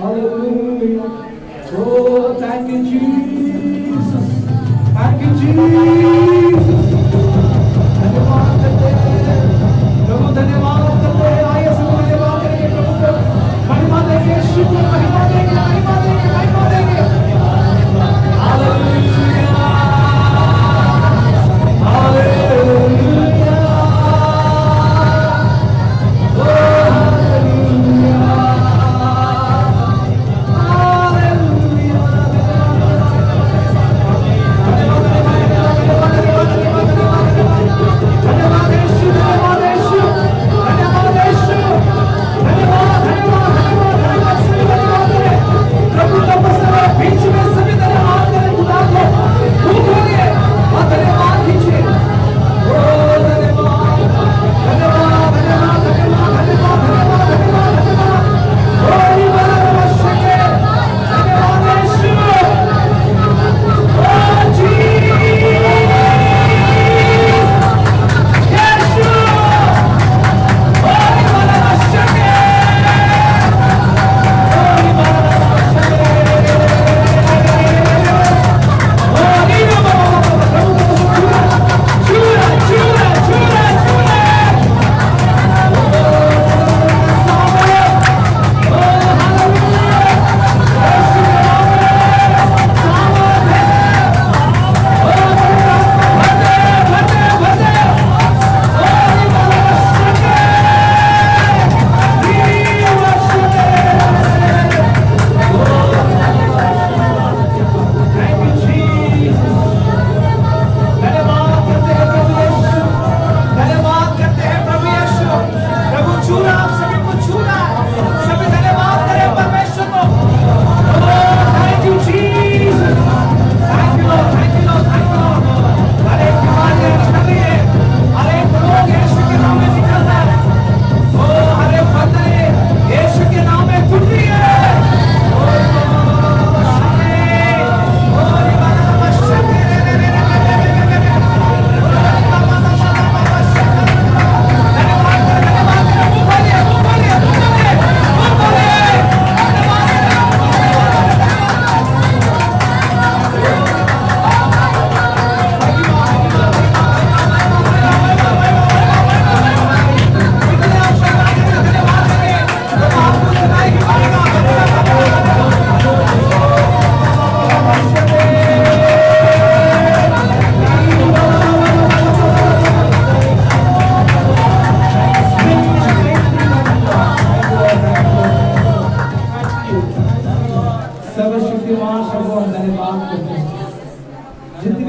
Hallelujah.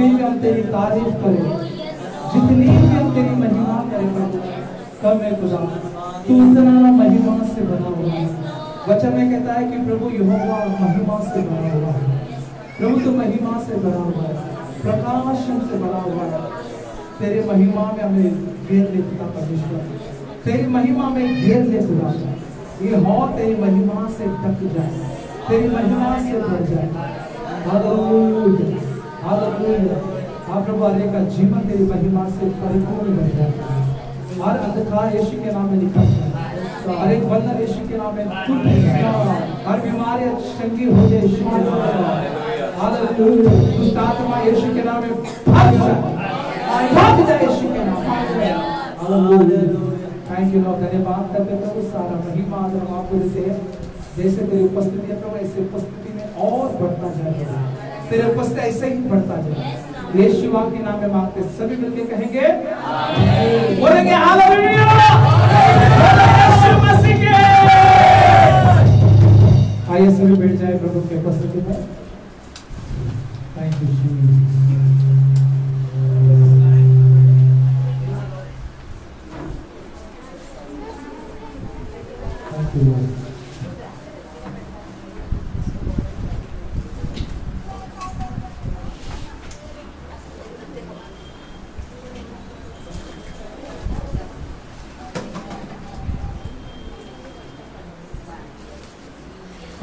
जितनी भी हम तेरी तारीफ करें, जितनी भी हम तेरी महिमा करें प्रभु, कम है खुदा, तू इतना महिमा से बना हुआ है। वचन में कहता है कि प्रभु यहोवा महिमा से बना हुआ है। प्रभु तो महिमा से बना हुआ है, प्रकाश से बना हुआ है। तेरे महिमा में हमें घेर ले खुदा परमेश्वर, तेरी महिमा में घेर ले खुदा, ये हो तेरी महिमा से ढक जाए, तेरी महिमा से भर जाए। Hallelujah hallelujah. आप प्रभु हर एक का जीवन तेरी महिमा से परिपूर्ण बन जाता है। हर अंधकार यीशु के नाम में निकल जाए, हर एक बंधन यीशु के नाम में टूट जाए, हर बीमारी चंगी हो जाए यीशु के नाम में। हालेलुया। दुष्ट आत्मा यीशु के नाम में भाग जाए यीशु के नाम में। हालेलुया। Thank you Lord. धन्यवाद करते प्रभु, सारा महिमा आदर हम आपको देते हैं। जैसे तेरी उपस्थिति है प्रभु, ऐसे उपस्थिति में और बढ़ता जाएगा, तेरे उपस्थिति ऐसे ही बढ़ता जाएगा। यीशु के नाम में मांगते, सभी मिलकर कहेंगे, बोलेंगे हालेलुया, यीशु मसीह के। आइए सभी बैठ जाए प्रभु के उपस्थिति में। Thank you Jesus. Thank you Lord.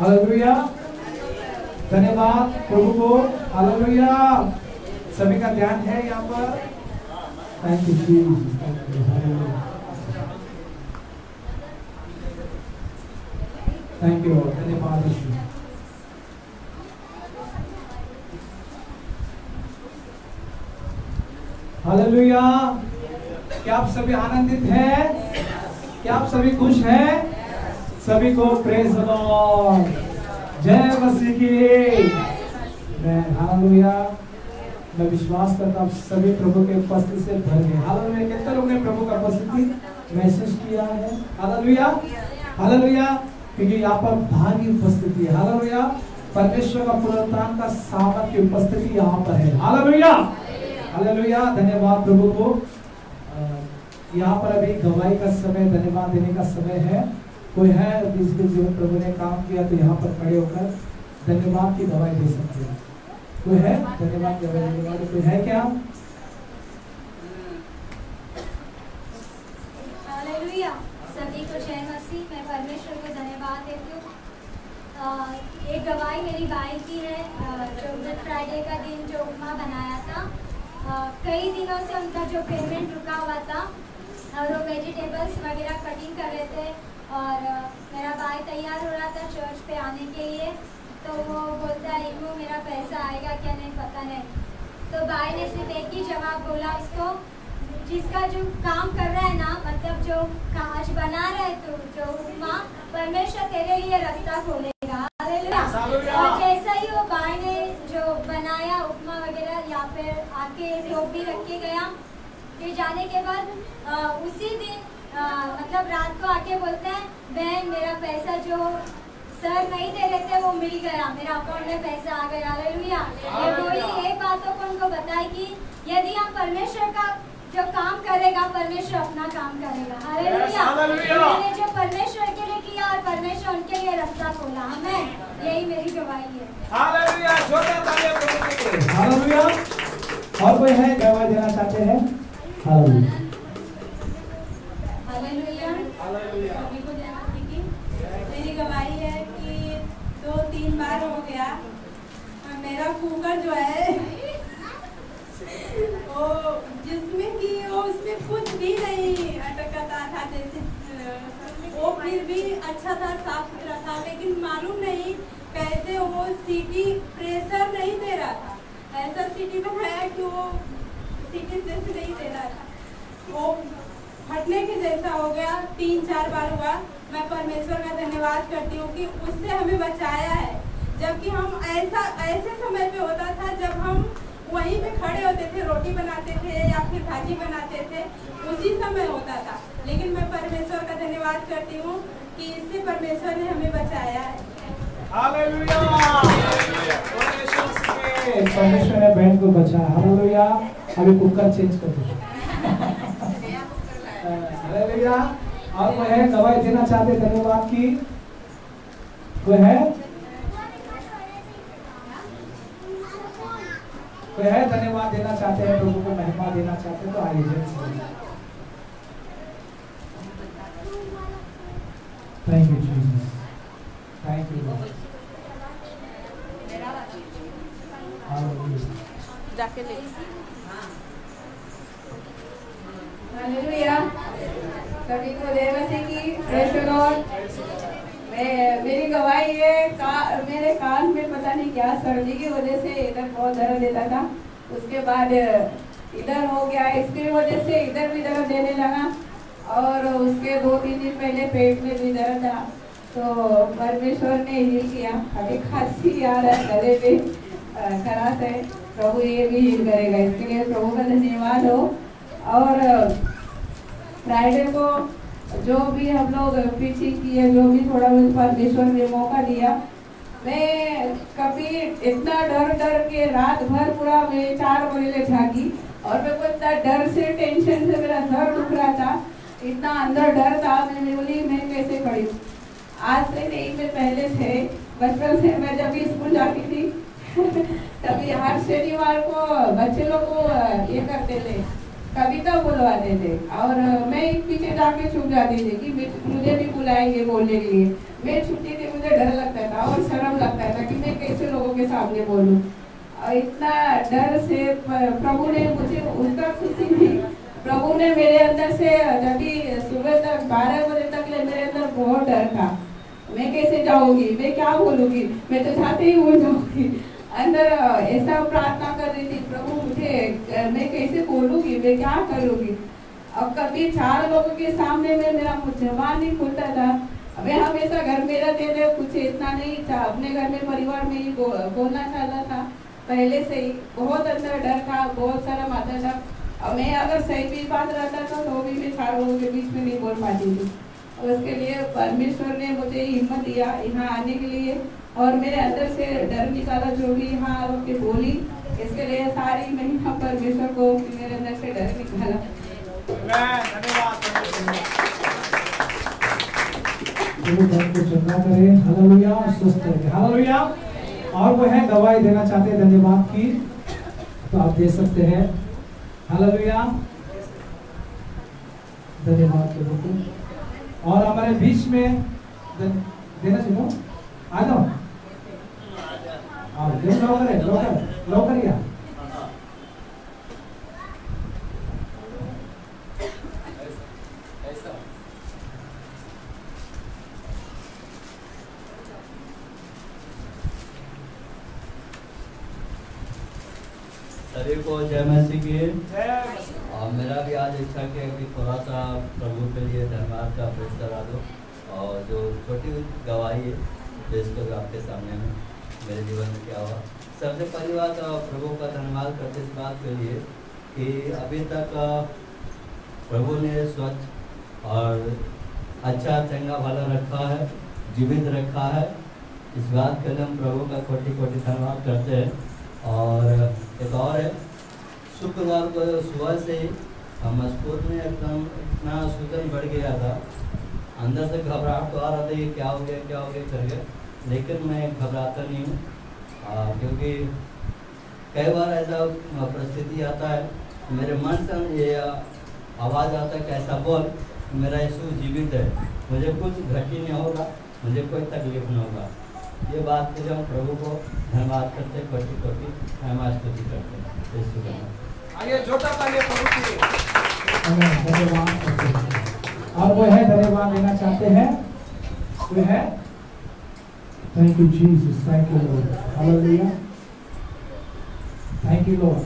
Hallelujah. धन्यवाद प्रभु को। हालेलुया। सभी का ध्यान है यहाँ पर। Thank you Jesus. Thank you. धन्यवाद यीशु। हालेलुया। क्या आप सभी आनंदित हैं? क्या आप सभी खुश हैं? सभी को प्रेज द लॉर्ड। जय मसीह की। हालेलुया। मैं विश्वास करता हूँ सभी प्रभु के उपस्थिति से भर गए। हालेलुया। कितने लोगों ने प्रभु का उपस्थिति महसूस किया है? Hallelujah hallelujah. क्योंकि यहाँ पर भारी उपस्थिति है। हालेलुया। परमेश्वर का पुनरुत्थान का सामर्थ की उपस्थिति यहाँ पर है। Hallelujah hallelujah. धन्यवाद प्रभु को। यहाँ पर अभी गवाही का समय, धन्यवाद देने का समय है। कोई है जिसके जीवन प्रभु ने काम किया तो यहाँ पर खड़े होकर धन्यवाद की गवाही दे सकते हैं। कोई है धन्यवाद की गवाही देने वाले? कोई है क्या? हालेलुया। सभी को जय मसीह। मैं परमेश्वर को धन्यवाद देती हूँ। एक गवाही मेरी भाई की है, जो गुड फ्राइडे का दिन जो उपमा बनाया था। कई दिनों से उनका जो पेमेंट रुका हुआ था और वो वेजिटेबल्स वगैरह कटिंग कर रहे थे और मेरा भाई तैयार हो रहा था चर्च पे आने के लिए, तो वो बोलता है इनको मेरा पैसा आएगा क्या, नहीं पता नहीं। तो भाई ने सिर्फ एक ही जवाब बोला उसको, जिसका जो काम कर रहा है ना, मतलब जो काज बना रहा है तो जो उपमा, परमेश्वर तेरे लिए रास्ता खोलेगा। हालेलुया। और जैसा ही वो भाई ने जो बनाया उपमा वगैरह यहाँ पे आके टोपी रख के गया, फिर जाने के बाद उसी दिन मतलब रात को आके बोलते हैं बहन मेरा पैसा जो सर नहीं दे रहे थे वो मिल गया, मेरा अकाउंट में पैसा आ गया। हालेलुया। ये बोली ये बातों को उनको बताए कि यदि हम परमेश्वर का जो काम करेगा, परमेश्वर अपना काम करेगा। हालेलुया। मैंने जो परमेश्वर के लिए किया और परमेश्वर उनके लिए रास्ता खोला। हमें यही मेरी गवाही है। हालेलुया। हालेलुया। और कोई है गवाही देना चाहते हैं? Hallelujah hallelujah. सभी को जय मसीह की। मेरी गवाही है कि 2-3 बार हो गया मेरा कुकर जो है वो जिसमें कि वो उसमें कुछ भी नहीं अटकता था, जैसे वो फिर भी अच्छा था, साफ सुथरा था, लेकिन मालूम नहीं कैसे वो सीटी प्रेशर नहीं दे रहा था। ऐसा सीटी बनाया कि वो सीटी जैसे नहीं दे रहा था, वो फटने के जैसा हो गया। 3-4 बार हुआ। मैं परमेश्वर का धन्यवाद करती हूँ कि उससे हमें बचाया है। जबकि हम ऐसे समय पे होता था जब हम वहीं पे खड़े होते थे, रोटी बनाते थे या फिर भाजी बनाते थे, उसी समय होता था। लेकिन मैं परमेश्वर का धन्यवाद करती हूँ कि इससे परमेश्वर ने हमें बचाया है। परमेश्वर ने बहन को बचा। हालेलुया। अभी कुकर चेंज कर दो। हालेलुया। और वो है गवाही देना चाहते धन्यवाद की, वो है धन्यवाद देना चाहते हैं, प्रभु को महिमा देना चाहते हैं, तो आइए। Thank you Jesus, thank you Lord. जाके ले। हालेलुया। सभी को जय मसीह की। Praise the Lord. मेरी गवाही है, मेरे कान में पता नहीं क्या सर्दी की वजह से इधर बहुत दर्द देता था, उसके बाद इधर हो गया, इसकी वजह से इधर भी दर्द देने लगा, और उसके 2-3 दिन पहले पेट में भी दर्द था। तो परमेश्वर ने हील किया। अभी खांसी आ रहा है, गले में खराश है, प्रभु ये भी हील करेगा, इसके लिए प्रभु का धन्यवाद हो। और फ्राइडे को जो भी हम लोग पीछे किए, जो भी थोड़ा बहुत परमेश्वर ने मौका दिया, मैं कभी इतना डर के रात भर पूरा मैं 4 बजे जागी, और मेरे को इतना डर से, टेंशन से मेरा सर दुख रहा था, इतना अंदर डर था। मैं बोली मैं कैसे खड़ी हूँ। आज से नहीं, मैं पहले से, बचपन से मैं जब भी स्कूल जाती थी तभी हर शनिवार को बच्चे लोग को ये करते थे, कविता बुलवाते थे, और मैं पीछे जाके छुप जाती थी कि मुझे भी बुलाएंगे बोलने के लिए। मैं छुट्टी थी, मुझे डर लगता था और शर्म लगता था कि मैं कैसे लोगों के सामने बोलूं, और इतना डर से प्रभु ने मुझे, उसका खुशी थी, प्रभु ने मेरे अंदर से, जब भी सुबह तक 12 बजे तक ले मेरे अंदर बहुत डर था, मैं कैसे जाऊंगी, मैं क्या बोलूंगी, मैं तो चाहते ही हो जाऊंगी, अंदर ऐसा प्रार्थना कर रही थी, प्रभु मुझे, मैं कैसे बोलूंगी, मैं क्या करूंगी। अब कभी 4 लोगों के सामने में मेरा जबान नहीं खुलता था। मैं हमेशा घर में रहते थे, कुछ इतना नहीं था, अपने घर में परिवार में ही बोलना चाहता था, पहले से ही बहुत अंदर डर था, बहुत शर्म आता था। और मैं अगर सही भी बात रहता था तो भी मैं 4 लोगों के बीच में नहीं बोल पाती थी। और उसके लिए परमेश्वर ने मुझे हिम्मत दिया यहाँ आने के लिए, और मेरे अंदर से डर निकाला, जो भी यहाँ आके बोली, इसके लिए सारी महिमा परमेश्वर को, मेरे अंदर से डर निकाला। हालेलुया, स्वस्थ रहे। हालेलुया। और वो है गवाही देना चाहते हैं धन्यवाद की, तो आप दे सकते हैं। हालेलुया, धन्यवाद प्रभु। और हमारे बीच में देना चाहिए, आ जाओ, लोकर या सभी को जय मसीह की। और मेरा भी आज इच्छा किया कि थोड़ा सा प्रभु के लिए धन्यवाद का पेश करा दो, और जो छोटी गवाही है पेश करो आपके सामने में मेरे जीवन में क्या हुआ। सबसे पहली बात प्रभु का धन्यवाद करते इस बात के लिए कि अभी तक प्रभु ने स्वच्छ और अच्छा चंगा भला रखा है, जीवित रखा है। इस बात के लिए हम प्रभु का कोटि कोटि धन्यवाद करते हैं। और एक और है, शुक्रवार को सुबह से ही मजबूत में एकदम इतना सूजन बढ़ गया था, अंदर से घबराहट तो आ रहा था कि क्या हो गया करके, लेकिन मैं घबराता नहीं हूँ, क्योंकि कई बार ऐसा परिस्थिति आता है, मेरे मन से ये आवाज़ आता है कि ऐसा बोल, मेरा यीशु जीवित है, मुझे कुछ घटी नहीं होगा, मुझे कोई तकलीफ नहीं होगा। ये बात के लिए हम प्रभु को धन्यवाद करते, कोटि कोटि धन्यवाद स्तुति करते हैं। यीशु का आइए जोटा तालियां प्रभु के लिए। और वो है धन्यवाद देना चाहते हैं, वो है thank you Jesus, thank you Lord, hallelujah, thank you Lord.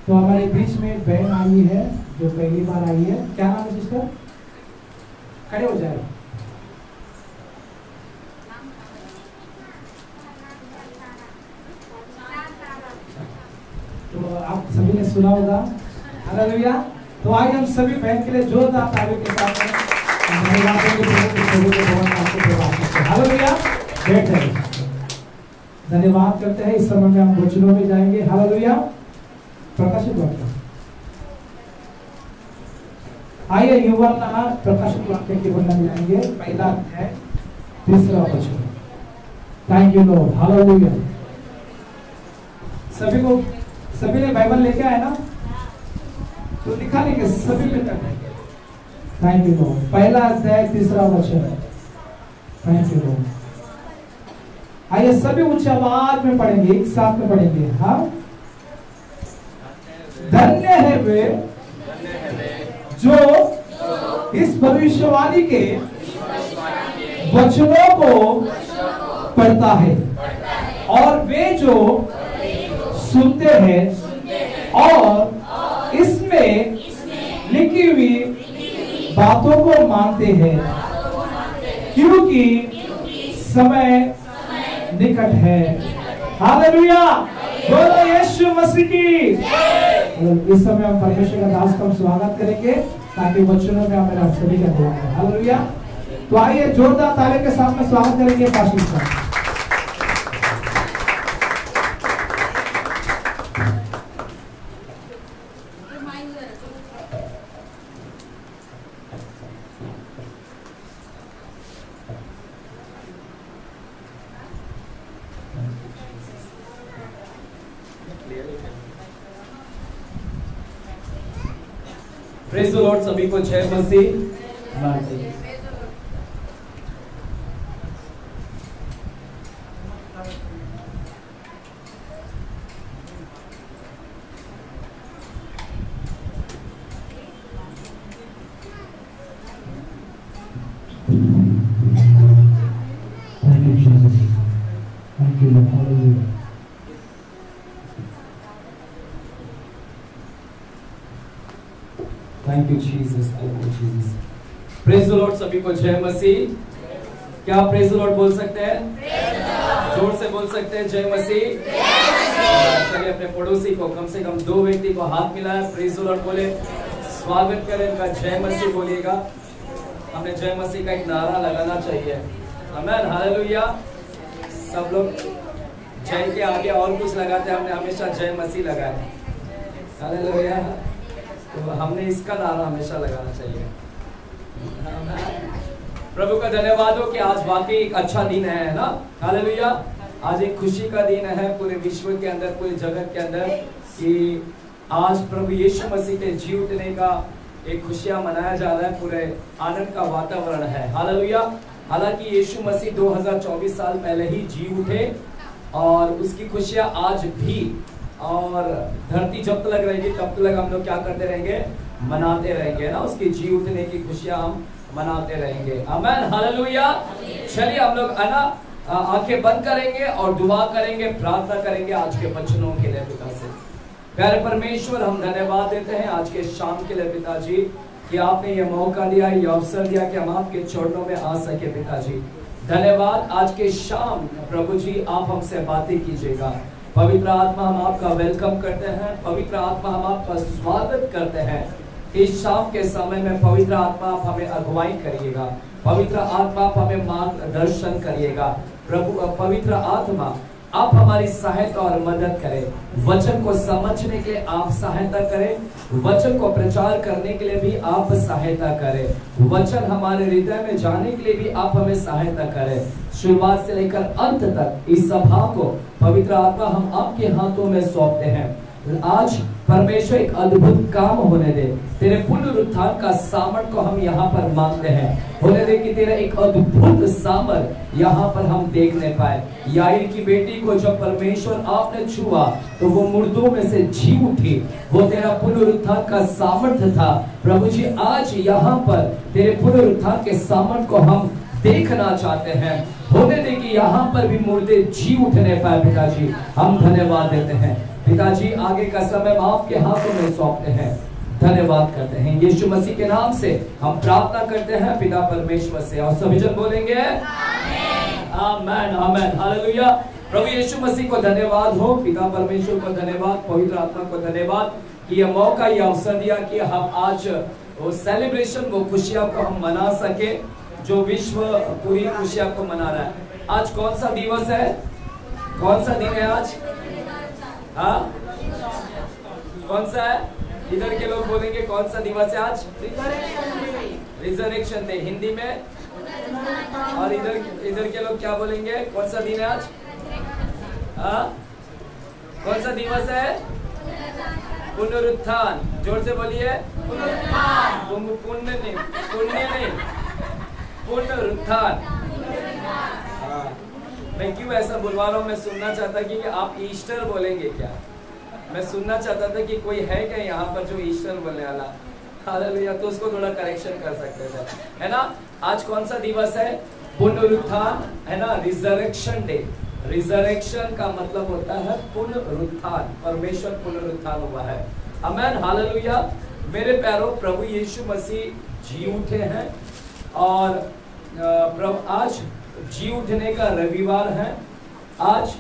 तो हमारे बीच में एक बहन आई है जो पहली बार आई है। क्या नाम है सिस्टर? खड़े हो जाए। तो आप सभी ने सुना होगा, हालेलुया। तो आज हम सभी बहन के लिए जोरदार तालियों के साथ हालेलुया बैठ जाइए। धन्यवाद करते हैं। इस समय में हम वचनों में जाएंगे। हालेलुया। प्रकाशित वाक्य, आइए यूवना प्रकाशित वाक्य के वर्णन में जाएंगे। पहला है 3रा वचन। Thank you Lord. हालेलुया। सभी ने बाइबल लेके आए ना, तो लिखा लेंगे सभी में करना है। Thank you Lord. पहला अध्याय 3रा वचन। Thank you Lord. आइए सभी उच्च आवाज में पढ़ेंगे, एक साथ में पढ़ेंगे। हाँ, धन्य है वे जो इस भविष्यवाणी के वचनों को पढ़ता है और वे जो सुनते हैं और इसमें लिखी हुई बातों को मानते हैं, क्योंकि समय निकट है। हालेलुया। बोलो यीशु मसीह की। इस समय हम परमेश्वर का दास का स्वागत करेंगे ताकि वचनों में हमारा सभी का ध्यान है। हालेलुया। तो आइए जोरदार ताली के साथ में स्वागत करेंगे पास्टर का। Praise the lord. सभी को जय मसीह। Thank you Jesus. Praise the lord. सभी को जय मसीह। क्या आप प्रेज़ द लॉर्ड बोल सकते हैं? जोर से बोल सकते हैं जय मसीह। चलिए अपने पड़ोसी को, कम से कम 2 व्यक्ति को हाथ मिलाए, प्रेज़ द लॉर्ड बोले, स्वागत करें इनका, जय मसीह बोलिएगा। हमने जय मसीह का एक नारा लगाना चाहिए। आमीन। हालेलुया। सब लोग जय के आगे और कुछ लगाते हैं, हमने हमेशा जय मसीह लगाए। हालेलुया। तो हमने इसका नारा हमेशा लगाना चाहिए। प्रभु का धन्यवाद हो कि आज वाकई एक अच्छा दिन है ना। हालेलुया। आज एक खुशी का दिन है पूरे विश्व के अंदर, पूरे जगत के अंदर, कि आज प्रभु यीशु मसीह के जी उठने का एक खुशियां मनाया जा रहा है। पूरे आनंद का वातावरण है। हालेलुया। हालांकि यीशु मसीह 2024 साल पहले ही जी उठे और उसकी खुशियां आज भी, और धरती जब तक रहेगी तब तक हम लोग क्या करते रहेंगे? मनाते रहेंगे ना। उसकी जी उठने की खुशियां हम मनाते रहेंगे। आमीन। हालेलुया। चलिए हम लोग है ना आंखें बंद करेंगे और दुआ करेंगे, प्रार्थना करेंगे आज के वचनों के लिए। पिता से प्यारे परमेश्वर, हम धन्यवाद देते हैं आज के शाम के लिए पिताजी, कि आपने ये मौका दिया, ये अवसर दिया कि हम आपके चरणों में आ सके। पिताजी धन्यवाद। आज के शाम प्रभु जी आप हमसे बातें कीजिएगा। पवित्र आत्मा हम आपका वेलकम करते हैं। पवित्र आत्मा हम आपका स्वागत करते हैं। इस शाम के समय में पवित्र आत्मा आप हमें अगुवाई करिएगा। पवित्र आत्मा आप हमें मार्गदर्शन करिएगा। प्रभु पवित्र आत्मा आप हमारी सहायता और मदद करें। वचन को समझने के लिए आप सहायता करें। वचन को प्रचार करने के लिए भी आप सहायता करें। वचन हमारे हृदय में जाने के लिए भी आप हमें सहायता करें। शुरुआत से लेकर अंत तक इस सभा को पवित्र आत्मा हम आपके हाथों में सौंपते हैं। आज परमेश्वर एक अद्भुत काम होने दे। तेरे पुनरुत्थान का सामर्थ को हम यहाँ पर मांगते हैं। होने दे कि तेरा एक अद्भुत सामर्थ यहाँ पर हम देखने पाए। याईर की बेटी को जब परमेश्वर आपने छुआ तो वो मुर्दों में से जी उठी। वो तेरा पुनरुत्थान का सामर्थ था। प्रभु जी आज यहाँ पर तेरे पुनरुत्थान के सामर्थ को हम देखना चाहते हैं। होने दे कि यहाँ पर भी मुर्दे जी उठने पाए। पिताजी हम धन्यवाद देते हैं। पिताजी आगे का समय हम आपके हाथों में सौंपते हैं। धन्यवाद करते हैं यीशु मसीह के नाम से हम प्रार्थना करते हैं पिता परमेश्वर से, और सभी जन बोलेंगे आमेन आमेन हालेलुया। प्रभु यीशु मसीह को धन्यवाद हो, पिता परमेश्वर को धन्यवाद, पवित्र आत्मा को धन्यवाद कि यह मौका, यह अवसर दिया कि हम आज वो सेलिब्रेशन, वो खुशियां को हम मना सके जो विश्व पूरी खुशियां को मना रहा है। आज कौन सा दिवस है? कौन सा दिन है आज? हाँ, कौन सा है? इधर के लोग बोलेंगे कौन सा दिवस है आज? रिजरेक्शन डे हिंदी में। और इधर के लोग क्या बोलेंगे? कौन सा दिन है आज? हाँ, कौन सा दिवस है? पुनरुत्थान। जोर से बोलिए। पुण्य नहीं, पुनरुत्थान। मैं क्यों ऐसा बुलवा रहा हूँ? मैं सुनना चाहता कि आप ईस्टर बोलेंगे क्या? मैं सुनना चाहता था कि कोई है क्या यहाँ पर जो ईस्टर बोलने वाला? हालेलुया। तो उसको थोड़ा करेक्शन कर सकते थे, है ना? आज कौन सा दिवस है? पुनरुत्थान, है ना? Resurrection day. रिजरेक्शन का मतलब होता है पुनरुत्थान। परमेश्वर पुनरुत्थान हुआ है। आमेन, हालेलुया। मेरे प्यारों, प्रभु यीशु मसीह जी उठे हैं और प्रभु आज जी उठने का रविवार है। आज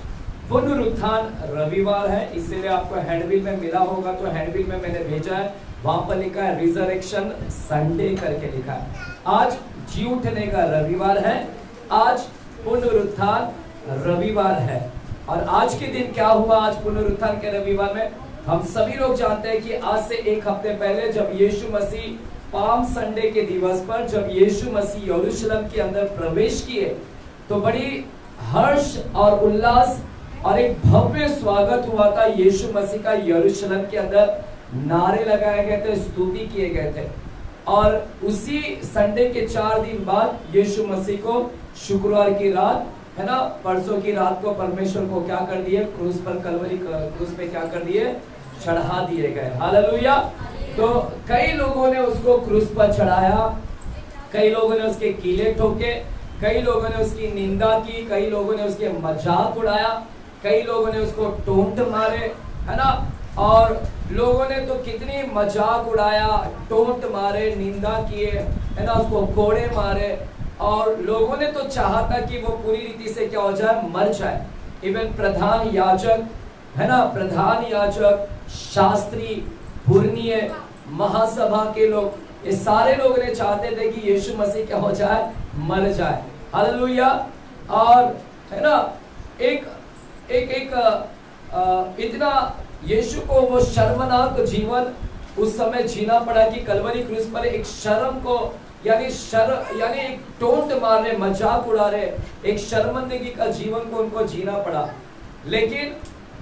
पुनरुत्थान रविवार है, इसलिए आपको हैंडबिल में मिला होगा, तो हैंडबिल में मैंने भेजा है, वहां पर लिखा है रिजरेक्शन संडे करके लिखा है। आज जी उठने का रविवार है, आज पुनरुत्थान रविवार है। और आज के दिन क्या हुआ? आज पुनरुत्थान के रविवार में हम सभी लोग जानते हैं कि आज से एक हफ्ते पहले जब यीशु मसीह पाम संडे के दिवस पर जब यीशु मसीह यरूशलेम के अंदर प्रवेश किए, तो बड़ी हर्ष और उल्लास और एक भव्य स्वागत हुआ था यीशु मसीह का। यरूशलेम के अंदर नारे लगाए गए थे, स्तुति किए गए थे। और उसी संडे के 4 दिन बाद यीशु मसीह को शुक्रवार की रात, है ना, परसों की रात को परमेश्वर को क्या कर दिए? क्रूस पर, कलवरी क्रूस पे क्या कर दिए? चढ़ा दिए गए। हालेलुया। तो कई लोगों ने उसको क्रूस पर चढ़ाया, कई लोगों ने उसके कीले ठोके, कई लोगों ने उसकी निंदा की, कई लोगों ने उसके मजाक उड़ाया, कई लोगों ने उसको टोंट मारे, है ना? और लोगों ने तो कितनी मजाक उड़ाया, टोंट मारे, निंदा किए, है ना, उसको कोड़े मारे। और लोगों ने तो चाहा था कि वो पूरी रीति से क्या हो जाए? मर जाए। इवन प्रधान याजक, है ना, प्रधान याजक, शास्त्री, पुरनीय, महासभा के लोग, ये सारे लोग ने चाहते थे कि यीशु मसीह क्या हो जाए? मर जाए। हालेलुया। और है ना, एक इतना यीशु को वो शर्मनाक जीवन उस समय जीना पड़ा कि कलवरी क्रूस पर एक शर्म को यानी एक टोंट मारने, मजाक उड़ा रहे, एक शर्मिंदगी का जीवन को उनको जीना पड़ा। लेकिन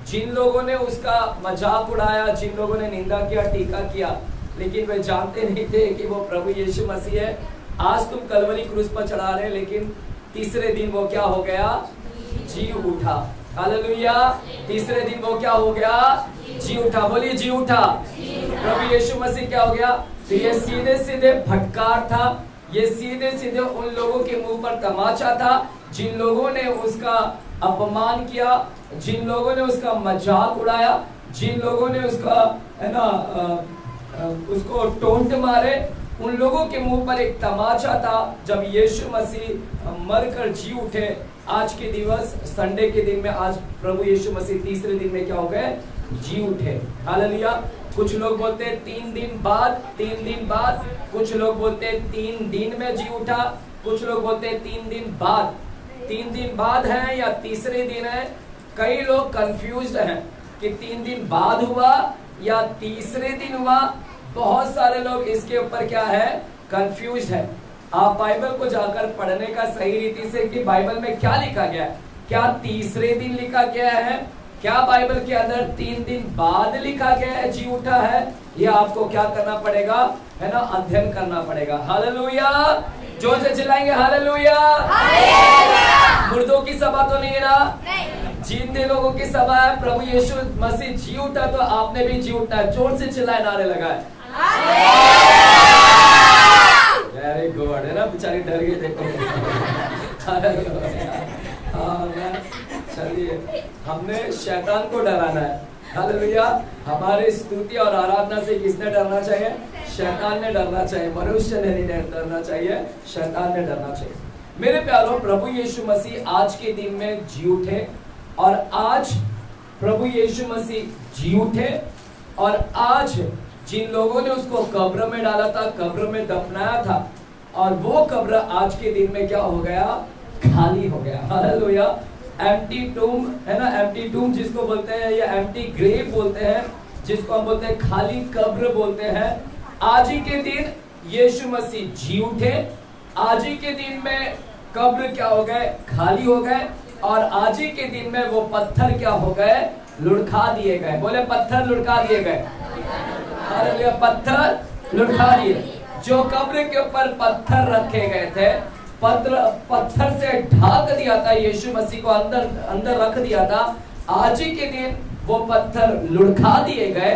जिन लोगों ने उसका मजाक उड़ाया, जिन लोगों ने निंदा किया, टीका किया, लेकिन वे जानते नहीं थे कि वो प्रभु यीशु मसीह है। आज तुम कलवरी क्रूस पर चढ़ा रहे, लेकिन तीसरे दिन वो क्या हो गया? जी उठा। हालेलुया। तीसरे दिन वो क्या हो गया? जी उठा। बोलिए जी उठा। प्रभु यीशु मसीह क्या हो गया? तो ये सीधे सीधे फटकार था, ये सीधे सीधे उन लोगों के मुंह पर तमाचा था जिन लोगों ने उसका अपमान किया, जिन लोगों ने उसका मजाक उड़ाया, जिन लोगों ने उसका, है ना, उसको टोंट मारे। उन लोगों के मुंह पर एक तमाचा था जब यीशु मसीह मरकर जी उठे। आज के दिवस, संडे के दिन में, आज प्रभु यीशु मसीह तीसरे दिन में क्या हो गए? जी उठे। हालेलुया। कुछ लोग बोलते हैं 3 दिन बाद, 3 दिन बाद, कुछ लोग बोलते हैं 3 दिन में जी उठा, कुछ लोग बोलते हैं 3 दिन बाद। 3 दिन बाद है या तीसरे दिन है? कई लोग कंफ्यूज्ड हैं कि 3 दिन बाद हुआ या तीसरे दिन हुआ। बहुत सारे लोग इसके ऊपर क्या है? कंफ्यूज है। आप बाइबल को जाकर पढ़ने का सही रीति से कि बाइबल में क्या लिखा गया है। क्या तीसरे दिन लिखा गया है? क्या बाइबल के अंदर 3 दिन बाद लिखा गया है जी उठा है? ये आपको क्या करना पड़ेगा, है ना, अध्ययन करना पड़ेगा। हालेलुया। जोर से चिल्लाएंगे हालेलुया। मुर्दों की सभा तो नहीं है ना, जिंदे लोगों की सभा है। प्रभु यीशु मसीह जी उठा तो आपने भी जी उठना है। जोर से चिल्लाए, नारे लगाए। वेरी गुड, है ना, बेचारी डर गई। देखो चलिए, हमने शैतान को डराना है। हालेलुया। हमारे स्तुति और आराधना से किसने डरना चाहिए? शैतान ने डरना चाहिए। मनुष्य ने नहीं डरना चाहिए, शैतान ने डरना चाहिए। मेरे प्यारों, प्रभु यीशु मसीह आज के दिन में जी उठे। और आज प्रभु यीशु मसीह जी उठे और आज जिन लोगों ने उसको कब्र में डाला था, कब्र में दफनाया था, और वो कब्र आज के दिन में क्या हो गया? खाली हो गया। हालेलुया। एम्प्टी टूम है ना, एम्प्टी टूम जिसको बोलते हैं, या एम्प्टी ग्रेव बोलते हैं, जिसको हम बोलते हैं खाली कब्र बोलते हैं। आज ही के दिन यीशु मसीह जी उठे। आज ही के दिन में कब्र क्या हो गए, खाली हो गए। और आज ही के दिन में वो पत्थर क्या हो गए, लुढ़का दिए गए। बोले पत्थर लुढ़का दिए गए। हालेलुया, पत्थर लुढ़का दिए। जो कब्र के ऊपर पत्थर रखे गए थे, पत्थर से ढक दिया था, यीशु मसीह को अंदर रख दिया था। आज ही के दिन वो पत्थर लुढ़का दिए गए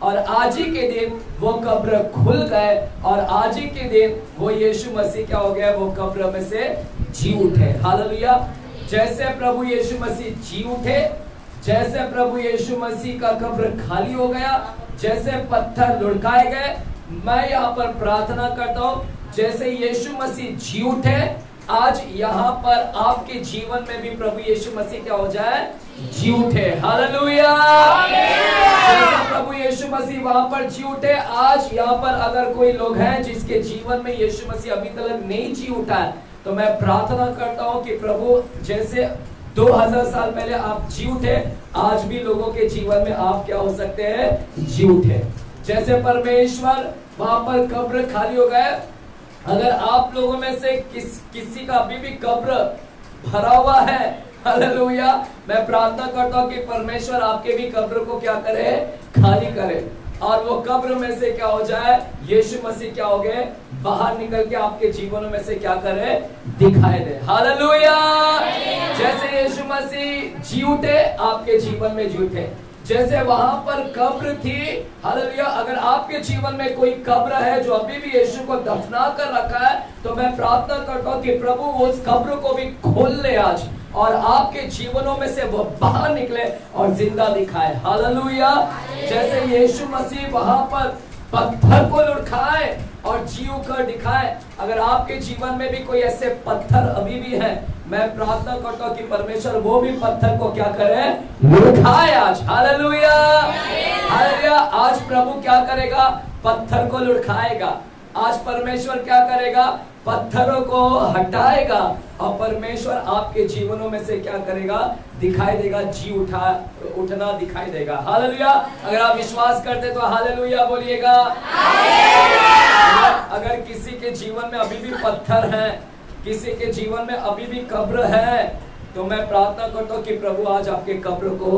और आज ही के दिन वो कब्र खुल गए और आज ही के दिन वो यीशु मसीह क्या हो गया, वो कब्र में से जी उठे। हालेलुया। जैसे प्रभु यीशु मसीह जी उठे, जैसे प्रभु यीशु मसीह का कब्र खाली हो गया, जैसे पत्थर लुढ़काए गए, मैं यहाँ पर प्रार्थना करता हूँ जैसे यीशु मसीह जी उठे, आज यहाँ पर आपके जीवन में भी प्रभु यीशु मसीह क्या हो जाए, जी उठे। हालेलुया। जैसे प्रभु यीशु मसीह वहां पर जी उठे, आज यहाँ पर अगर कोई लोग हैं जिसके जीवन में यीशु मसीह अभी तक नहीं जी उठा है, तो मैं प्रार्थना करता हूँ कि प्रभु जैसे 2000 साल पहले आप जी उठे, आज भी लोगों के जीवन में आप क्या हो सकते हैं, जी उठे। जैसे परमेश्वर वहां पर कब्र खाली हो गए, अगर आप लोगों में से किसी का अभी भी कब्र भरा हुआ है, हालेलुया, मैं प्रार्थना करता हूँ कि परमेश्वर आपके भी कब्र को क्या करे, खाली करे और वो कब्र में से क्या हो जाए, यीशु मसीह क्या हो गए, बाहर निकल के आपके जीवनों में से क्या करे, दिखाई दे। हालेलुया। जैसे यीशु मसीह जी उठे, आपके जीवन में जी उठे। जैसे वहां पर कब्र थी, हालेलुया, अगर आपके जीवन में कोई कब्र है जो अभी भी यीशु को दफना कर रखा है, तो मैं प्रार्थना करता हूँ कि प्रभु उस कब्र को भी खोल ले आज और आपके जीवनों में से वो बाहर निकले और जिंदा दिखाए। हालेलुया। जैसे यीशु मसीह वहां पर पत्थर को लुढ़काए और जी उठकर दिखाए, अगर आपके जीवन में भी कोई ऐसे पत्थर अभी भी है, मैं प्रार्थना करता हूँ कि परमेश्वर वो भी पत्थर को क्या करे, लुढ़काए आज। हालेलुया। हालेलुया। आज प्रभु क्या करेगा, पत्थर को लुढ़काएगा। आज परमेश्वर क्या करेगा, पत्थरों को हटाएगा और परमेश्वर आपके जीवनों में से क्या करेगा, दिखाई देगा, जी उठना दिखाई देगा। हालेलुया। अगर आप विश्वास करते तो हालेलुया बोलिएगा। अगर किसी के जीवन में अभी भी पत्थर है, किसी के जीवन में अभी भी कब्र है, तो मैं प्रार्थना करता हूँ कि प्रभु आज आपके कब्र को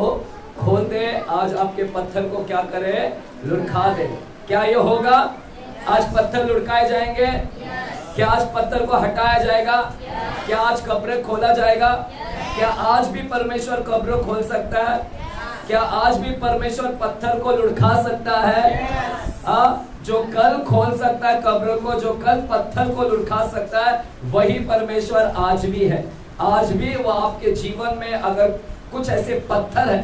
खोल दे, आज आपके पत्थर को क्या करे, लुढ़का दे। क्या ये होगा? आज पत्थर लुढ़काए जाएंगे? क्या आज पत्थर को हटाया जाएगा? क्या आज कब्र खोला जाएगा? क्या आज भी परमेश्वर कब्र खोल सकता है? क्या आज भी परमेश्वर पत्थर को लुढ़का सकता है? जो कल खोल सकता है कब्र को, जो कल पत्थर को लुढ़का सकता है, वही परमेश्वर आज भी है। आज भी वो आपके जीवन में अगर कुछ ऐसे पत्थर है,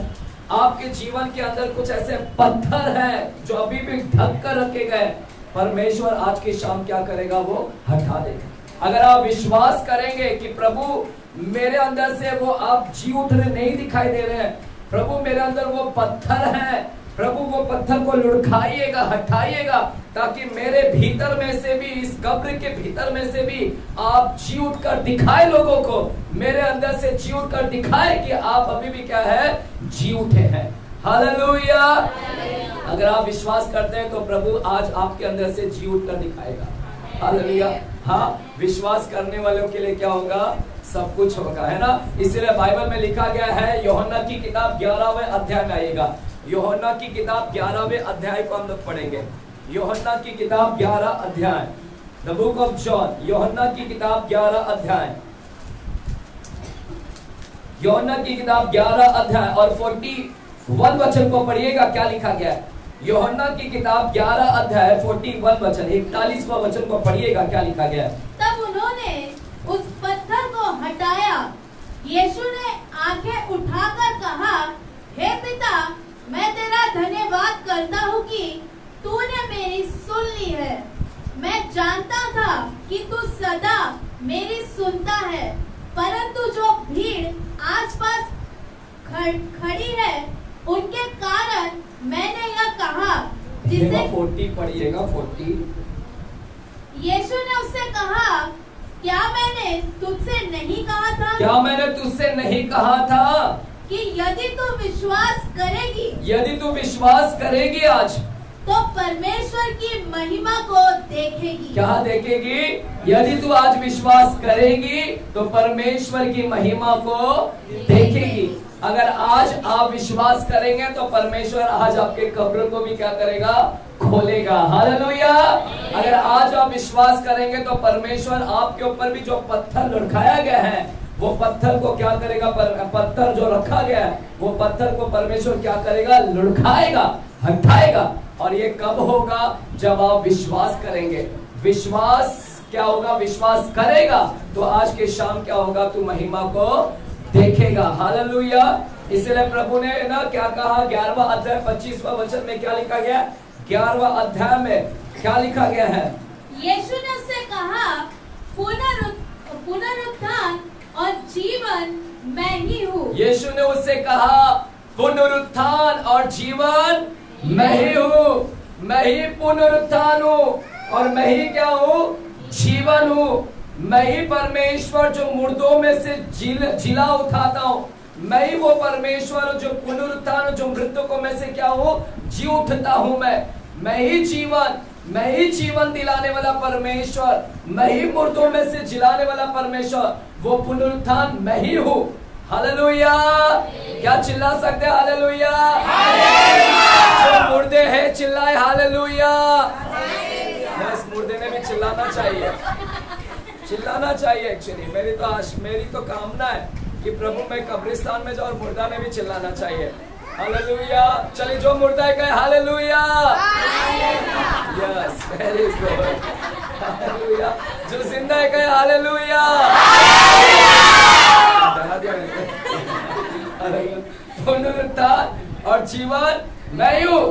आपके जीवन के अंदर कुछ ऐसे पत्थर हैं जो अभी भी ढक कर रखे गए, परमेश्वर आज की शाम क्या करेगा, वो हटा देगा। अगर आप विश्वास करेंगे कि प्रभु मेरे अंदर से वो आप जी उठ रहे नहीं दिखाई दे रहे हैं, प्रभु मेरे अंदर वो पत्थर है, प्रभु वो पत्थर को लुढ़काइएगा, हटाइएगा, ताकि मेरे भीतर में से भी, इस कब्र के भीतर में से भी आप जी उठकर दिखाए लोगों को, मेरे अंदर से जी उठकर दिखाए कि आप अभी भी क्या है, जी उठे हैं। हालेलुया। अगर आप विश्वास करते हैं तो प्रभु आज आपके अंदर से जी उठकर दिखाएगा। हालेलुया। हाँ, विश्वास करने वालों के लिए क्या होगा, सब कुछ होगा, है ना। इसलिए बाइबल में लिखा गया है, यूहन्ना की किताब 11वें अध्याय में आइएगा। यूहन्ना की किताब 11वें अध्याय को हम लोग पढ़ेंगे। यूहन्ना की किताब 11 अध्याय, द बुक ऑफ जॉन, यूहन्ना की किताब 11 अध्याय, यूहन्ना की किताब 11 अध्याय और 41 वचन को पढ़िएगा। क्या लिखा गया है? यूहन्ना की किताब 11 अध्याय 41 वचन, 41वां वचन को पढ़िएगा। क्या लिखा गया है? तब उन्होंने उस पत्थर को हटाया। यीशु ने आंखें उठाकर कहा, हे पिता, मैं तेरा धन्यवाद करता हूँ कि तूने मेरी सुन ली है। मैं जानता था कि तू सदा मेरी सुनता है, परंतु जो भीड़ आसपास खड़ी है उनके कारण मैंने यह कहा, जिसे 40 पढ़िएगा। 40। यीशु ने उससे कहा, क्या मैंने तुझसे नहीं कहा था? क्या मैंने तुझसे नहीं कहा था कि यदि तू विश्वास करेगी, यदि तू विश्वास करेगी आज तो परमेश्वर की महिमा को देखेगी। क्या देखेगी? यदि तू आज विश्वास करेगी तो परमेश्वर की महिमा को देखेगी। अगर आज आप विश्वास करेंगे तो परमेश्वर आज आपके कब्र को भी क्या करेगा? खोलेगा। हालेलुया। अगर आज आप विश्वास करेंगे तो परमेश्वर आपके ऊपर भी जो पत्थर लुढ़काया गया है वो पत्थर को क्या करेगा? पत्थर जो रखा गया है वो पत्थर को परमेश्वर क्या करेगा? लुढ़काएगा, हटाएगा। और ये कब होगा? जब आप विश्वास करेंगे। विश्वास क्या होगा? विश्वास करेगा तो आज के शाम क्या होगा? तू महिमा को देखेगा। हालेलुया। इसलिए प्रभु ने ना क्या कहा? 11वां अध्याय 25वां वचन में क्या लिखा गया? 11वां अध्याय में क्या लिखा गया है? यीशु ने उससे कहा, पुनरुत्थान और जीवन मैं ही हूँ। यीशु ने उससे कहा, पुनरुत्थान और जीवन मैं ही हूँ। मैं ही पुनरुत्थान हूँ और मैं ही क्या हूँ? जीवन हूँ। मैं ही परमेश्वर जो मुर्दों में से जिला उठाता हूँ। मैं ही वो परमेश्वर हूँ जो पुनरुत्थान, जो मृतकों में से क्या हूँ? जी उठता हूँ। मैं ही जीवन, मैं ही जीवन दिलाने वाला परमेश्वर, मैं ही मुर्दों में से जिलाने वाला परमेश्वर, वो पुनरुत्थान मैं ही हूँ। हालेलुया। क्या चिल्ला सकते हैं? हालेलुया। जो मुर्दे हैं चिल्लाए हालेलुया। इस मुर्दे ने भी चिल्लाना चाहिए, चिल्लाना चाहिए। एक्चुअली मेरी तो कामना है कि प्रभु मैं कब्रिस्तान में जाऊं और मुर्दा ने भी चिल्लाना चाहिए हालेलुया। चलिए जो मुर्दा है कहे hallelujah. Yes, very good. Hallelujah. जो जिंदा है कहे हालेलुया। पुनरुत्थान और जीवन मैं हूँ।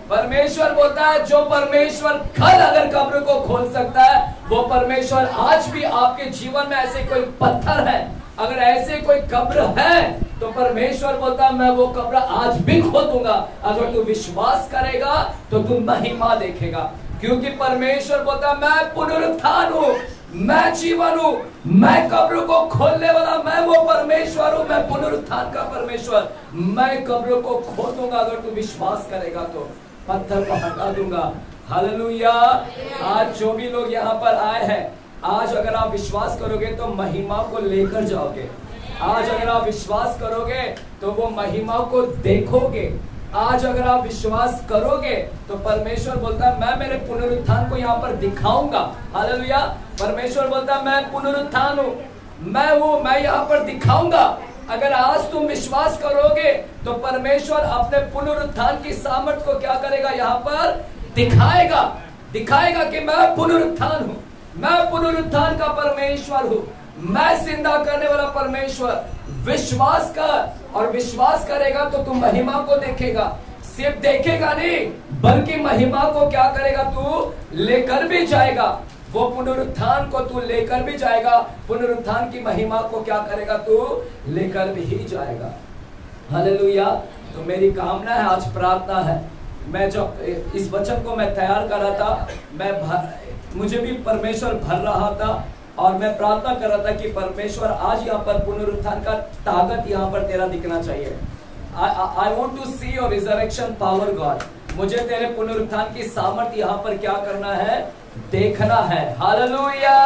परमेश्वर बोलता है जो परमेश्वर कल अगर कब्र को खोल सकता है वो परमेश्वर आज भी आपके जीवन में ऐसे कोई पत्थर है, अगर ऐसे कोई कब्र है तो परमेश्वर बोलता है मैं वो कब्र आज भी खोल दूंगा। अगर तू विश्वास करेगा तो तू महिमा देखेगा, क्योंकि परमेश्वर बोलता है मैं पुनरुत्थान हूँ, मैं जीवन हूँ, मैं कब्र को खोलने वाला मैं वो परमेश्वर हूँ। मैं पुनरुत्थान का परमेश्वर, मैं कब्र को खोल दूंगा। अगर तू विश्वास करेगा तो पत्थर को हटा दूंगा। हालेलुया। आज जो भी लोग यहाँ पर आए हैं, आज अगर आप विश्वास करोगे तो महिमा को लेकर जाओगे। आज अगर आप विश्वास करोगे तो वो महिमा को देखोगे। आज अगर आप विश्वास करोगे तो परमेश्वर बोलता है मैं मेरे पुनरुत्थान को यहाँ पर दिखाऊंगा। हालेलुया। परमेश्वर बोलता है मैं पुनरुत्थान हूँ, मैं हूँ, मैं यहाँ पर दिखाऊंगा। अगर आज तुम विश्वास करोगे तो परमेश्वर अपने पुनरुत्थान की सामर्थ को क्या करेगा? यहाँ पर दिखाएगा, दिखाएगा कि मैं पुनरुत्थान हूँ, मैं पुनरुत्थान का परमेश्वर हूँ, मैं जिंदा करने वाला परमेश्वर। विश्वास कर, और विश्वास करेगा तो तू महिमा को देखेगा। सिर्फ देखेगा नहीं बल्कि महिमा को क्या करेगा? तू लेकर भी जाएगा। वो पुनरुत्थान को तू लेकर भी जाएगा, पुनरुत्थान की महिमा को क्या करेगा? तू लेकर भी जाएगा। हालेलुया। तो मेरी कामना है, आज प्रार्थना है, मैं जब इस वचन को मैं तैयार कर रहा था, मुझे भी परमेश्वर भर रहा था और मैं प्रार्थना कर रहा था कि परमेश्वर आज यहाँ पर पुनरुत्थान का ताकत यहाँ पर तेरा दिखना चाहिए। I want to see your resurrection power God। मुझे तेरे पुनरुत्थान की सामर्थ यहाँ पर क्या करना है? देखना है। हालेलुया।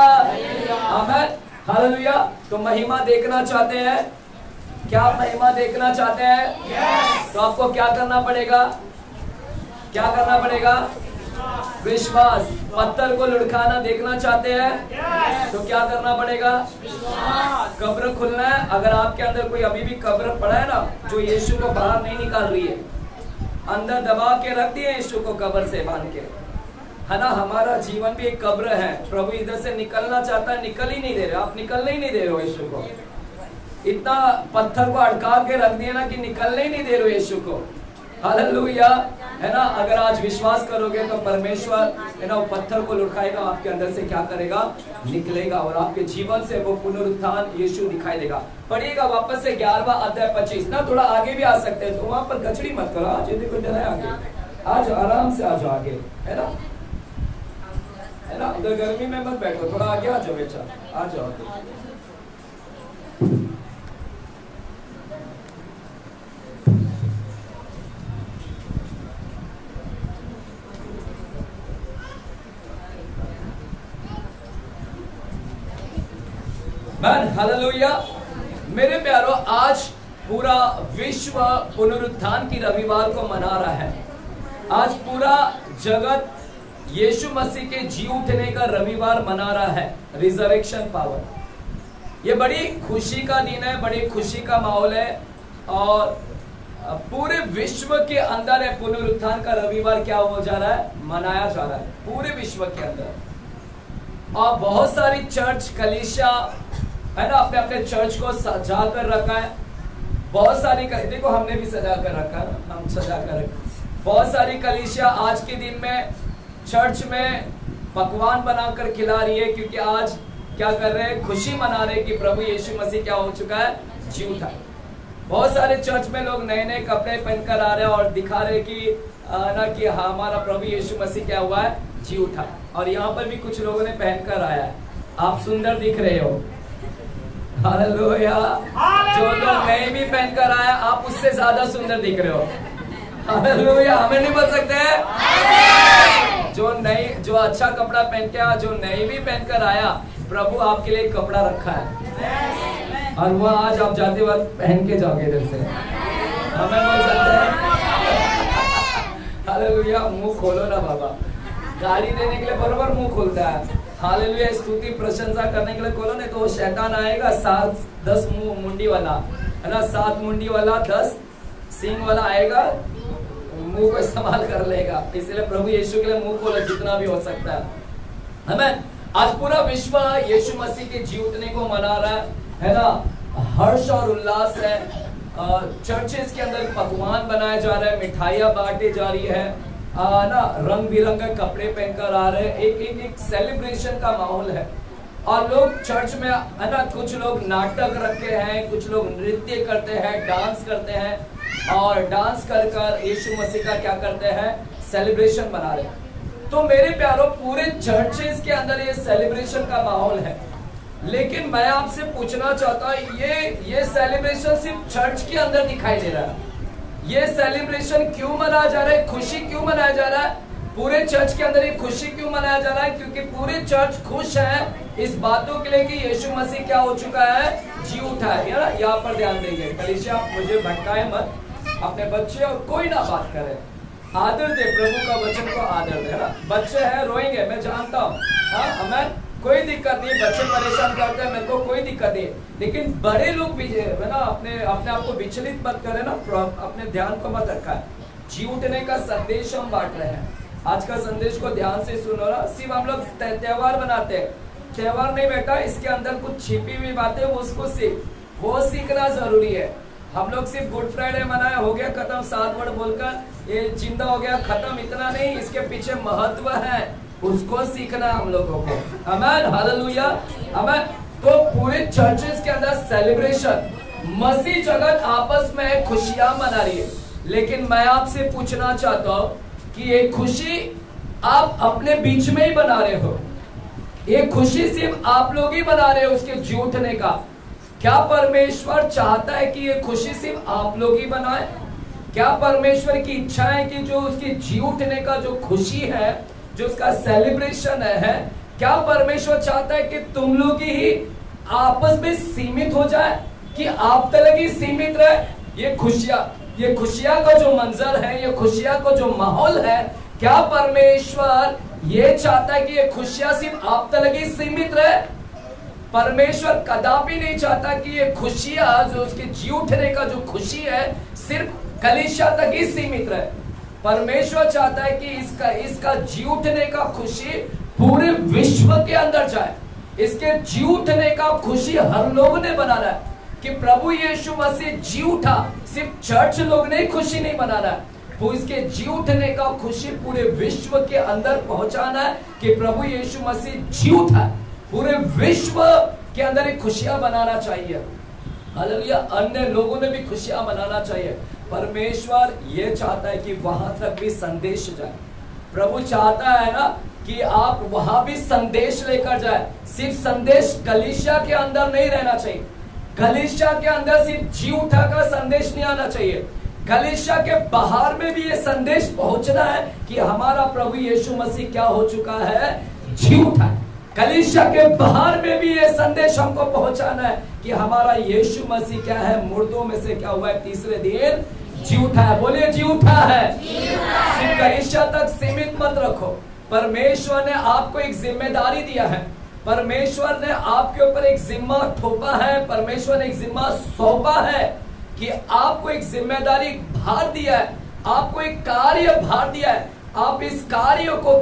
आमीन। हालेलुया। तो महिमा देखना चाहते हैं? क्या आप महिमा देखना चाहते हैं? yes। तो आपको क्या करना पड़ेगा? क्या करना पड़ेगा? विश्वास। पत्थर को लुढ़काना देखना चाहते हैं? yes। तो क्या करना पड़ेगा? कब्र खुलना है। अगर आपके अंदर कोई अभी भी कब्र पड़ा है ना, जो यीशु को बाहर नहीं निकाल रही है, अंदर दबा के रख दिए यीशु को कब्र से बांध के, है ना। हमारा जीवन भी एक कब्र है। प्रभु इधर से निकलना चाहता है, निकल ही नहीं दे रहे। आप निकलने ही नहीं दे रहे हो यीशु को। इतना पत्थर को अटका के रख दिया ना कि निकलने ही नहीं दे रहे हो यीशु को। हालेलुया। है ना। अगर आज विश्वास करोगे तो परमेश्वर है ना वो पत्थर को लुढ़काएगा, आपके अंदर से क्या करेगा? निकलेगा और आपके जीवन से वो पुनरुत्थान यीशु दिखाई देगा। पढ़िएगा वापस से 11वां अध्याय 25 ना, थोड़ा आगे भी आ सकते हैं, तो वहां पर गचड़ी मत करो। आज देखो जरा आगे, आज आराम से आज आगे, है ना। है ना, उधर गर्मी में मत बैठो, थोड़ा आगे आ जाओ बेटा, आ जाओ। हालेलुया। मेरे प्यारो, आज पूरा विश्व पुनरुत्थान की रविवार को मना रहा है। आज पूरा जगत यीशु मसीह के जी उठने का रविवार मना रहा है, रिजरेक्शन पावर। ये बड़ी खुशी का दिन है, बड़ी खुशी का माहौल है और पूरे विश्व के अंदर है पुनरुत्थान का रविवार क्या हो जा रहा है, मनाया जा रहा है पूरे विश्व के अंदर। और बहुत सारी चर्च कलीसिया है ना, अपने अपने चर्च को सजा कर रखा है। बहुत सारी, देखो हमने भी सजा कर रखा है, हम सजा कर रखे। बहुत सारी कलीसिया आज के दिन में चर्च में पकवान बनाकर खिला रही है, क्योंकि आज क्या कर रहे हैं, खुशी मना रहे कि प्रभु यीशु मसीह क्या हो चुका है, जी उठा। बहुत सारे चर्च में लोग नए नए कपड़े पहनकर आ रहे हैं और दिखा रहे कि ना कि हमारा प्रभु यीशु मसीह क्या हुआ है, जी उठा। और यहाँ पर भी कुछ लोगों ने पहनकर आया है। आप सुंदर दिख रहे हो, हालेलुया। जो लोग नए भी पहनकर आया, आप उससे ज्यादा सुंदर दिख रहे हो, हालेलुया। हमें नहीं बोल सकते हैं? जो अच्छा कपड़ा पहन के आया, जो नई भी पहनकर आया, प्रभु आपके लिए कपड़ा रखा है और वो आज आप जाते वक्त पहन के जाओगे इधर से। हमें बोल सकते हैं? हालेलुया। मुंह खोलो ना बाबा, गाड़ी देने के लिए बरोबर मुंह खोलता है। हालेलुया। स्तुति प्रशंसा करने के लिए खोलो, नहीं तो शैतान आएगा 7-10 मुंडी वाला, है ना, 7 मुंडी वाला 10 सींग वाला आएगा, मुंह को इस्तेमाल कर लेगा। इसलिए प्रभु यीशु के लिए मुंह खोलो जितना भी हो सकता है। हमें आज पूरा विश्व यीशु मसीह के जी उठने को मना रहा है ना, हर्ष और उल्लास है। चर्चेस के अंदर पकवान बनाए जा रहे हैं, मिठाइयाँ बांटी जा रही है ना, रंग बिरंगे कपड़े पहनकर आ रहे हैं। एक सेलिब्रेशन का माहौल है। और लोग चर्च में है ना, कुछ लोग नाटक रखे हैं, कुछ लोग नृत्य करते हैं, डांस करते हैं और डांस कर यीशु मसीह का क्या करते हैं, सेलिब्रेशन बना रहे हैं। तो मेरे प्यारों, पूरे चर्चेस के अंदर ये सेलिब्रेशन का माहौल है। लेकिन मैं आपसे पूछना चाहता हूँ, ये सेलिब्रेशन सिर्फ चर्च के अंदर दिखाई दे रहा है। ये सेलिब्रेशन क्यों मनाया जा रहा है, खुशी क्यों मनाया जा रहा है पूरे चर्च के अंदर, ये खुशी क्यों मनाया जा रहा है? क्योंकि पूरे चर्च खुश है इस बातों के लिए कि यीशु मसीह क्या हो चुका है, जी उठा है ना। यहाँ पर ध्यान देंगे कलीसिया, मुझे भटकाए मत, अपने बच्चे और कोई ना बात करे, आदर दे, प्रभु का वचन को आदर दे ना। बच्चे हैं रोएंगे, मैं जानता हूँ, हाँ, हमें कोई दिक्कत नहीं, बच्चे परेशान करते हैं, मेरे को कोई दिक्कत नहीं। लेकिन बड़े लोग भी है ना, अपने आप को विचलित मत करें ना, अपने ध्यान को मत रखा है। जी उठने का संदेश हम बांट रहे हैं। आज का संदेश को ध्यान से सुनो ना। सिर्फ हम लोग त्योहार बनाते हैं, त्योहार नहीं बेटा, इसके अंदर कुछ छिपी हुई बातें उसको वो सीखना जरूरी है। हम लोग सिर्फ गुड फ्राइडे मनाए, हो गया खत्म, 7 वर्ड बोलकर ये जिंदा हो गया खत्म, इतना नहीं, इसके पीछे महत्व है, उसको सीखना हम लोगों को। आमीन, हालेलुया, आमीन। तो पूरे चर्चेस के अंदर सेलिब्रेशन, मसीह जगत आपस में खुशियां मना रही है। लेकिन मैं आपसे पूछना चाहता हूं कि ये खुशी आप अपने बीच में ही बना रहे हो, ये खुशी सिर्फ आप लोग ही बना रहे हो उसके जी उठने का? क्या परमेश्वर चाहता है कि ये खुशी सिर्फ आप लोग ही बनाए? क्या परमेश्वर की इच्छा है कि जो उसके जी उठने का जो खुशी है, जो उसका सेलिब्रेशन है, क्या परमेश्वर चाहता है कि तुम लोग ही आपस में सीमित हो जाए, कि आप तक ही सीमित रहे? ये खुशियां का जो मंजर है, ये खुशियां का जो माहौल है, क्या परमेश्वर ये चाहता है कि ये खुशियां सिर्फ आप तक ही सीमित रहे? परमेश्वर कदापि नहीं चाहता कि ये खुशियां, जो उसके जी उठने का जो खुशी है, सिर्फ कलीसिया तक ही सीमित रहे। परमेश्वर चाहता है कि इसका जी उठने का खुशी पूरे विश्व के अंदर जाए। इसके जी उठने का खुशी हर लोग ने बनाना है कि प्रभु यीशु मसीह जी उठा। सिर्फ चर्च लोग ने खुशी नहीं मनाना है, वो इसके जी उठने का खुशी पूरे विश्व के अंदर पहुंचाना है कि प्रभु यीशु मसीह जी उठा। पूरे विश्व के अंदर एक खुशियां बनाना चाहिए। हालेलुया। अन्य लोगों ने भी खुशियां मनाना चाहिए। परमेश्वर ये चाहता है कि वहां तक भी संदेश जाए। प्रभु चाहता है ना कि आप वहां भी संदेश लेकर जाए। सिर्फ संदेश कलीसिया के अंदर नहीं रहना चाहिए, कलीसिया के अंदर सिर्फ जी उठा का संदेश नहीं आना चाहिए, कलीसिया के बाहर में भी ये संदेश पहुंचना है कि हमारा प्रभु यीशु मसीह क्या हो चुका है, जी उठा है। कलीसिया के बाहर में भी ये संदेश हमको पहुंचाना है कि हमारा यीशु मसीह क्या है, मुर्दों में से क्या हुआ है, तीसरे दिन जी उठा है। बोलिए जी उठा है। सिर्फ कलीसिया तक सीमित मत रखो। परमेश्वर ने आपको एक जिम्मेदारी दिया है, परमेश्वर ने आपके ऊपर एक जिम्मा थोपा है, परमेश्वर ने एक जिम्मा सौंपा है कि आपको एक जिम्मेदारी भार दिया है, आपको एक कार्य भार दिया है। आप इस कार्य को,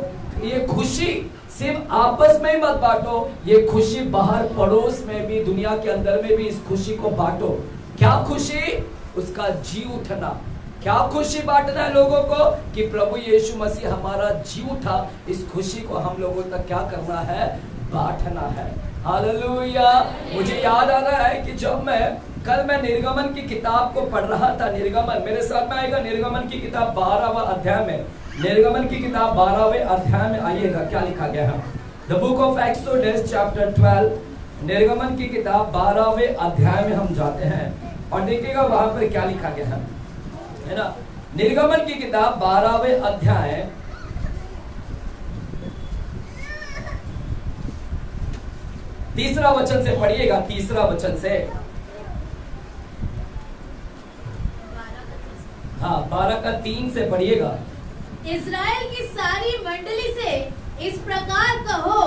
ये खुशी सिर्फ आपस में ही मत बांटो, ये खुशी बाहर पड़ोस में भी, दुनिया के अंदर में भी इस खुशी को बांटो। क्या खुशी? उसका जी उठना। क्या खुशी बांटना है लोगों को कि प्रभु यीशु मसीह हमारा जी उठा। इस खुशी को हम लोगों तक क्या करना है, बांटना है। हालेलुया। मुझे याद आ रहा है कि जब कल मैं निर्गमन की किताब को पढ़ रहा था, निर्गमन मेरे साथ में आएगा, निर्गमन की किताब 12वां अध्याय में, निर्गमन की किताब 12वें अध्याय में आइएगा, क्या लिखा गया है। The book of exodus chapter 12, निर्गमन की किताब 12वें अध्याय में हम जाते हैं और देखिएगा वहां पर क्या लिखा गया है ना। निर्गमन की किताब 12वें अध्याय तीसरा वचन से पढ़िएगा, तीसरा वचन से। हाँ, 12 का 3 से पढ़िएगा। इस्राएल की सारी मंडली से इस प्रकार कहो,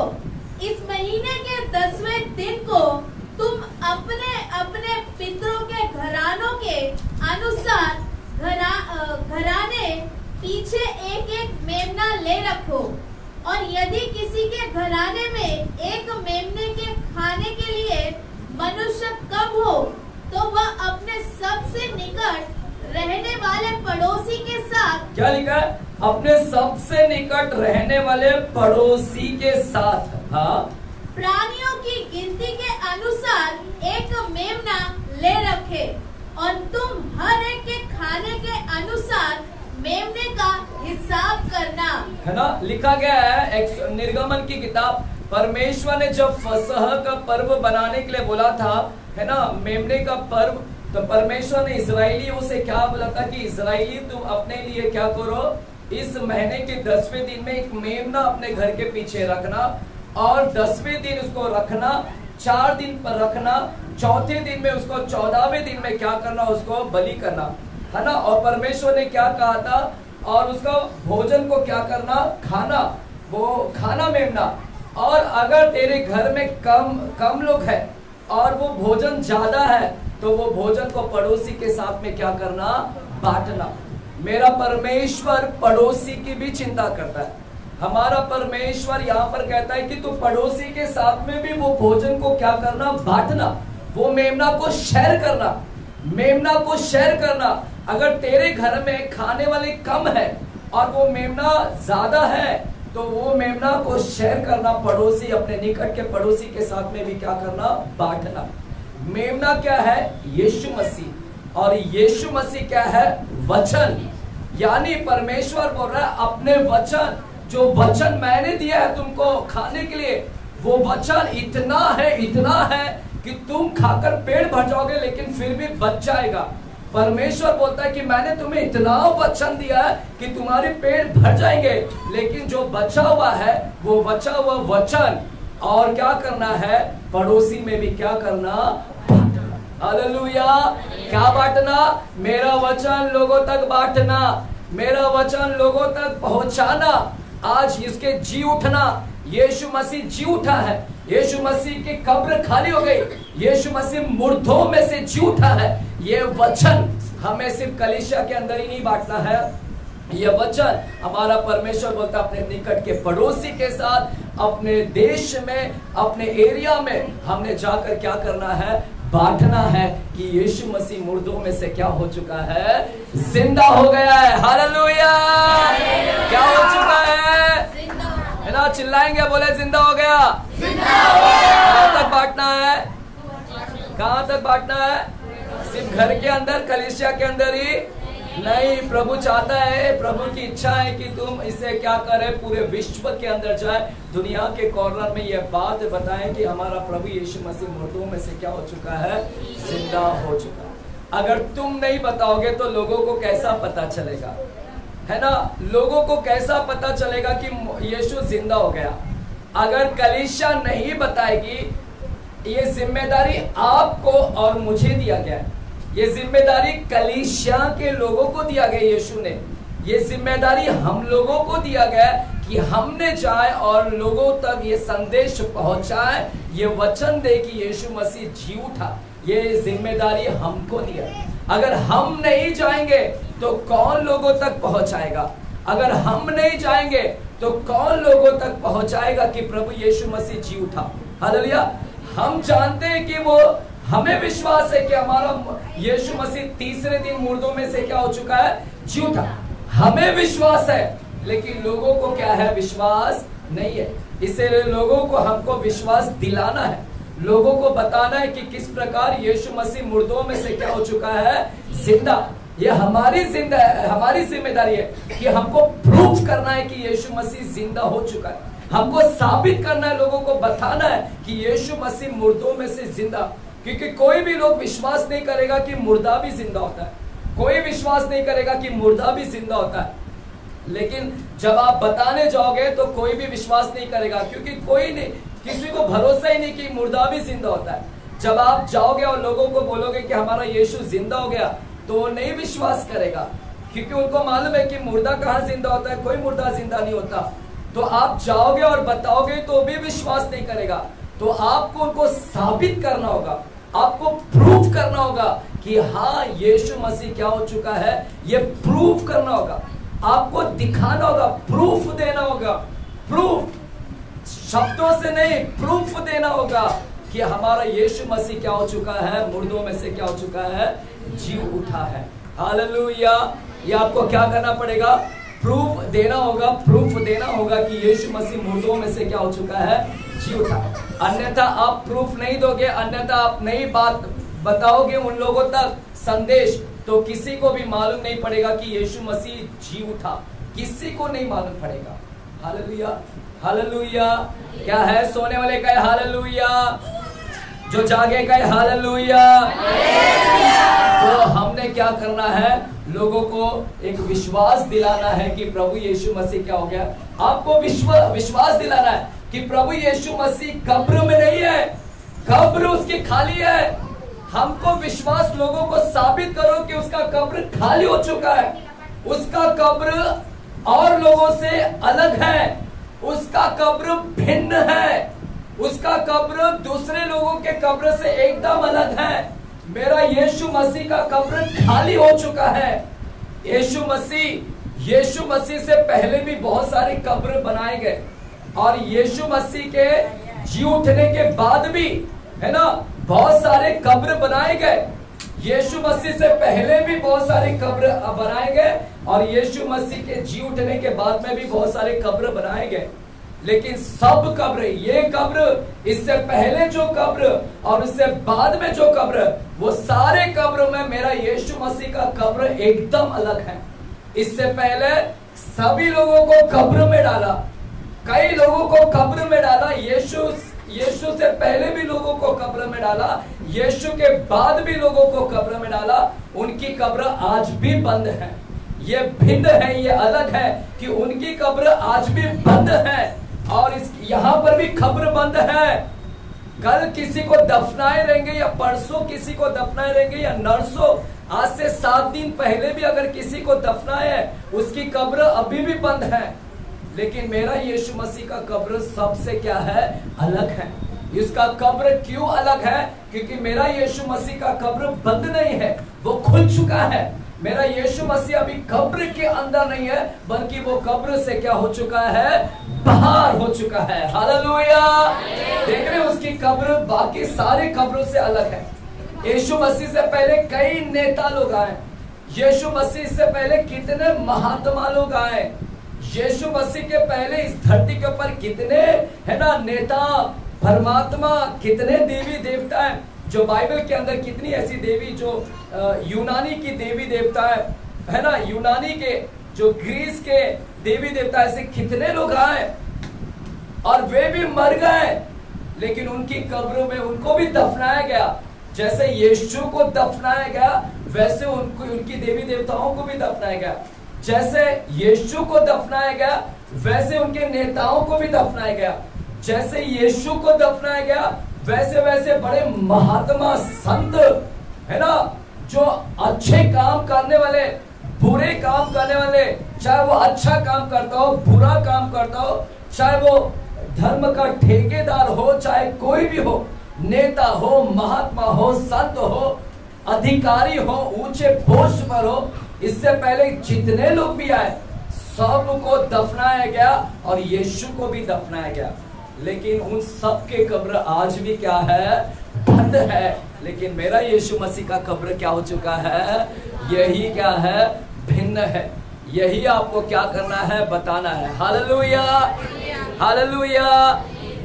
इस महीने के 10वें दिन को तुम अपने अपने पितरों के घरानों के अनुसार घराने पीछे एक एक मेमना ले रखो, और यदि किसी के घराने में एक मेमने के खाने के लिए मनुष्य कम हो तो वह अपने सबसे निकट रहने वाले पड़ोसी के साथ, क्या लिखा है, अपने सबसे निकट रहने वाले पड़ोसी के साथ, हाँ, प्राणियों की गिनती के अनुसार एक मेमना ले रखे, और तुम हर एक के खाने के अनुसार मेमने का हिसाब करना। है ना, लिखा गया है निर्गमन की किताब। परमेश्वर ने जब फसह का पर्व बनाने के लिए बोला था, है ना, मेमने का पर्व, तो परमेश्वर ने इजराइलियों से क्या बोला था कि इजराइली तुम अपने लिए क्या करो, इस महीने के 10वें दिन में एक मेमना अपने घर के पीछे रखना, और 10वें दिन उसको रखना, 4 दिन पर रखना, चौथे दिन में उसको, 14वें दिन में क्या करना, उसको बलि करना, है ना। और परमेश्वर ने क्या कहा था, और उसका भोजन को क्या करना, खाना, वो खाना मेमना। और अगर तेरे घर में कम लोग हैं और वो भोजन ज्यादा है तो वो भोजन को पड़ोसी के साथ में क्या करना, बांटना। मेरा परमेश्वर पड़ोसी की भी चिंता करता है। हमारा परमेश्वर यहाँ पर कहता है कि तू पड़ोसी के साथ में भी वो भोजन को क्या करना, बांटना, वो मेमना को शेयर करना, मेमना को शेयर करना। अगर तेरे घर में खाने वाले कम है और वो मेमना ज्यादा है तो वो मेमना को शेयर करना, पड़ोसी, अपने निकट के पड़ोसी के साथ में भी क्या करना, बांटना। मेमना क्या है, यीशु मसीह, और यीशु मसीह क्या है, वचन। यानी परमेश्वर बोल रहा है अपने वचन, जो वचन मैंने दिया है तुमको खाने के लिए, वो वचन इतना है कि तुम खाकर पेट भर जाओगे लेकिन फिर भी बच जाएगा। परमेश्वर बोलता है कि मैंने तुम्हें इतना वचन दिया है कि तुम्हारे पेट भर जाएंगे, लेकिन जो बचा हुआ है वो बचा हुआ वचन, और क्या करना है, पड़ोसी में भी क्या करना, हालेलुया। क्या बांटना, मेरा वचन लोगों तक बांटना, मेरा वचन लोगों तक पहुंचाना। आज इसके जी उठना, यीशु मसीह जी उठा है, यीशु मसीह की कब्र खाली हो गई, यीशु मसीह मुर्दों में से जी उठा है। ये वचन हमें सिर्फ कलीसिया के अंदर ही नहीं बांटना है, ये वचन हमारा परमेश्वर बोलता है अपने निकट के पड़ोसी के साथ, अपने देश में, अपने एरिया में हमने जाकर क्या करना है, बांटना है कि यीशु मसीह मुर्दों में से क्या हो चुका है, जिंदा हो गया है। हालेलुया। क्या हो चुका है ना, चिल्लाएंगे, बोले जिंदा हो गया। कहाँ तक बांटना है, कहाँ तक बांटना है, सिर्फ घर के अंदर, कलीसिया के अंदर ही नहीं, प्रभु चाहता है, प्रभु की इच्छा है कि तुम इसे क्या करे, पूरे विश्व के अंदर जाए, दुनिया के कॉर्नर में यह बात बताएं कि हमारा प्रभु यीशु मसीह मुर्दों में से क्या हो चुका है, जिंदा हो चुका है। अगर तुम नहीं बताओगे तो लोगों को कैसा पता चलेगा, है ना? लोगों को कैसा पता चलेगा कि यीशु जिंदा हो गया? अगर कलीसिया नहीं बताएगी, ये जिम्मेदारी आपको और मुझे दिया गया है। ये जिम्मेदारी कलीसिया के लोगों को दिया गया, यीशु ने ये जिम्मेदारी हम लोगों को दिया गया कि हमने जाए और लोगों तक ये संदेश पहुंचाए, ये वचन दे कि यीशु मसीह जी उठा। ये जिम्मेदारी हमको दिया। अगर हम नहीं जाएंगे तो कौन लोगों तक पहुंचाएगा? अगर हम नहीं जाएंगे तो कौन लोगों तक पहुंचाएगा कि प्रभु यीशु मसीह जी उठा? हालेलुया। हम जानते हैं कि वो, हमें विश्वास है कि हमारा यीशु मसीह तीसरे दिन मुर्दों में से क्या हो चुका है, जी उठा। हमें विश्वास है, लेकिन लोगों को क्या है, विश्वास नहीं है। इसलिए लोगों को हमको विश्वास दिलाना है, लोगों को बताना है कि किस प्रकार यीशु मसीह मुर्दों में से क्या हो चुका है, जिंदा। ये हमारी जिम्मेदारी है कि हमको प्रूफ करना है कि यीशु मसीह जिंदा हो चुका है। हमको साबित करना है, लोगों को बताना है कि यीशु मसीह मुर्दों में से जिंदा। क्योंकि कोई भी लोग विश्वास नहीं करेगा कि मुर्दा भी जिंदा होता है, कोई विश्वास नहीं करेगा कि मुर्दा भी जिंदा होता है। लेकिन जब आप बताने जाओगे तो कोई भी विश्वास नहीं करेगा, क्योंकि कोई नहीं, किसी को भरोसा ही नहीं कि मुर्दा भी जिंदा होता है। जब आप जाओगे और लोगों को बोलोगे कि हमारा यीशु जिंदा हो गया, तो वो नहीं विश्वास करेगा, क्योंकि उनको मालूम है कि मुर्दा कहाँ जिंदा होता है, कोई मुर्दा जिंदा नहीं होता। तो आप जाओगे और बताओगे तो भी विश्वास नहीं करेगा। तो आपको उनको साबित करना होगा, आपको प्रूफ करना होगा कि हाँ यीशु मसीह क्या हो चुका है, ये प्रूफ करना होगा, आपको दिखाना होगा, प्रूफ देना होगा। प्रूफ शब्दों से नहीं, प्रूफ देना होगा कि हमारा यीशु मसीह क्या हो चुका है, मुर्दों में से क्या हो चुका है, जी उठा है। हालेलुया। ये आपको क्या करना पड़ेगा, प्रूफ देना होगा, प्रूफ देना होगा कि यीशु मसीह मुर्दों में से क्या हो चुका है, जी उठा। अन्यथा आप प्रूफ नहीं दोगे, अन्यथा आप नहीं बात बताओगे उन लोगों तक संदेश, तो किसी को भी मालूम नहीं पड़ेगा कि यीशु मसीह जी उठा, किसी को नहीं मालूम पड़ेगा। Hallelujah, hallelujah. क्या है, सोने वाले का है हालेलुया, जो जागे का है हालेलुया। तो हमने क्या करना है, लोगों को एक विश्वास दिलाना है कि प्रभु यीशु मसीह क्या हो गया। आपको विश्वास दिलाना है कि प्रभु यीशु मसीह कब्र में नहीं है, कब्र उसकी खाली है। हमको विश्वास, लोगों को साबित करो कि उसका कब्र खाली हो चुका है, उसका कब्र और लोगों से अलग है, उसका कब्र भिन्न है, उसका कब्र दूसरे लोगों के कब्र से एकदम अलग है। मेरा यीशु मसीह का कब्र खाली हो चुका है। यीशु मसीह से पहले भी बहुत सारे कब्र बनाए गए, और यीशु मसीह के जी उठने के बाद भी, है ना, बहुत सारे कब्र बनाए गए। यीशु मसीह से पहले भी बहुत सारे कब्र बनाए गए, और यीशु मसीह के जी उठने के बाद में भी बहुत सारे कब्र बनाए गए। लेकिन सब कब्र, ये कब्र, इससे पहले जो कब्र और उससे बाद में जो कब्र, वो सारे कब्र में मेरा यीशु मसीह का कब्र एकदम अलग है। इससे पहले सभी लोगों को कब्र में डाला, कई लोगों को कब्र में डाला, यीशु से पहले भी लोगों को कब्र में डाला, यीशु के बाद भी लोगों को कब्र में डाला। उनकी कब्र आज भी बंद है। ये भिन्न है, ये अलग है कि उनकी कब्र आज भी बंद है, और यहाँ पर भी कब्र बंद है। कल किसी को दफनाए रहेंगे, या परसों किसी को दफनाए रहेंगे, या नरसों, आज से 7 दिन पहले भी अगर किसी को दफनाए है, उसकी कब्र अभी भी बंद है। लेकिन मेरा यीशु मसीह का कब्र सबसे क्या है, अलग है। इसका कब्र क्यों अलग है? क्योंकि मेरा यीशु मसीह का कब्र बंद नहीं है, वो खुल चुका है। मेरा यीशु मसीह अभी कब्र के अंदर नहीं है, बल्कि वो कब्र से क्या हो चुका है, बाहर हो चुका है। हालेलुया। देख रहे हैं, उसकी कब्र बाकी सारे कब्रों से अलग है। यीशु मसीह से पहले कई नेता लोग आए, यीशु मसीह से पहले कितने महात्मा लोग आए, यीशु मसीह के पहले इस धरती के ऊपर कितने, है ना, नेता, परमात्मा, कितने देवी देवता है। जो बाइबल के अंदर कितनी ऐसी देवी, जो यूनानी की देवी देवता है, है ना, यूनानी के, जो ग्रीस के देवी देवता, ऐसे कितने लोग आए और वे भी मर गए, लेकिन उनकी कब्रों में उनको भी दफनाया गया। जैसे यीशु को दफनाया गया वैसे उनको, उनकी देवी देवताओं को भी दफनाया गया। जैसे यीशु को दफनाया गया वैसे उनके नेताओं को भी दफनाया गया। जैसे यीशु को दफनाया गया वैसे वैसे बड़े महात्मा संत, है ना, जो अच्छे काम करने वाले, बुरे काम करने वाले, चाहे वो अच्छा काम करता हो, बुरा काम करता हो, चाहे वो धर्म का ठेकेदार हो, चाहे कोई भी हो, नेता हो, महात्मा हो, संत हो, अधिकारी हो, ऊंचे पोस्ट पर हो, इससे पहले जितने लोग भी आए सबको दफनाया गया और यीशु को भी दफनाया गया। लेकिन उन सब के कब्र आज भी क्या है? बंद है। लेकिन मेरा यीशु मसीह का कब्र क्या हो चुका है? यही क्या है? भिन्न है। यही आपको क्या करना है? बताना है। Hallelujah, hallelujah.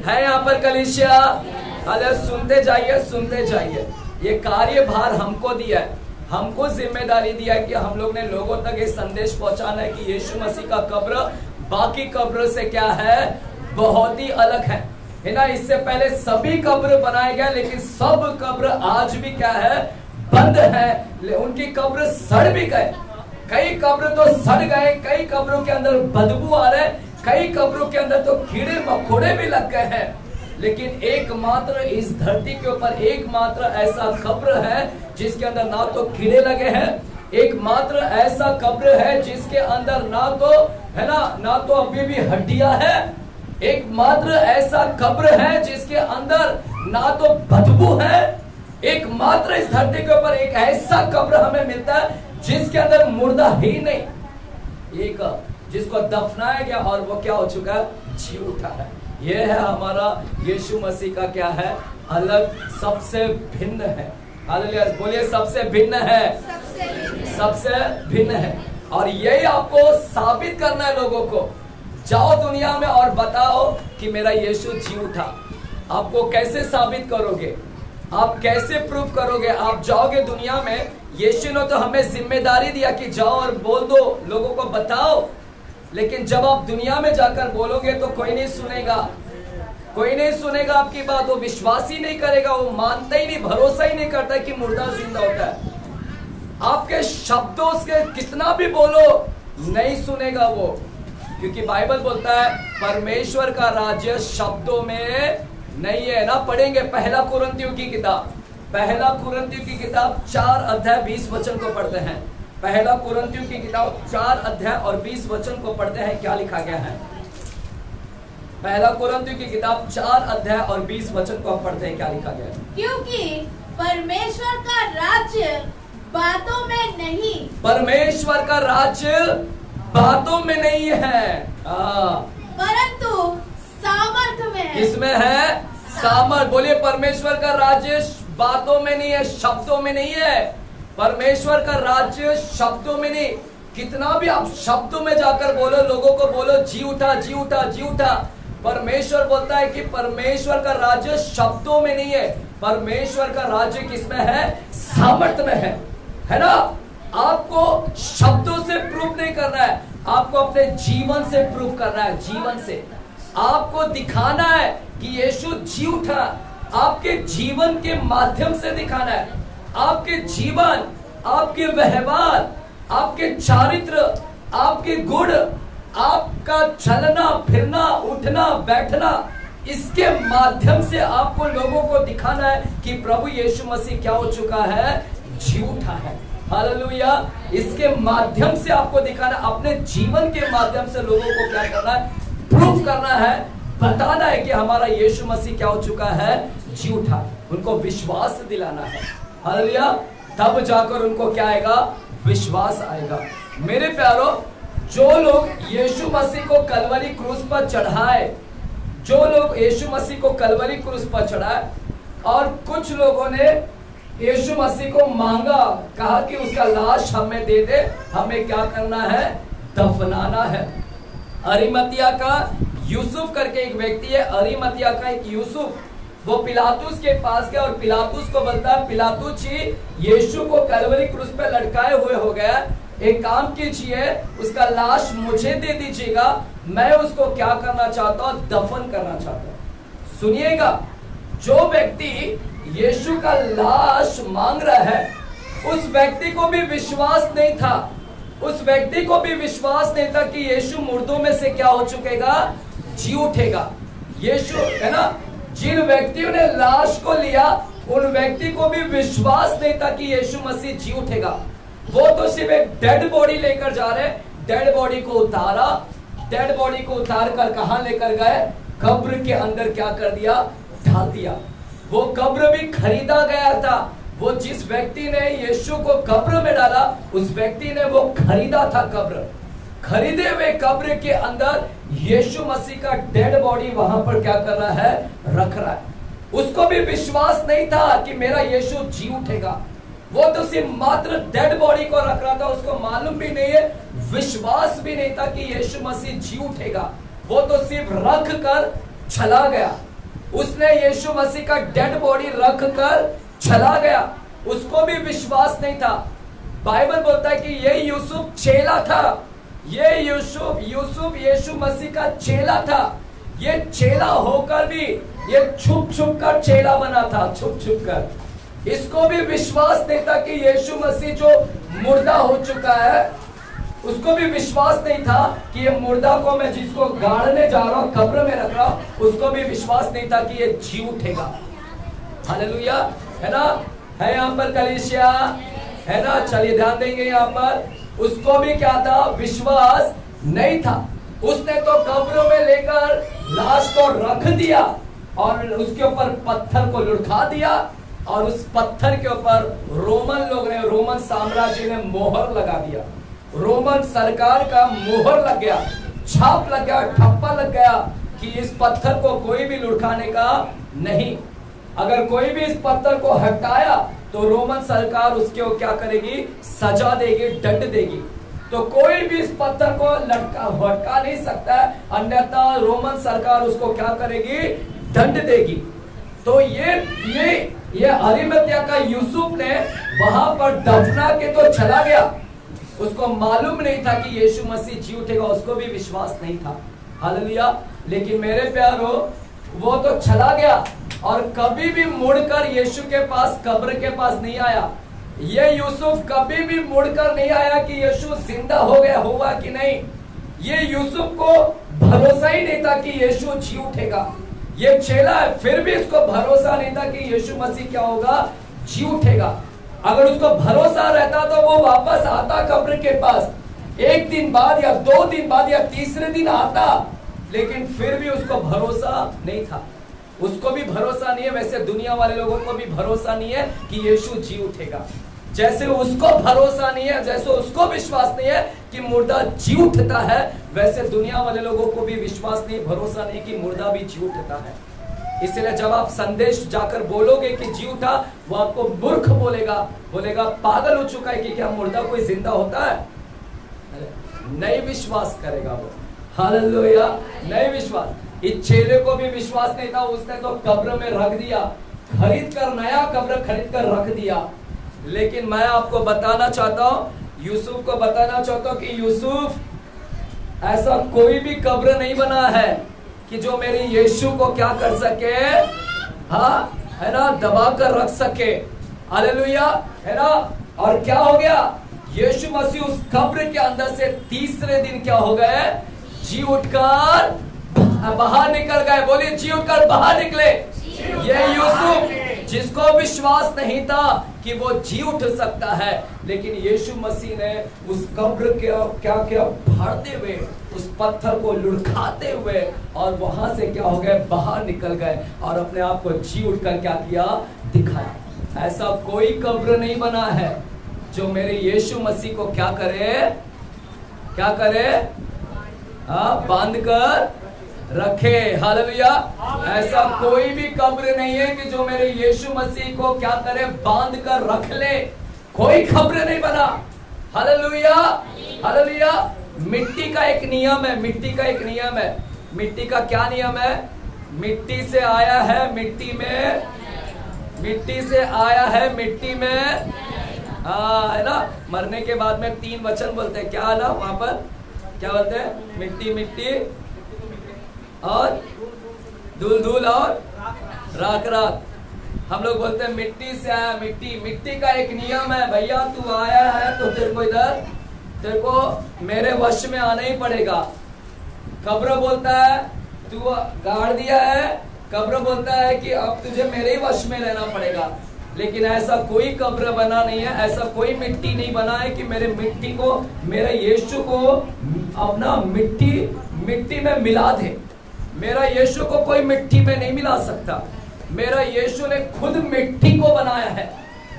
है यहाँ पर कलीसिया? अरे सुनते जाइए, सुनते जाइए। ये कार्यभार हमको दिया है, हमको जिम्मेदारी दिया है कि हम लोग ने लोगों तक ये संदेश पहुंचाना है कि यीशु मसीह का कब्र बाकी कब्र से क्या है? बहुत ही अलग है ना। इससे पहले सभी कब्र बनाए गए, लेकिन सब कब्र आज भी क्या है? बंद है। उनकी कब्र सड़ भी गए, कई कब्र तो सड़ गए, कई कब्रों के अंदर बदबू आ रहे, कई कब्रों के अंदर तो कीड़े मकोड़े भी लग गए हैं। लेकिन एकमात्र इस धरती के ऊपर एकमात्र ऐसा कब्र है जिसके अंदर ना तो कीड़े लगे हैं, एकमात्र ऐसा कब्र है जिसके अंदर ना तो, है ना तो अभी भी हड्डियां हैं, एकमात्र ऐसा कब्र है जिसके अंदर ना तो बदबू है। एकमात्र इस धरती के ऊपर एक ऐसा कब्र हमें मिलता है जिसके अंदर मुर्दा ही नहीं, एक जिसको दफनाया गया और वो क्या हो चुका है? जी उठा है। ये है हमारा यीशु मसीह का क्या है? अलग, सबसे भिन्न है। हालेलुया, बोलिए सबसे भिन्न है, सबसे भिन्न है। और यही आपको साबित करना है लोगों को। जाओ दुनिया में और बताओ कि मेरा यीशु जी उठा। आपको कैसे साबित करोगे? आप कैसे प्रूफ करोगे? आप जाओगे दुनिया में, यीशु ने तो हमें जिम्मेदारी दिया कि जाओ और बोल दो, लोगों को बताओ। लेकिन जब आप दुनिया में जाकर बोलोगे तो कोई नहीं सुनेगा, कोई नहीं सुनेगा आपकी बात, वो विश्वास ही नहीं करेगा, वो मानता ही नहीं, भरोसा ही नहीं करता कि मुर्दा जिंदा होता है। आपके शब्दों से कितना भी बोलो नहीं सुनेगा वो, क्योंकि बाइबल बोलता है परमेश्वर का राज्य शब्दों में नहीं है ना। पढ़ेंगे पहला कुरिन्थियों की किताब, पहला कुरिन्थियों की किताब 4 अध्याय 20 वचन को पढ़ते हैं। पहला कुरिन्थियों की किताब 4 अध्याय और 20 वचन को पढ़ते हैं। क्या लिखा गया है? पहला कुरिन्थियों की किताब 4 अध्याय और 20 वचन को आप पढ़ते हैं। क्या लिखा गया है? क्योंकि परमेश्वर का राज्य बातों में नहीं, परमेश्वर का राज्य बातों में नहीं है, परंतु सामर्थ्य में है। किसमें है? सामर्थ। बोलिए परमेश्वर का राज्य बातों में नहीं है, शब्दों में नहीं है। परमेश्वर का राज्य शब्दों में नहीं। कितना भी आप शब्दों में जाकर बोलो, लोगों को बोलो जी उठा, जी उठा, जी उठा, परमेश्वर बोलता है कि परमेश्वर का राज्य शब्दों में नहीं है, परमेश्वर का राज्य किसमें है? सामर्थ्य में है ना। आपको शब्दों से प्रूफ नहीं करना है, आपको अपने जीवन से प्रूफ करना है। जीवन से आपको दिखाना है कि यीशु जी उठा। आपके जीवन के माध्यम से दिखाना है। आपके जीवन, आपके व्यवहार, आपके चारित्र, आपके गुण, आपका चलना फिरना, उठना बैठना, इसके माध्यम से आपको लोगों को दिखाना है कि प्रभु यीशु मसीह क्या हो चुका है? जी उठा है। हालेलुया। इसके माध्यम से आपको दिखाना, अपने जीवन के माध्यम से लोगों को क्या करना है? प्रूफ करना है, बताना है कि हमारा यीशु मसीह क्या हो चुका है? जी उठा। उनको विश्वास दिलाना है। हालेलुया। तब जाकर उनको क्या आएगा? विश्वास आएगा। मेरे प्यारो, जो लोग यीशु मसीह को कलवरी क्रूस पर चढ़ाए, जो लोग यीशु मसीह को कलवरी क्रूस पर चढ़ाए, और कुछ लोगों ने यीशु मसीह को मांगा, कहा कि उसका लाश हमें दे दे, हमें क्या करना है? दफनाना है। अरिमतिया का यूसुफ करके एक व्यक्ति है, अरिमतिया का एक यूसुफ, वो पिलातुस के पास गया और पिलातुस को बोलता है, पिलातुस जी यीशु को कलवरी क्रूस पे लटकाए हुए हो गया, एक काम कीजिए, उसका लाश मुझे दे दीजिएगा, मैं उसको क्या करना चाहता हूं, दफन करना चाहता हूं। सुनिएगा, जो व्यक्ति यीशु का लाश मांग रहा है, उस व्यक्ति को भी विश्वास नहीं था, उस व्यक्ति को भी विश्वास नहीं था कि यीशु मुर्दों में से क्या हो चुकेगा, जी उठेगा। यीशु है ना, जिन व्यक्तियों ने लाश को लिया उन व्यक्ति को भी विश्वास नहीं था कि यीशु मसीह जी उठेगा। वो तो सिर्फ एक डेड बॉडी लेकर जा रहे, डेड बॉडी को उतारा, डेड बॉडी को उतार कर कहां लेकर गए, कब्र के अंदर क्या कर दिया, डाल दिया। वो कब्र भी खरीदा गया था, वो जिस व्यक्ति ने यीशु को कब्र में डाला उस व्यक्ति ने वो खरीदा था कब्र। खरीदे हुए कब्र के अंदर यीशु मसीह का डेड बॉडी वहां पर क्या कर रहा है, रख रहा है। उसको भी विश्वास नहीं था कि मेरा यीशु जी उठेगा। वो तो सिर्फ मात्र डेड बॉडी को रख रहा था, उसको मालूम भी नहीं है, विश्वास भी नहीं था कि यीशु मसीह जी उठेगा। वो तो सिर्फ रख कर चला गया। उसने यीशु मसीह का डेड बॉडी रख कर चला गया, उसको भी विश्वास नहीं था। बाइबल बोलता है कि ये यूसुफ चेला था, ये यूसुफ यीशु मसीह का चेला था। ये चेला होकर भी ये छुप छुप कर चेला बना था, छुप छुप कर। इसको भी विश्वास नहीं था कि यीशु मसीह जो मुर्दा हो चुका है, उसको भी विश्वास नहीं था कि ये मुर्दा को मैं जिसको गाड़ने जा रहा हूं, कब्र में रख रहा हूं, उसको भी विश्वास नहीं था कि ये जी उठेगा। हालेलुया, है ना, है यहाँ पर कलीसिया, है ना, चलिए ध्यान देंगे यहाँ पर। उसको भी क्या था, विश्वास नहीं था। उसने तो कब्र में लेकर लाश को रख दिया और उसके ऊपर पत्थर को लुढ़का दिया और उस पत्थर के ऊपर रोमन लोग ने, रोमन साम्राज्य ने मोहर लगा दिया। रोमन सरकार का मोहर लग गया, छाप लग गया, ठप्पा लग गया कि इस पत्थर को कोई भी लुढ़काने का नहीं। अगर कोई भी इस पत्थर को हटाया तो रोमन सरकार उसके क्या करेगी, सजा देगी, दंड देगी। तो कोई भी इस पत्थर को हटा नहीं सकता है, अन्यथा रोमन सरकार उसको क्या करेगी, दंड देगी। तो ये अरिमतिया का यूसुफ ने वहां पर दफना के तो चला गया, उसको मालूम नहीं था कि यीशु मसीह जी उठेगा, उसको भी विश्वास नहीं था। हालेलुया। लेकिन मेरे प्यारो, वो तो चला गया और कभी भी मुड़कर यीशु के पास, कब्र के पास नहीं आया। ये यूसुफ कभी भी मुड़कर नहीं आया कि यीशु जिंदा हो गया, हुआ कि नहीं। ये यूसुफ को भरोसा ही नहीं था कि यीशु जी उठेगा। ये चेला है, फिर भी इसको भरोसा नहीं था कि यीशु मसीह क्या होगा, जी उठेगा। अगर उसको भरोसा रहता तो वो वापस आता कब्र के पास, एक दिन बाद या 2 दिन बाद या तीसरे दिन आता, लेकिन फिर भी उसको भरोसा नहीं था। उसको भी भरोसा नहीं है, वैसे दुनिया वाले लोगों को भी भरोसा नहीं है कि यीशु जी उठेगा। जैसे उसको भरोसा नहीं है, जैसे उसको विश्वास नहीं है कि मुर्दा जी उठता है, वैसे दुनिया वाले लोगों को भी विश्वास नहीं, भरोसा नहीं कि मुर्दा भी जी उठता है। इसलिए जब आप संदेश जाकर बोलोगे कि जी उठा, वो आपको मूर्ख बोलेगा पागल हो चुका है कि क्या मुर्दा कोई जिंदा होता है, नहीं विश्वास करेगा वो। हालेलुया, नहीं विश्वास। इस चेले को भी विश्वास नहीं था, उसने तो कब्र में रख दिया, खरीद कर, नया कब्र खरीद कर रख दिया। लेकिन मैं आपको बताना चाहता हूं, यूसुफ को बताना चाहता हूं कि यूसुफ ऐसा कोई भी कब्र नहीं बना है कि जो मेरे यीशु को क्या कर सके, हाँ, है ना, दबा कर रख सके। हालेलुया, है ना। और क्या हो गया, यीशु मसीह उस कब्र के अंदर से तीसरे दिन क्या हो गए, जी उठकर बाहर निकल गए। बोलिए, जी उठकर बाहर निकले। ये यूसुफ जिसको विश्वास नहीं था कि वो जी उठ सकता है, लेकिन यीशु मसीह ने उस कब्र के क्या फाड़ते हुए, उस पत्थर को लुढ़काते हुए और वहां से क्या हो गए, बाहर निकल गए और अपने आप को जी उठकर क्या किया, दिखाया। ऐसा कोई कब्र नहीं बना है जो मेरे यीशु मसीह को क्या करे, बांध कर रखे। हालेलुया। ऐसा कोई भी कब्र नहीं है कि जो मेरे यीशु मसीह को क्या करे, बांध कर रख ले। कोई कब्र नहीं बना। Hallelujah, hallelujah. मिट्टी का एक नियम है, मिट्टी का एक नियम है। मिट्टी का क्या नियम है, मिट्टी से आया है मिट्टी में, मिट्टी से आया है मिट्टी में। हाँ है ना, मरने के बाद में 3 वचन बोलते हैं, क्या ना वहां पर क्या बोलते हैं, मिट्टी मिट्टी और धूल धूल और राख राख। हम लोग बोलते हैं मिट्टी से आया मिट्टी। मिट्टी का एक नियम है, भैया तू आया है तो तेरे को इधर, तेरे को मेरे वश में आना ही पड़ेगा। कब्र बोलता है तू गाड़ दिया है, कब्र बोलता है कि अब तुझे मेरे ही वश में रहना पड़ेगा। लेकिन ऐसा कोई कब्र बना नहीं है, ऐसा कोई मिट्टी नहीं बना है कि मेरे मिट्टी को, मेरे यीशु को अपना मिट्टी में मिला दे। मेरा यीशु को कोई मिट्टी में नहीं मिला सकता। मेरा यीशु ने खुद मिट्टी को बनाया है।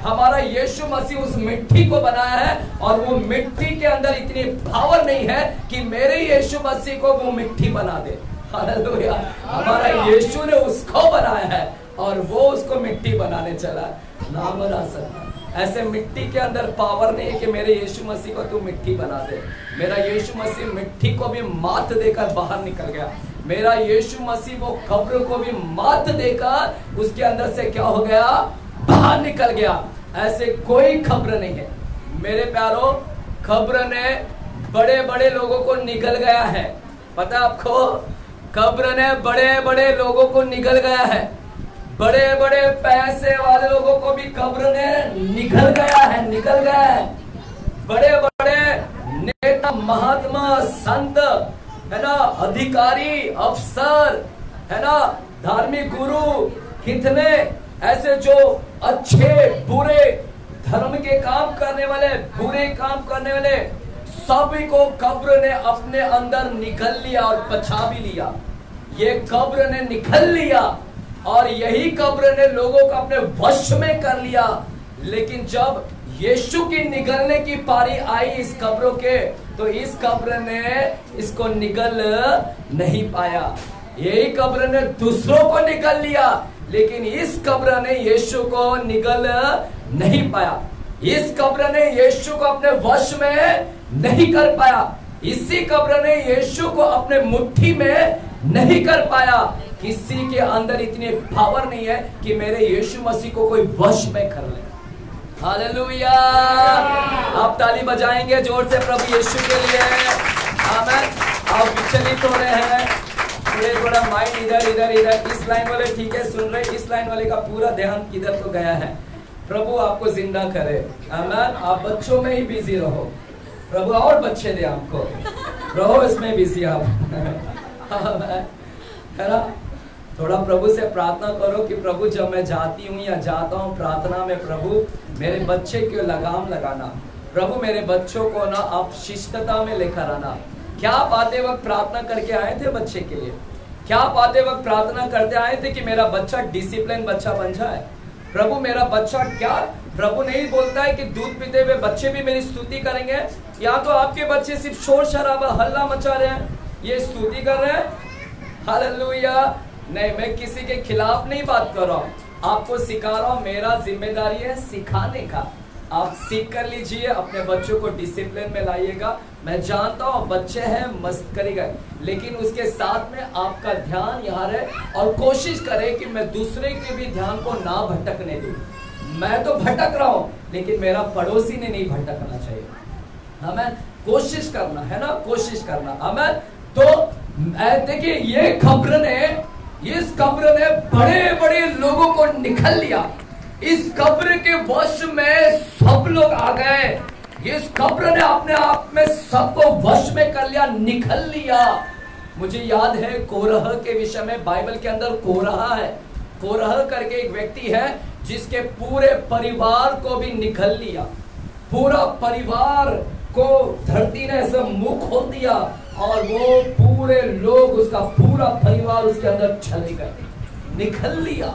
हमारा यीशु मसीह उस मिट्टी को बनाया है, और वो मिट्टी के अंदर इतनी पावर नहीं है कि मेरे यीशु मसीह को वो मिट्टी बना दे। हालेलुया। हमारा यीशु ने उसको बनाया है और वो उसको मिट्टी बनाने चला। नाम आ सकता, ऐसे मिट्टी के अंदर पावर नहीं है कि मेरे यीशु मसीह को तू मिट्टी बना दे। मेरा यीशु मसीह मिट्टी को भी मात देकर बाहर निकल गया। मेरा यीशु मसीह वो कब्र को भी मात देकर उसके अंदर से क्या हो गया, बाहर निकल गया। ऐसे कोई कब्र नहीं है मेरे प्यारों। कब्र ने बड़े बड़े लोगों को निगल गया है, पता आपको, कब्र ने बड़े बड़े लोगों को निगल गया है। बड़े बड़े पैसे वाले लोगों को भी कब्र ने निगल गया है, निकल गया है। बड़े बड़े नेता, महात्मा, संत, है ना, अधिकारी, अफसर, है ना, धार्मिक गुरु, कितने ऐसे जो अच्छे बुरे धर्म के काम करने वाले, बुरे काम करने वाले, सभी को कब्र ने अपने अंदर निकल लिया और बचा भी लिया। ये कब्र ने निकल लिया और यही कब्र ने लोगों को अपने वश में कर लिया। लेकिन जब यीशु की निगलने की पारी आई इस कब्रों के, तो इस कब्र ने इसको निगल नहीं पाया। यही कब्र ने दूसरों को निगल लिया, लेकिन इस कब्र ने यीशु को निगल नहीं पाया। इस कब्र ने यीशु को अपने वश में नहीं कर पाया। इसी कब्र ने यीशु को अपने मुट्ठी में नहीं कर पाया। किसी के अंदर इतनी पावर नहीं है कि मेरे यीशु मसीह को कोई वश में कर ले। हालेलुया। आप ताली बजाएंगे जोर से प्रभु यीशु के लिए। आमीन। आप विचलित हो रहे हैं, ये थोड़ा माइंड इधर इधर इधर, इस लाइन वाले ठीक है सुन रहे, इस लाइन वाले का पूरा ध्यान किधर तो गया है। प्रभु आपको जिंदा करे। आमीन। आप बच्चों में ही बिजी रहो, प्रभु और बच्चे दे आपको, रहो इसमें बिजी आप। है ना, थोड़ा प्रभु से प्रार्थना करो कि प्रभु जब मैं जाती हूँ या जाता हूँ प्रार्थना में, प्रभु मेरे बच्चे को लगाम लगाना, प्रभु मेरे बच्चों को ना आप शिष्टता में लेकर आना। क्या आप आते वक्त प्रार्थना करके आए थे बच्चे के लिए? क्या आप आते वक्त प्रार्थना करते आए थे कि मेरा बच्चा डिसिप्लिन बच्चा बन जाए? प्रभु मेरा बच्चा, क्या प्रभु नहीं बोलता है कि दूध पीते हुए बच्चे भी मेरी स्तुति करेंगे? या तो आपके बच्चे सिर्फ शोर शराबा हल्ला मचा रहे हैं, ये स्तुति कर रहे हैं? हालेलुया। नहीं, मैं किसी के खिलाफ नहीं बात कर रहा हूँ, आपको सिखा रहा हूँ। मेरा जिम्मेदारी है सिखाने का। आप सीख कर लीजिए, अपने बच्चों को डिसिप्लिन में लाइएगा। मैं जानता हूँ बच्चे हैं, मस्त करेगा, लेकिन उसके साथ में आपका ध्यान यहाँ रहे और कोशिश करें कि मैं दूसरे के भी ध्यान को ना भटकने दूँ। मैं तो भटक रहा हूँ, लेकिन मेरा पड़ोसी ने नहीं भटकना चाहिए। हमें कोशिश करना है ना, कोशिश करना हमें। तो देखिए, ये कब्र ने, इस कब्र ने बड़े बड़े लोगों को निकल लिया। इस कब्र के वश में सब लोग आ गए। इस कब्र ने अपने आप में सबको वश में कर लिया, निकल लिया। मुझे याद है कोरह के विषय में, बाइबल के अंदर कोरह है। कोरह करके एक व्यक्ति है जिसके पूरे परिवार को भी निकल लिया। पूरा परिवार को धरती ने ऐसा मुख खोल दिया और वो पूरे लोग, उसका पूरा परिवार उसके अंदर चले गए, निकल लिया।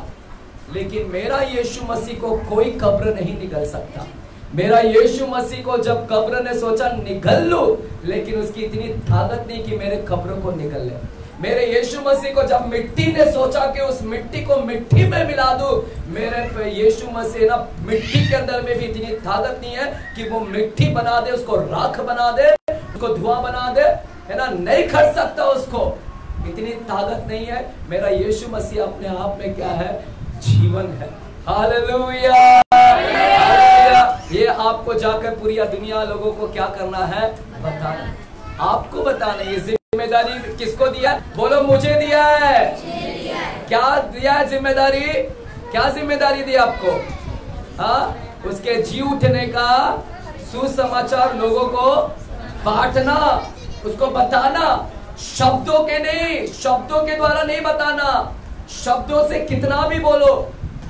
लेकिन मेरा यीशु मसीह को कोई कब्र नहीं निकल सकता। मेरा यीशु मसीह को जब कब्र ने सोचा निकल लो, लेकिन उसकी इतनी ताकत नहीं कि मेरे कब्र को निकल ले। मेरे यीशु मसीह को जब मिट्टी ने सोचा कि उस मिट्टी को मिट्टी में मिला दूं, मेरे यीशु मसीह ना मिट्टी के अंदर में भी इतनी ताकत नहीं है कि वो मिट्टी बना दे, उसको राख बना दे, उसको धुआं बना दे, है ना, नहीं कर सकता उसको, इतनी ताकत नहीं है। मेरा यीशु मसीह अपने आप में क्या है? जीवन है। हालेलुया। ये आपको जाकर पूरी दुनिया लोगों को क्या करना है, बताना, आपको बताना। ये जिम्मेदारी किसको दिया? बोलो मुझे दिया है। क्या दिया है जिम्मेदारी? क्या जिम्मेदारी दी आपको? हाँ, उसके जी उठने का सुसमाचार लोगों को बांटना, उसको बताना, शब्दों के नहीं, शब्दों के द्वारा नहीं बताना। शब्दों से कितना भी बोलो,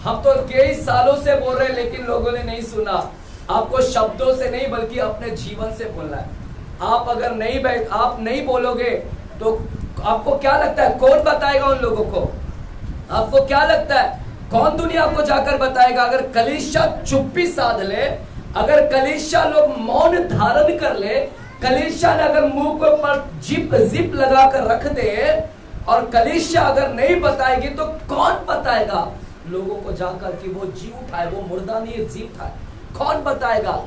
हम तो कई सालों से बोल रहे हैं लेकिन लोगों ने नहीं सुना। आपको शब्दों से नहीं बल्कि अपने जीवन से बोलना है। आप अगर आप नहीं बोलोगे तो आपको क्या लगता है कौन बताएगा उन लोगों को? आपको क्या लगता है कौन दुनिया को जाकर बताएगा? अगर कलीसिया चुप्पी साध ले, अगर कलीसिया लोग मौन धारण कर ले, कलीसिया ने अगर मुंह के ऊपर जिप लगा कर रख दे और कलीसिया अगर नहीं बताएगी तो कौन बताएगा लोगों को जाकर कि वो जी उठाए, वो मुर्दा नहीं जी उठाए? कौन बताएगा?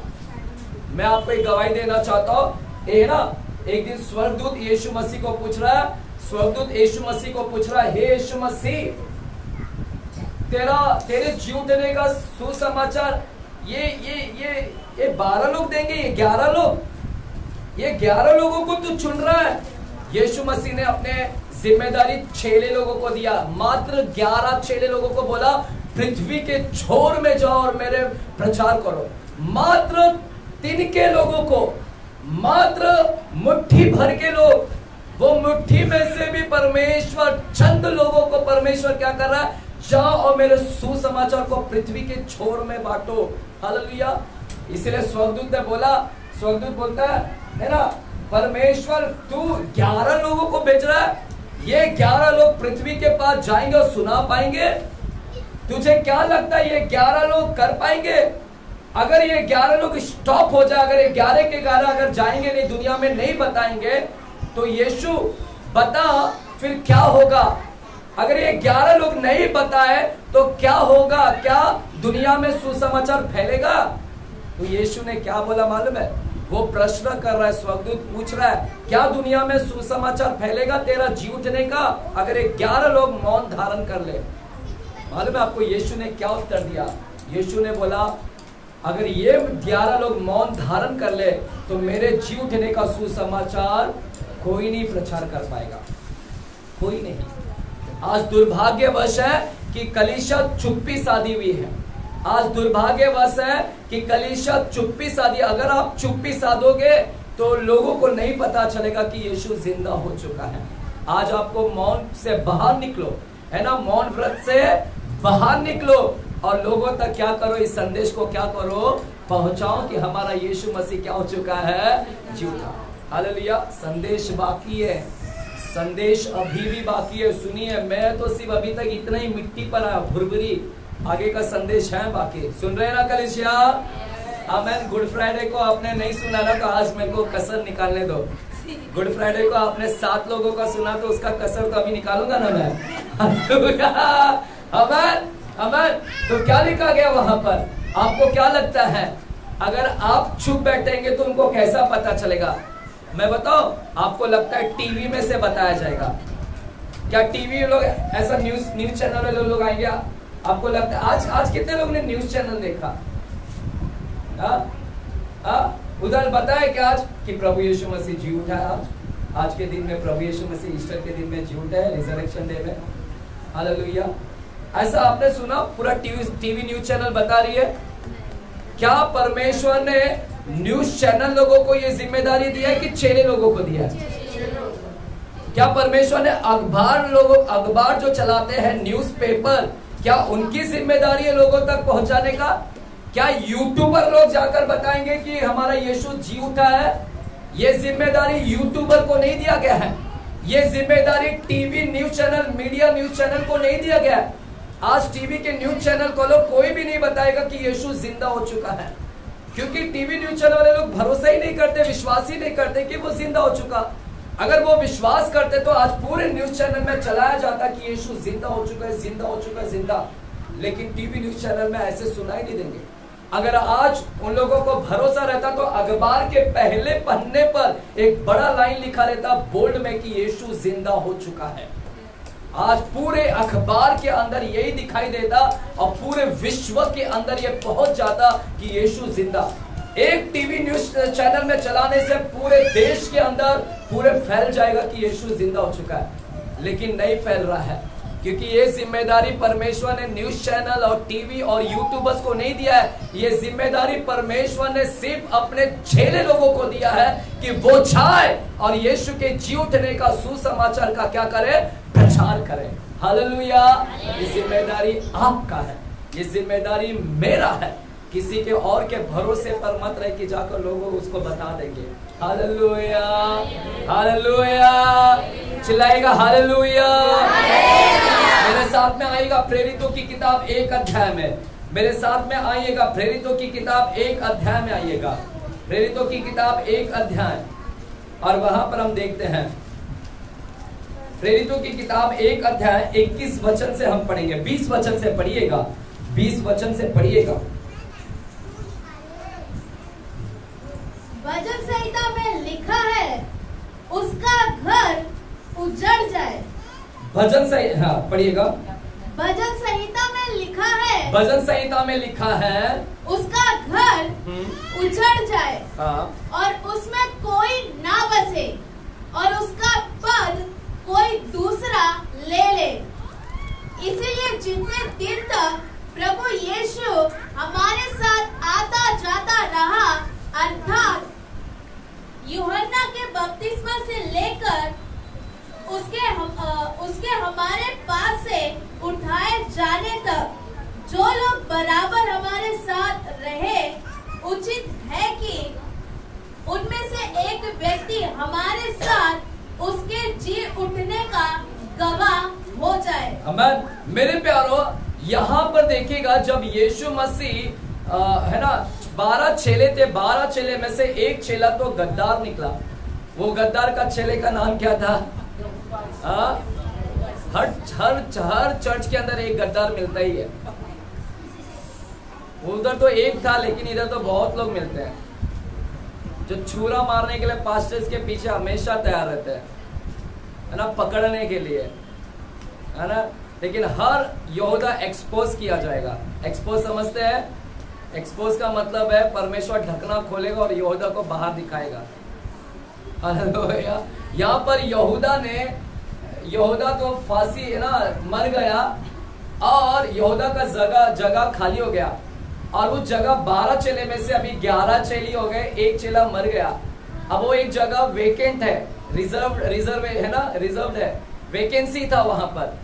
मैं आपको एक गवाही देना चाहता हूँ। एक दिन स्वर्गदूत यीशु मसीह को पूछ रहा है, स्वर्गदूत यीशु मसीह को पूछ रहा है, हे यीशु मसीह, तेरे जी उठने का सुसमाचार ये 12 लोग देंगे, ये 11 लोग, ये 11 लोगों को तू चुन रहा है। यीशु मसीह ने अपने जिम्मेदारी 6 लोगों को दिया, मात्र 11 6 लोगों को बोला पृथ्वी के छोर में जाओ और मेरे प्रचार करो। मात्र 3 के लोगों को, मात्र मुट्ठी भर के लोग, वो मुट्ठी में से भी परमेश्वर चंद लोगों को परमेश्वर क्या कर रहा है? जाओ और मेरे सुसमाचार को पृथ्वी के छोर में बांटो। हालेलुया। इसलिए स्वर्गदूत ने बोला, स्वर्गदूत बोलता है ना, परमेश्वर तू 11 लोगों को भेज रहा है, ये 11 लोग पृथ्वी के पास जाएंगे और सुना पाएंगे? तुझे क्या लगता है ये 11 लोग कर पाएंगे? अगर ये 11 लोग स्टॉप हो जाए, अगर ये 11 के 11 अगर जाएंगे नहीं, दुनिया में नहीं बताएंगे, तो यीशु बता फिर क्या होगा? अगर ये 11 लोग नहीं बताए तो क्या होगा? क्या दुनिया में सुसमाचार फैलेगा? तो यीशु ने क्या बोला मालूम है? वो प्रश्न कर रहा है, स्वर्गदूत पूछ रहा है, क्या दुनिया में सुसमाचार फैलेगा तेरा जी उठने का अगर ये 11 लोग मौन धारण कर ले? मालूम है आपको यीशु ने क्या उत्तर दिया? यीशु ने बोला, अगर ये 11 लोग मौन धारण कर ले तो मेरे जी उठने का सुसमाचार कोई नहीं प्रचार कर पाएगा, कोई नहीं। आज दुर्भाग्यवश है कि कलीसिया चुप्पी साधी हुई है। आज दुर्भाग्यवश है कि कलीसिया चुप्पी साधी। अगर आप चुप्पी साधोगे तो लोगों को नहीं पता चलेगा कि यीशु जिंदा हो चुका है। आज आपको मौन से बाहर निकलो, है ना, मौन व्रत से बाहर निकलो और लोगों तक क्या करो, इस संदेश को क्या करो, पहुंचाओ कि हमारा यीशु मसीह क्या हो चुका है, जी उठा। हालेलुया। संदेश बाकी है, संदेश अभी भी बाकी है। सुनिए, मैं तो सिर्फ अभी तक इतना ही मिट्टी पर आया, भुरभुरी, आगे का संदेश है बाकी। सुन रहे हैं ना कलीसिया? आमेन। गुड फ्राइडे को आपने नहीं सुना ना तो आज मेरे को कसर निकालने दो। गुड फ्राइडे को आपने 7 लोगों का सुना तो उसका कसर तो अभी निकालूंगा ना मैं। आमेन, आमेन। तो क्या लिखा गया वहां पर? आपको क्या लगता है अगर आप चुप बैठेंगे तो उनको कैसा पता चलेगा? मैं बताऊं, आपको लगता है टीवी में से बताया जाएगा क्या? टीवी लोग ऐसा न्यूज चैनल वाले लोग आएंगे? आपको लगता है आज कितने लोग ने न्यूज चैनल देखा? उधर बताया क्या आज कि प्रभु यीशु मसीह जी उठा है? आज के दिन में प्रभु यीशु मसीह ईस्टर के दिन में जी उठा है, रिजरेक्शन डे में। हालेलुया। ऐसा आपने सुना? पूरा टीवी न्यूज चैनल बता रही है। क्या परमेश्वर ने न्यूज चैनल लोगों को ये जिम्मेदारी दिया है कि चेले लोगों को दिया है? क्या परमेश्वर ने अखबार जो चलाते हैं, न्यूज़पेपर, क्या उनकी जिम्मेदारी है लोगों तक पहुंचाने का? क्या यूट्यूबर लोग जाकर बताएंगे कि हमारा यीशु जी उठा है? ये जिम्मेदारी यूट्यूबर को नहीं दिया गया है। ये जिम्मेदारी TV news channel, media news channel को नहीं दिया गया है। आज टीवी के न्यूज चैनल को लोग कोई भी नहीं बताएगा कि यीशु जिंदा हो चुका है, क्योंकि टीवी न्यूज चैनल वाले लोग भरोसा ही नहीं करते, विश्वास ही नहीं करते कि वो जिंदा हो चुका। अगर वो विश्वास करते तो आज पूरे न्यूज चैनल में चलाया जाता कि यीशु जिंदा हो चुका है, जिंदा हो चुका है, जिंदा। लेकिन टीवी न्यूज चैनल में ऐसे सुनाई नहीं देंगे। अगर आज उन लोगों को भरोसा रहता तो अखबार के पहले पन्ने पर एक बड़ा लाइन लिखा रहता बोल्ड में कि यीशु जिंदा हो चुका है। आज पूरे अखबार के अंदर यही दिखाई देता और पूरे विश्व के अंदर ये पहुंच जाता कि यीशु जिंदा। एक टीवी न्यूज चैनल में चलाने से पूरे देश के अंदर पूरे फैल जाएगा कि यीशु जिंदा हो चुका है, लेकिन नहीं फैल रहा है, क्योंकि ये जिम्मेदारी परमेश्वर ने न्यूज चैनल और टीवी और यूट्यूबर्स को नहीं दिया है। ये जिम्मेदारी परमेश्वर ने सिर्फ अपने चेले लोगों को दिया है कि वो जाए और यीशु के जी उठने का सुसमाचार का क्या करे, प्रचार करे। हालेलुया। ये जिम्मेदारी आपका है, ये जिम्मेदारी मेरा है। किसी के और के भरोसे पर मत रहे कि जाकर लोगों को उसको बता देंगे। हालेलुया, हालेलुया, चिल्लाएगा हालेलुया। मेरे साथ में आएगा प्रेरितों की किताब 1 अध्याय में, मेरे साथ में आइएगा प्रेरितों की किताब 1 अध्याय में आइएगा, प्रेरितों की किताब 1 अध्याय, और वहां पर हम देखते हैं प्रेरितों की किताब 1 अध्याय 21 वचन से हम पढ़ेंगे। 20 वचन से पढ़िएगा, 20 वचन से पढ़िएगा। भजन संहिता में लिखा है, उसका घर उजड़ जाए। भजन संहिता, हाँ पढ़िएगा। भजन संहिता में लिखा है, भजन संहिता में लिखा है, उसका घर उजड़ जाए, हाँ, और उसमें कोई ना बसे, और उसका पद कोई दूसरा ले ले। इसीलिए जितने दिन तक प्रभु यीशु हमारे साथ आता जाता रहा, अर्थात यूहन्ना के बपतिस्मा से लेकर उसके हमारे पास से उठाए जाने तक, जो लोग बराबर हमारे साथ रहे, उचित है कि उनमें से एक व्यक्ति हमारे साथ उसके जी उठने का गवाह हो जाए। आमीन। मेरे प्यारो, यहाँ पर देखिएगा, जब यीशु मसीह है ना 12 चेले थे, 12 चेले में से एक चेला तो गद्दार निकला। वो गद्दार का चेले का नाम क्या था? हर चर्च के अंदर एक गद्दार मिलता ही है। उधर तो एक था, लेकिन इधर तो बहुत लोग मिलते हैं जो छुरा मारने के लिए पास्टर्स के पीछे हमेशा तैयार रहते हैं, है ना, पकड़ने के लिए, है ना। लेकिन हर यहूदा एक्सपोज किया जाएगा। एक्सपोज समझते हैं? एक्सपोज का मतलब है परमेश्वर ढकना खोलेगा और यहूदा को बाहर दिखाएगा। हालेलुया। यहाँ पर यहूदा तो फांसी, है ना, मर गया, और यहूदा का जगह खाली हो गया, और उस जगह 12 चेले में से अभी 11 चेली हो गए, एक चेला मर गया। अब वो एक जगह वेकेंट है, रिजर्व है ना, रिजर्व है, वैकेंसी था वहां पर,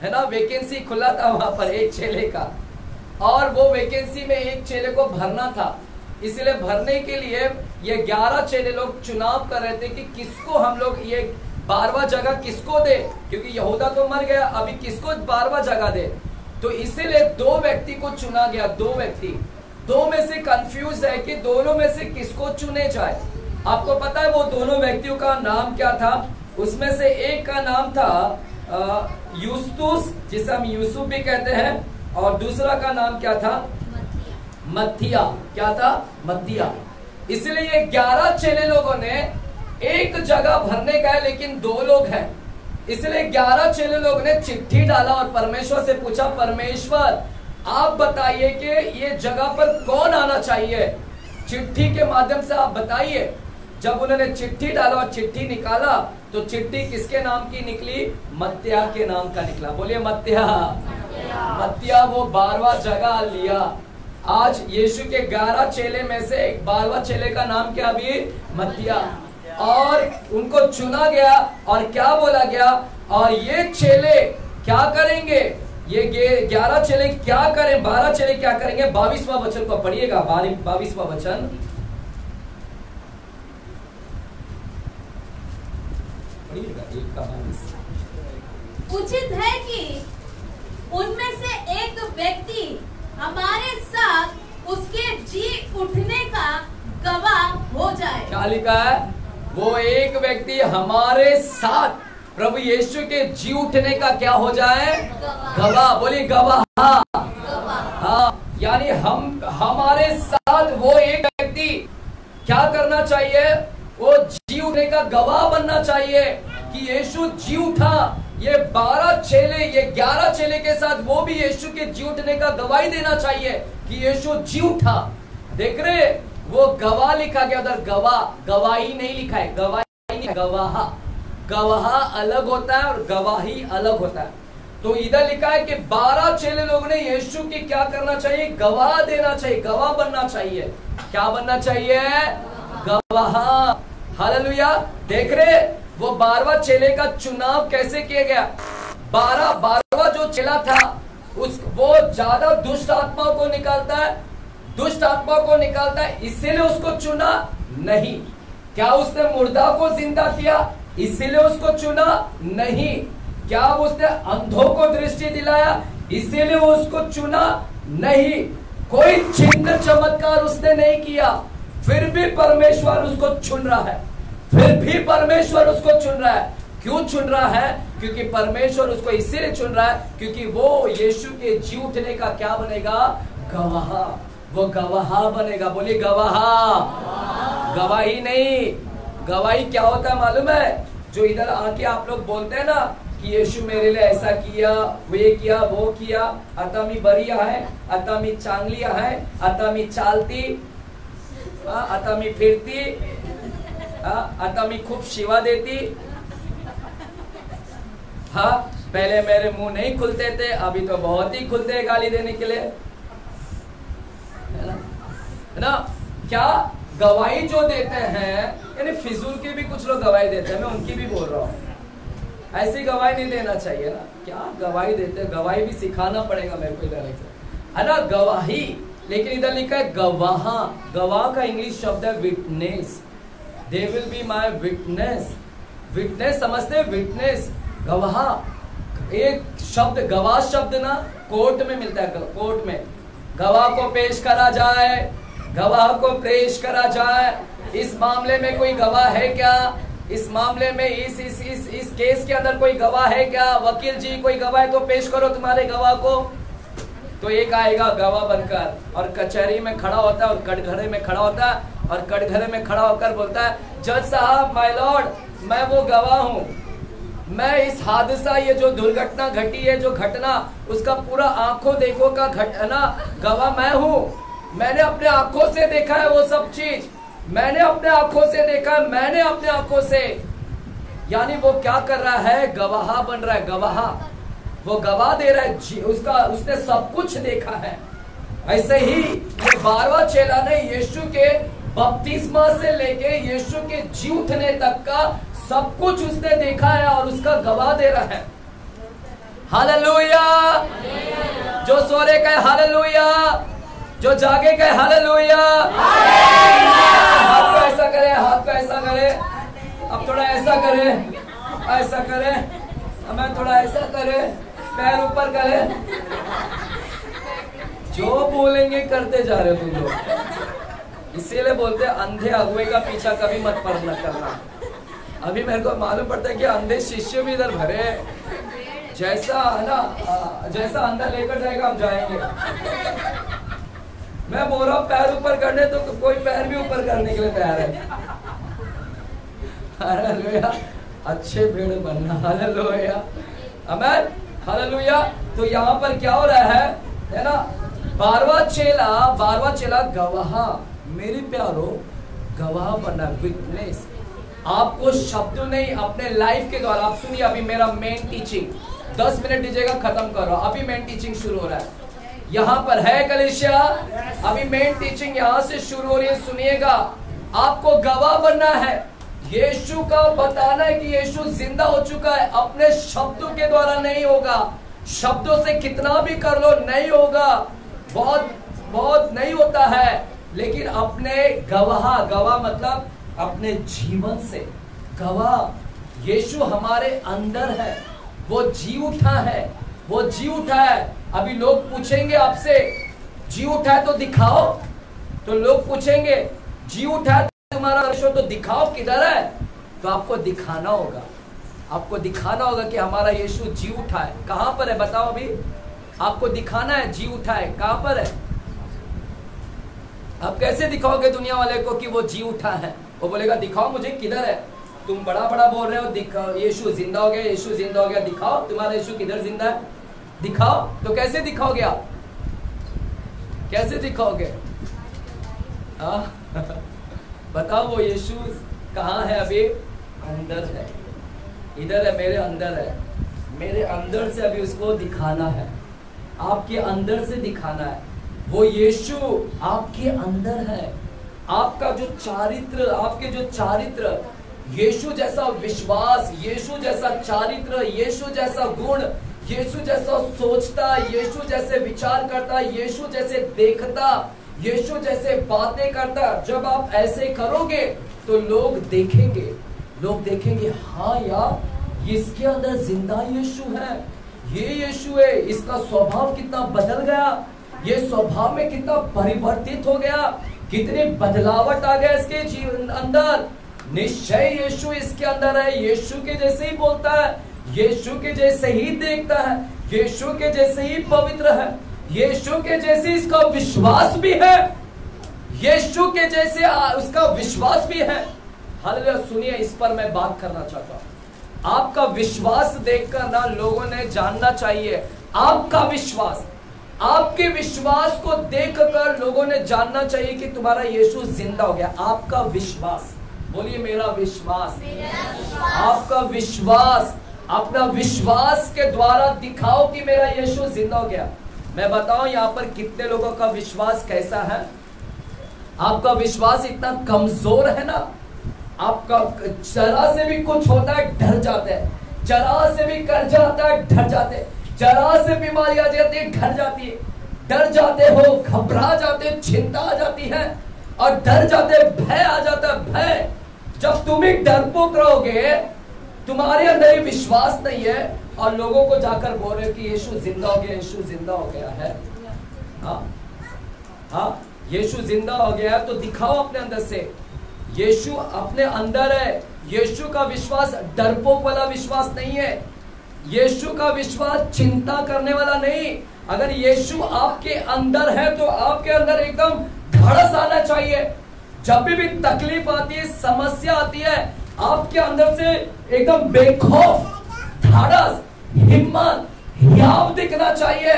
है ना, वैकेंसी खुला था वहां पर एक चेले का, और वो वैकेंसी में एक चेले को भरना था। इसलिए भरने के लिए ये 11 चेले लोग चुनाव कर रहे थे कि किसको हम लोग ये 12वां जगह किसको दे, क्योंकि यहूदा तो मर गया, अभी किसको 12वां जगह दे। तो इसीलिए 2 व्यक्ति को चुना गया। 2 व्यक्ति, 2 में से कंफ्यूज है कि दोनों में से किसको चुने जाए। आपको पता है वो दोनों व्यक्तियों का नाम क्या था? उसमें से एक का नाम था यूस्तुस, जिसे हम यूसुफ भी कहते हैं, और दूसरा का नाम क्या था? मत्थिया। क्या था? मत्थिया। इसलिए ये 11 चेले लोगों ने एक जगह भरने गए, लेकिन 2 लोग हैं, इसलिए 11 चेले लोग ने चिट्ठी डाला और परमेश्वर से पूछा, परमेश्वर आप बताइए कि ये जगह पर कौन आना चाहिए, चिट्ठी के माध्यम से आप बताइए। जब उन्होंने चिट्ठी डाला और चिट्ठी निकाला, तो चिट्ठी किसके नाम की निकली? मत्तिया के नाम का निकला। बोलिए मत्तिया। मत्तिया वो 12वां जगह लिया। आज यीशु के 11 चेले में से एक 12वां चेले का नाम क्या? अभी मत्तिया। और उनको चुना गया, और क्या बोला गया? और ये चेले क्या करेंगे? ये 11 चेले क्या करें? 12 चेले क्या करेंगे? 22वां वचन को पढ़िएगा। 22वां वचन पढ़िएगा, 1 का 22। उचित है कि उनमें से एक व्यक्ति हमारे साथ उसके जी उठने का गवाह हो जाए। क्या लिखा है? वो एक व्यक्ति हमारे साथ प्रभु यीशु के जी उठने का क्या हो जाए? गवाह। बोलिए गवाह। हाँ, यानी हमारे साथ वो एक व्यक्ति क्या करना चाहिए? वो जी उठने का गवाह बनना चाहिए कि यीशु जी उठा। ये 12 चेले, ये 11 चेले के साथ वो भी यीशु के जी उठने का गवाही देना चाहिए कि यीशु जी उठा। देख रहे, वो गवाह लिखा गया उधर, गवाह, गवाही नहीं लिखा है, गवाही नहीं, गवाह। गवाह अलग होता है और गवाही अलग होता है। तो इधर लिखा है कि 12 चेले लोगों ने यीशु की क्या करना चाहिए, गवाह देना चाहिए, गवाह बनना चाहिए। क्या बनना चाहिए, गवाह। हालेलुया। देख रहे वो 12वां चेले का चुनाव कैसे किया गया। 12वां जो चेला था वो ज्यादा दुष्ट आत्माओं को निकालता है, दुष्ट आत्मा को निकालता है, इसीलिए उसको चुना नहीं। क्या उसने मुर्दा को जिंदा किया इसीलिए उसको चुना नहीं। क्या उसने अंधों को दृष्टि दिलाया इसीलिए उसको चुना नहीं। कोई चिन्ह चमत्कार उसने नहीं किया, फिर भी परमेश्वर उसको चुन रहा है, फिर भी परमेश्वर उसको चुन रहा है। क्यों चुन रहा है, क्योंकि परमेश्वर उसको इसीलिए चुन रहा है क्योंकि वो यीशु के जी उठने का क्या बनेगा, गवाह। वो गवाह बनेगा। बोलिए गवाह। गवाही नहीं, गवाही क्या होता है मालूम है, जो इधर आके आप लोग बोलते हैं ना कि यीशु मेरे लिए ऐसा किया, वे किया, वो किया, आता मी बरी आहे, आता मी चांगली आहे, आता मी चालती, आता मी फिरती, आता मी खूब शिवा देती। हाँ, पहले मेरे मुंह नहीं खुलते थे, अभी तो बहुत ही खुलते हैं गाली देने के लिए, है ना। क्या गवाही जो देते हैं, यानी फिजूल की भी कुछ लोग गवाही देते हैं, मैं उनकी भी बोल रहा हूँ। ऐसी गवाही नहीं देना चाहिए ना। क्या गवाही देते हैं, गवाही भी सिखाना पड़ेगा मेरे को इधर से, है ना, गवाही। लेकिन इधर लिखा है गवाह। गवाह का इंग्लिश शब्द है witness. They will be my witness. Witness समझते हैं, विटनेस, गवाह। एक शब्द गवाह शब्द ना कोर्ट में मिलता है, कोर्ट में गवाह को पेश करा जाए, गवाह को पेश करा जाए। इस मामले में कोई गवाह है क्या, इस मामले में इस केस के अंदर कोई गवाह है क्या, वकील जी कोई गवाह है तो पेश करो तुम्हारे गवाह को। तो एक आएगा गवाह बनकर और कचहरी में खड़ा होता है और कटघरे में खड़ा होता है और कटघरे में खड़ा होकर बोलता है, जज साहब, माय लॉर्ड, मैं वो गवाह हूँ, मैं इस हादसा, ये जो दुर्घटना घटी है, जो घटना, उसका पूरा आंखों देखो का घटना गवाह मैं हूँ। मैंने अपने आंखों से देखा है वो सब चीज, मैंने अपने आंखों से देखा है, मैंने अपने आंखों से। यानी वो क्या कर रहा है, गवाह बन रहा है, गवाह। वो गवाह दे रहा है, उसने सब कुछ देखा है। ऐसे ही ये 12वां चेला ने यीशु के बपतिस्मा से लेके यीशु के जी उठने तक का सब कुछ उसने देखा है और उसका गवाह दे रहा है। हालेलुया। जो सो रहे कहे हालेलुया, जो जागे कहे हालेलुया। हाथ को ऐसा करे, हाथ को ऐसा करे, अब थोड़ा ऐसा करे, ऐसा करे, हमें थोड़ा ऐसा करे, पैर ऊपर करे। जो बोलेंगे करते जा रहे हो तुम लोग। इसीलिए बोलते हैं अंधे अगुवे का पीछा कभी मत करना। अभी मेरे को मालूम पड़ता है कि अंधे शिष्य भी इधर भरे, जैसा है ना, जैसा अंधा लेकर जाएगा हम जाएंगे। मैं बोल रहा हूँ पैर ऊपर करने, तो कोई पैर भी ऊपर करने के लिए तैयार है। हालेलुया। अच्छे भेड़ बनना। हालेलुया, आमीन, हालेलुया। तो यहाँ पर क्या हो रहा है ना, 12वां चेला गवाह। मेरे प्यारो, गवाह बनना, विटनेस। आपको शब्द नहीं, अपने लाइफ के द्वारा। आप सुनिए, अभी मेरा मेन टीचिंग 10 मिनट दीजिएगा, खत्म करो। अभी मेन टीचिंग शुरू हो रहा है, यहाँ पर है कलीसिया। अभी मेन टीचिंग यहाँ से शुरू हो रही है, सुनिएगा। आपको गवाह बनना है, यीशु का बताना है कि यीशु जिंदा हो चुका है। अपने शब्दों के द्वारा नहीं होगा, शब्दों से कितना भी कर लो नहीं होगा, बहुत नहीं होता है। लेकिन अपने गवाह मतलब अपने जीवन से गवाह। यीशु हमारे अंदर है, वो जी उठा है, वो जी उठा है। अभी लोग पूछेंगे आपसे, जी उठा है तो दिखाओ। तो लोग पूछेंगे, जी उठा है तुम्हारा तो दिखाओ किधर है। तो आपको दिखाना होगा, आपको दिखाना होगा कि हमारा यीशु जी उठा है। कहां पर है बताओ। अभी आपको दिखाना है जी उठा है, कहां पर है। आप कैसे दिखाओगे दुनिया वाले को कि वो जी उठा है। वो बोलेगा दिखाओ मुझे किधर है। तुम बड़ा बोल रहे हो, दिखाओ यीशु जिंदा हो गया, यीशु जिंदा हो गया, दिखाओ तुम्हारा यीशु किधर जिंदा है, दिखाओ। तो कैसे दिखाओगे आप, कैसे दिखाओगे। बताओ वो यीशु कहाँ है? अभी अंदर है, इधर है, मेरे अंदर है। मेरे अंदर से अभी उसको दिखाना है, आपके अंदर से दिखाना है। वो यीशु आपके अंदर है। आपका जो चारित्र, आपके जो चारित्र, यीशु जैसा विश्वास, यीशु जैसा चारित्र, यीशु जैसा गुण, यीशु जैसा सोचता, यीशु जैसे विचार करता, यीशु जैसे देखता, यीशु जैसे बातें करता, जब आप ऐसे करोगे तो लोग देखेंगे हाँ यार इसके अंदर जिंदा यीशु है, ये यीशु है, इसका स्वभाव कितना बदल गया, ये स्वभाव में कितना परिवर्तित हो गया, कितनी बदलावट आ गया इसके जीवन अंदर। निश्चय यीशु इसके अंदर है, यीशु के जैसे ही बोलता है, यीशु के जैसे ही देखता है, यीशु के जैसे ही पवित्र है, यीशु के जैसे इसका विश्वास भी है, यीशु के जैसे उसका विश्वास भी है। हालेलुया। सुनिए, इस पर मैं बात करना चाहता हूं। आपका विश्वास देखकर ना लोगों ने जानना चाहिए, आपका विश्वास, आपके विश्वास को देखकर लोगों ने जानना चाहिए कि तुम्हारा यीशु जिंदा हो गया। आपका विश्वास, बोलिए मेरा विश्वास, आपका विश्वास, अपना विश्वास के द्वारा दिखाओ कि मेरा यीशु जिंदा हो गया। मैं बताऊं यहाँ पर कितने लोगों का विश्वास कैसा है? आपका विश्वास इतना कमजोर है ना, आपका जरा से भी कुछ होता है डर जाते हैं, जरा से भी कर्ज आता है डर जाते हैं, जरा से बीमारी आ जाती है डर जाती है, डर जाते हो, घबरा जाते, चिंता आ जाती है और डर जाते, भय आ जाता है। भय, जब तुम एक डरपोक रहोगे, तुम्हारे अंदर ही विश्वास नहीं है और लोगों को जाकर बोल रहे हो कि यीशु जिंदा हो गया, यीशु जिंदा हो गया है। हाँ, यीशु जिंदा हो गया है तो दिखाओ अपने अंदर से, यीशु अपने अंदर है। यीशु का विश्वास डरपोक वाला विश्वास नहीं है, यीशु का विश्वास चिंता करने वाला नहीं। अगर यीशु आपके अंदर है तो आपके अंदर एकदम धड़स आना चाहिए। जब भी तकलीफ आती है, समस्या आती है, आपके अंदर से एकदम बेखौफ धड़स, हिम्मत, हियाव दिखना चाहिए।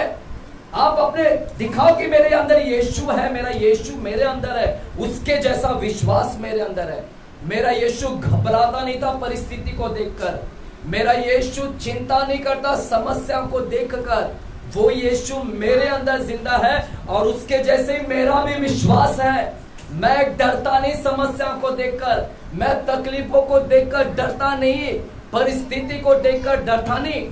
आप अपने दिखाओ कि मेरे अंदर यीशु है, मेरा यीशु मेरे अंदर है, उसके जैसा विश्वास मेरे अंदर है। मेरा यीशु घबराता नहीं था परिस्थिति को देखकर, मेरा यीशु चिंता नहीं करता समस्या को देखकर। वो यीशु मेरे अंदर जिंदा है और उसके जैसे ही मेरा भी विश्वास है। मैं डरता नहीं समस्या को देखकर, मैं तकलीफों को देखकर डरता नहीं, परिस्थिति को देखकर डरता नहीं।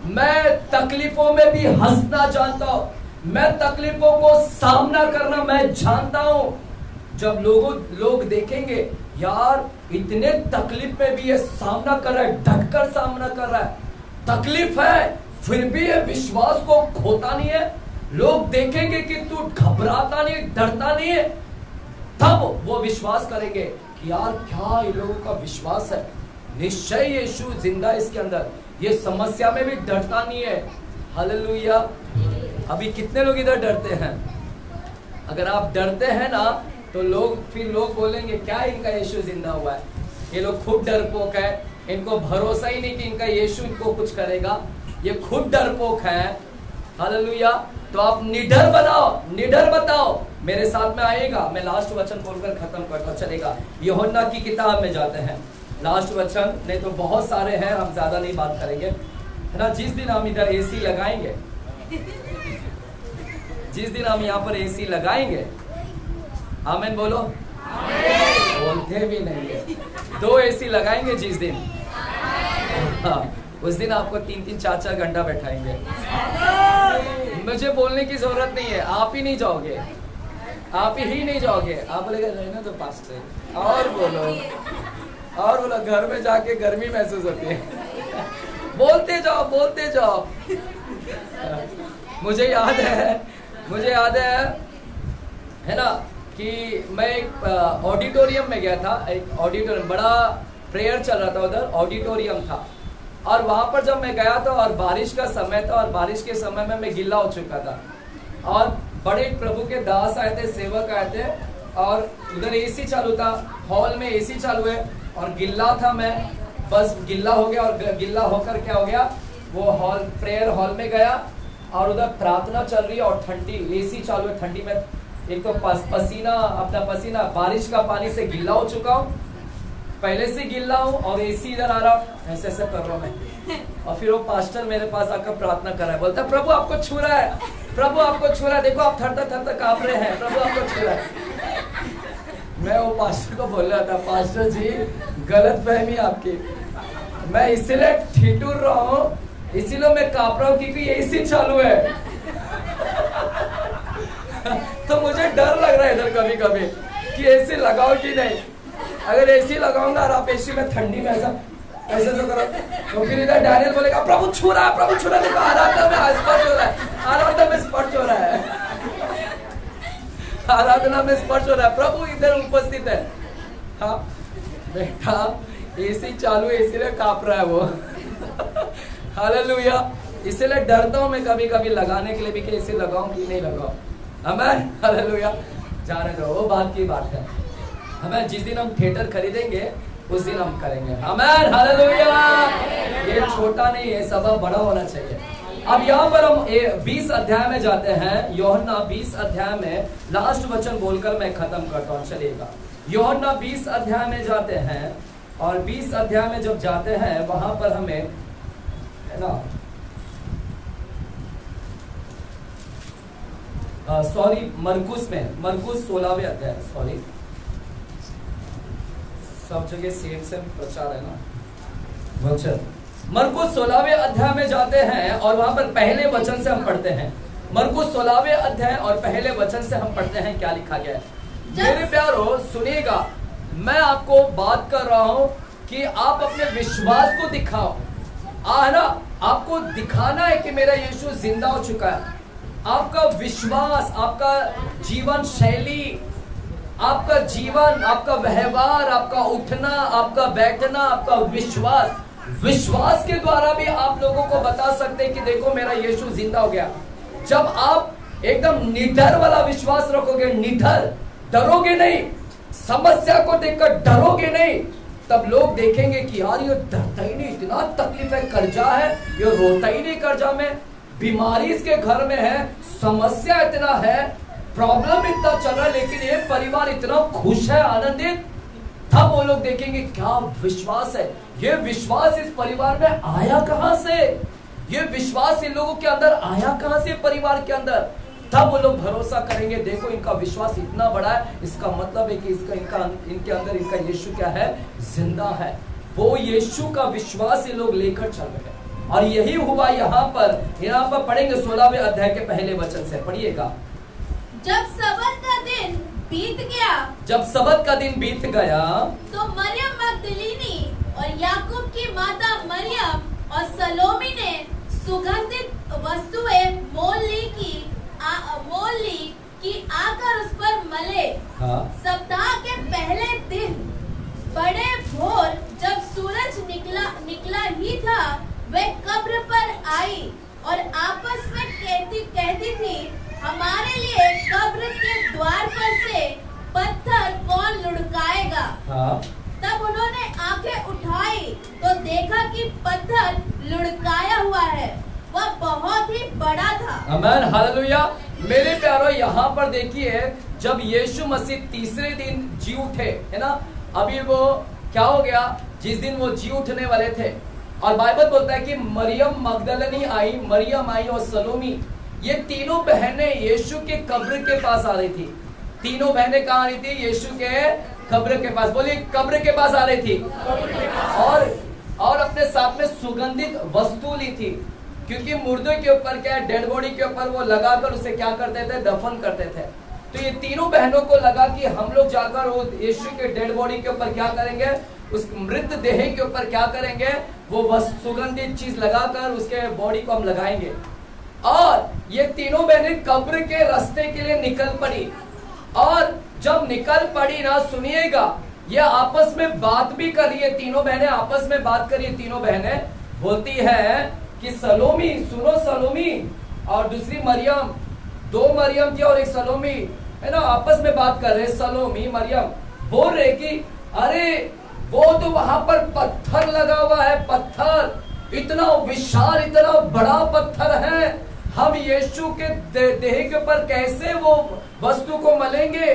मैं तकलीफों में भी हंसना जानता हूं, मैं तकलीफों को सामना करना मैं जानता हूं। जब लोग देखेंगे यार इतने तकलीफ में भी ये सामना कर रहा है, डटकर सामना कर रहा है, तकलीफ है फिर भी ये विश्वास को खोता नहीं है, लोग देखेंगे कि तू घबराता नहीं, डरता नहीं है, तब वो विश्वास करेंगे कि यार क्या इन लोगों का विश्वास है, निश्चय यीशु जिंदा है इसके अंदर, ये समस्या में भी डरता नहीं है। हालेलुया। अभी कितने लोग इधर डरते हैं? अगर आप डरते हैं ना तो फिर लोग बोलेंगे क्या इनका यीशु जिंदा हुआ है, ये लोग खुद डरपोक है, इनको भरोसा ही नहीं कि इनका यीशु इनको कुछ करेगा, ये खुद डरपोक है। हालेलुया। तो आप निडर बनाओ, निडर बताओ, मेरे साथ में आएगा। मैं लास्ट वचन बोलकर खत्म करता चलेगा। यूहन्ना की किताब में जाते हैं, लास्ट वचन, नहीं तो बहुत सारे हैं, हम ज्यादा नहीं बात करेंगे, है ना। जिस दिन हम इधर एसी लगाएंगे, जिस दिन हम यहाँ पर एसी लगाएंगे, आमीन बोलो, बोलते भी नहीं है, 2 एसी लगाएंगे जिस दिन, हाँ, उस दिन आपको 3-3, 4-4 घंटा बैठाएंगे। मुझे बोलने की जरूरत नहीं है, आप ही नहीं जाओगे, आप ही नहीं जाओगे, आप बोलेगा रहना तो पास से, और बोलो घर में जाके गर्मी महसूस होती है, बोलते जाओ। मुझे याद है ना कि मैं एक ऑडिटोरियम में गया था, एक ऑडिटोरियम, बड़ा प्रेयर चल रहा था उधर, ऑडिटोरियम था, और वहां पर जब मैं गया था और बारिश का समय था, और बारिश के समय में मैं गिल्ला हो चुका था, और बड़े प्रभु के दास आए थे, सेवक आए थे, और उधर एसी चालू था, हॉल में एसी चालू है, और गिल्ला था, मैं बस गिल्ला हो गया, और गिल्ला होकर क्या हो गया, वो हॉल, प्रेयर हॉल में गया, और उधर प्रार्थना चल रही है और ठंडी, एसी चालू है, ठंडी में एक तो पसीना, अपना पसीना बारिश का पानी से गीला हो चुका हूँ, पहले से गिल्ला हूँ, और एसी इधर आ रहा, ऐसे ऐसे कर रहा हूँ मैं। और फिर वो पास्टर मेरे पास आकर प्रार्थना कर रहा है, बोलता है प्रभु आपको छू रहा है, प्रभु आपको छू रहा है, देखो आप थरथर थरथर कांप रहे हैं, प्रभु आपको छू रहा है। मैं वो पास्टर को बोल रहा था, पास्टर जी गलत फहमी आपकी, मैं इसीलिए ठिठुर रहा हूँ, इसीलिए मैं कांप रहा हूँ क्योंकि एसी चालू है। तो मुझे डर लग रहा है इधर कभी कभी कि एसी लगाओ कि नहीं। अगर एसी लगाऊंगा और आप एसी में ठंडी में ऐसा ऐसे तो करो, तो फिर इधर डैनियल बोलेगा प्रभु छू रहा है, प्रभु छू रहा है, देखो आराधना में स्पर्श हो रहा है, आराधना में स्पर्श हो रहा है, आराधना में स्पर्श हो रहा है, प्रभु इधर उपस्थित है। हाँ बेटा एसी चालू है इसीलिए कांप रहा है वो। हालेलुया। इसीलिए डरता हूँ मैं कभी कभी लगाने के लिए भी कि एसी लगाऊं कि नहीं लगाऊं। आमीन, हालेलुया। जाने दो, वो बात की बात है। हमें जिस दिन हम थिएटर खरीदेंगे उस दिन हम करेंगे। आमीन, हालेलुया। ये छोटा नहीं है, सब बड़ा होना चाहिए। अब यहाँ पर हम 20 अध्याय में जाते हैं। यूहन्ना 20 अध्याय में लास्ट वचन बोलकर मैं खत्म करता हूँ, चलिएगा। यूहन्ना 20 अध्याय में जाते हैं, और 20 अध्याय में जब जाते हैं वहां पर हमें है ना, सॉरी मरकुस में, मरकुस 16वें अध्याय, सॉरी सब जगह सेम सेम प्रचार है ना वचन। मरकुस 16वें अध्याय में जाते हैं और वहां पर पहले वचन से हम पढ़ते हैं। मरकुस 16वें अध्याय और पहले वचन से हम पढ़ते हैं क्या लिखा गया है। मेरे प्यारो सुनिएगा, मैं आपको बात कर रहा हूं कि आप अपने विश्वास को दिखाओ। ना आपको दिखाना है कि मेरा यीशु जिंदा हो चुका है। आपका विश्वास, आपका जीवन शैली, आपका जीवन, आपका व्यवहार, आपका उठना, आपका बैठना, आपका विश्वास के द्वारा भी आप लोगों को बता सकते हैं कि देखो मेरा यीशु जिंदा हो गया। जब आप एकदम निडर वाला विश्वास रखोगे, निडर, डरोगे नहीं, समस्या को देखकर डरोगे नहीं, तब लोग देखेंगे कि यार ये डरता ही नहीं, इतना तकलीफ है, कर्जा है, ये रोता ही नहीं कर्जा में, बीमारी इसके घर में है, समस्या इतना है, प्रॉब्लम इतना चल रहा है, लेकिन ये परिवार इतना खुश है, आनंदित। तब वो लोग देखेंगे क्या विश्वास है, ये विश्वास इस परिवार में आया कहां से, ये विश्वास इन लोगों के अंदर आया कहां से, परिवार के अंदर। तब वो लोग भरोसा करेंगे, देखो इनका विश्वास इतना बड़ा है, इसका मतलब है कि इनके अंदर इनका यीशु क्या है, जिंदा है। वो यीशु का विश्वास ये लोग लेकर चल रहे हैं। और यही हुआ यहाँ पर पढ़ेंगे 16वें अध्याय के पहले वचन से, पढ़िएगा। जब सबत का दिन बीत गया, जब सबत का दिन बीत गया, तो मरियम मगदलीनी और याकूब की माता मरियम और सलोमी ने सुगंधित वस्तुएं मोल ली कि आकर उस पर मले। हाँ। सप्ताह के पहले दिन बड़े भोर जब सूरज निकला ही था, वे कब्र पर आई और आपस में कहती थी, हमारे लिए कब्र के द्वार पर से पत्थर कौन लुढ़काएगा। हाँ। तब उन्होंने आंखें उठाई तो देखा कि पत्थर लुढ़काया हुआ है, वह बहुत ही बड़ा था। आमीन, हालेलुया। मेरे प्यारो यहाँ पर देखिए, जब यीशु मसीह तीसरे दिन जी उठे, है ना, अभी वो क्या हो गया, जिस दिन वो जी उठने वाले थे, और बाइबल बोलता है कि मरियम मगदलिनी आई, मरियम आई और सलोमी, ये तीनों बहनें यीशु के कब्र के पास आ रही थी। तीनों बहनें कहाँ आ रही थी, यीशु के कब्र के पास, बोलिए कब्र के पास आ रही थी, और अपने साथ में सुगंधित वस्तु ली थी, क्योंकि मुर्दे के ऊपर क्या, डेड बॉडी के ऊपर वो लगाकर उसे क्या करते थे, दफन करते थे। तो ये तीनों बहनों को लगा कि हम लोग जाकर वो यीशु के डेड बॉडी के ऊपर क्या करेंगे, उस मृत देह के ऊपर क्या करेंगे, वो सुगंधित चीज लगाकर उसके बॉडी को हम लगाएंगे। और ये तीनों बहनें कब्र के रास्ते के लिए निकल पड़ी, और जब निकल पड़ी ना, सुनिएगा, ये आपस में बात भी कर रही है, तीनों बहनें आपस में बात कर रही है। तीनों बहनें बोलती है कि सलोमी, सुनो सलोमी, और दूसरी मरियम, दो मरियम थी और एक सलोमी, है ना, आपस में बात कर रहे। सलोमी मरियम बोल रहे कि अरे वो तो वहां पर पत्थर लगा हुआ है, पत्थर इतना विशाल, इतना बड़ा पत्थर है, हम यीशु के देह के ऊपर कैसे वो वस्तु को मलेंगे,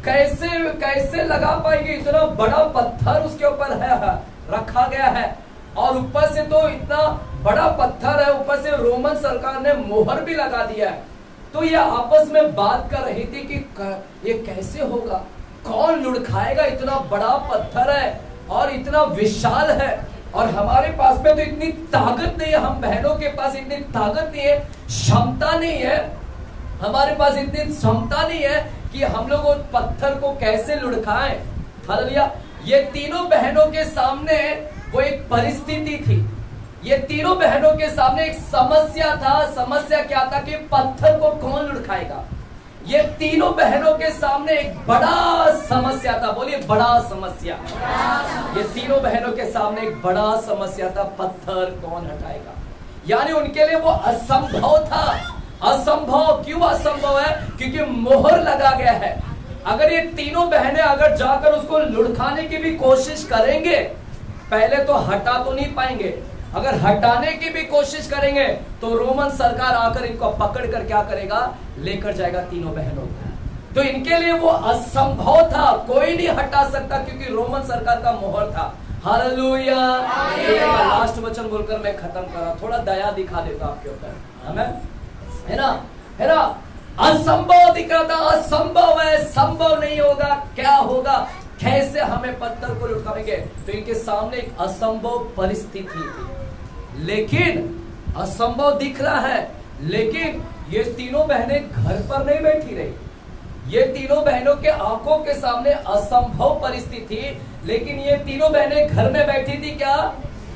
कैसे लगा पाएंगे? इतना बड़ा पत्थर उसके ऊपर है, रखा गया है, और ऊपर से तो इतना बड़ा पत्थर है, ऊपर से रोमन सरकार ने मोहर भी लगा दिया है। तो ये आपस में बात कर रही थी कि ये कैसे होगा, कौन लुढ़काएगा? इतना बड़ा पत्थर है और इतना विशाल है, और हमारे पास में तो इतनी ताकत नहीं है, हम बहनों के पास इतनी ताकत नहीं है, क्षमता नहीं है, हमारे पास इतनी क्षमता नहीं है कि हम लोग उस पत्थर को कैसे लुढ़काएं। हालेलुया। ये तीनों बहनों के सामने वो एक परिस्थिति थी, ये तीनों बहनों के सामने एक समस्या था। समस्या क्या था कि पत्थर को कौन लुढ़काएगा। ये तीनों बहनों के सामने एक बड़ा समस्या था। बोलिए बड़ा समस्या। ये तीनों बहनों के सामने एक बड़ा समस्या था, पत्थर कौन हटाएगा। यानी उनके लिए वो असंभव था। असंभव क्यों असंभव है? क्योंकि मोहर लगा गया है। अगर ये तीनों बहनें अगर जाकर उसको लुढ़काने की भी कोशिश करेंगे, पहले तो हटा तो नहीं पाएंगे, अगर हटाने की भी कोशिश करेंगे तो रोमन सरकार आकर इनको पकड़ कर क्या करेगा, लेकर जाएगा तीनों बहनों को। तो इनके लिए वो असंभव था, कोई नहीं हटा सकता क्योंकि रोमन सरकार का मोहर था। हालेलुया। लास्ट वचन बोलकर मैं खत्म करा, थोड़ा दया दिखा देता आपके ऊपर, हमें है ना, असंभव दिख रहा था, असंभव है, संभव नहीं होगा, क्या होगा, कैसे हमें पत्थर को लुढ़काएंगे। तो इनके सामने एक असंभव परिस्थिति थी, लेकिन असंभव दिख रहा है, लेकिन ये तीनों बहनें घर पर नहीं बैठी रही। ये तीनों बहनों के आंखों के सामने असंभव परिस्थिति थी, लेकिन ये तीनों बहनें घर में बैठी थी क्या?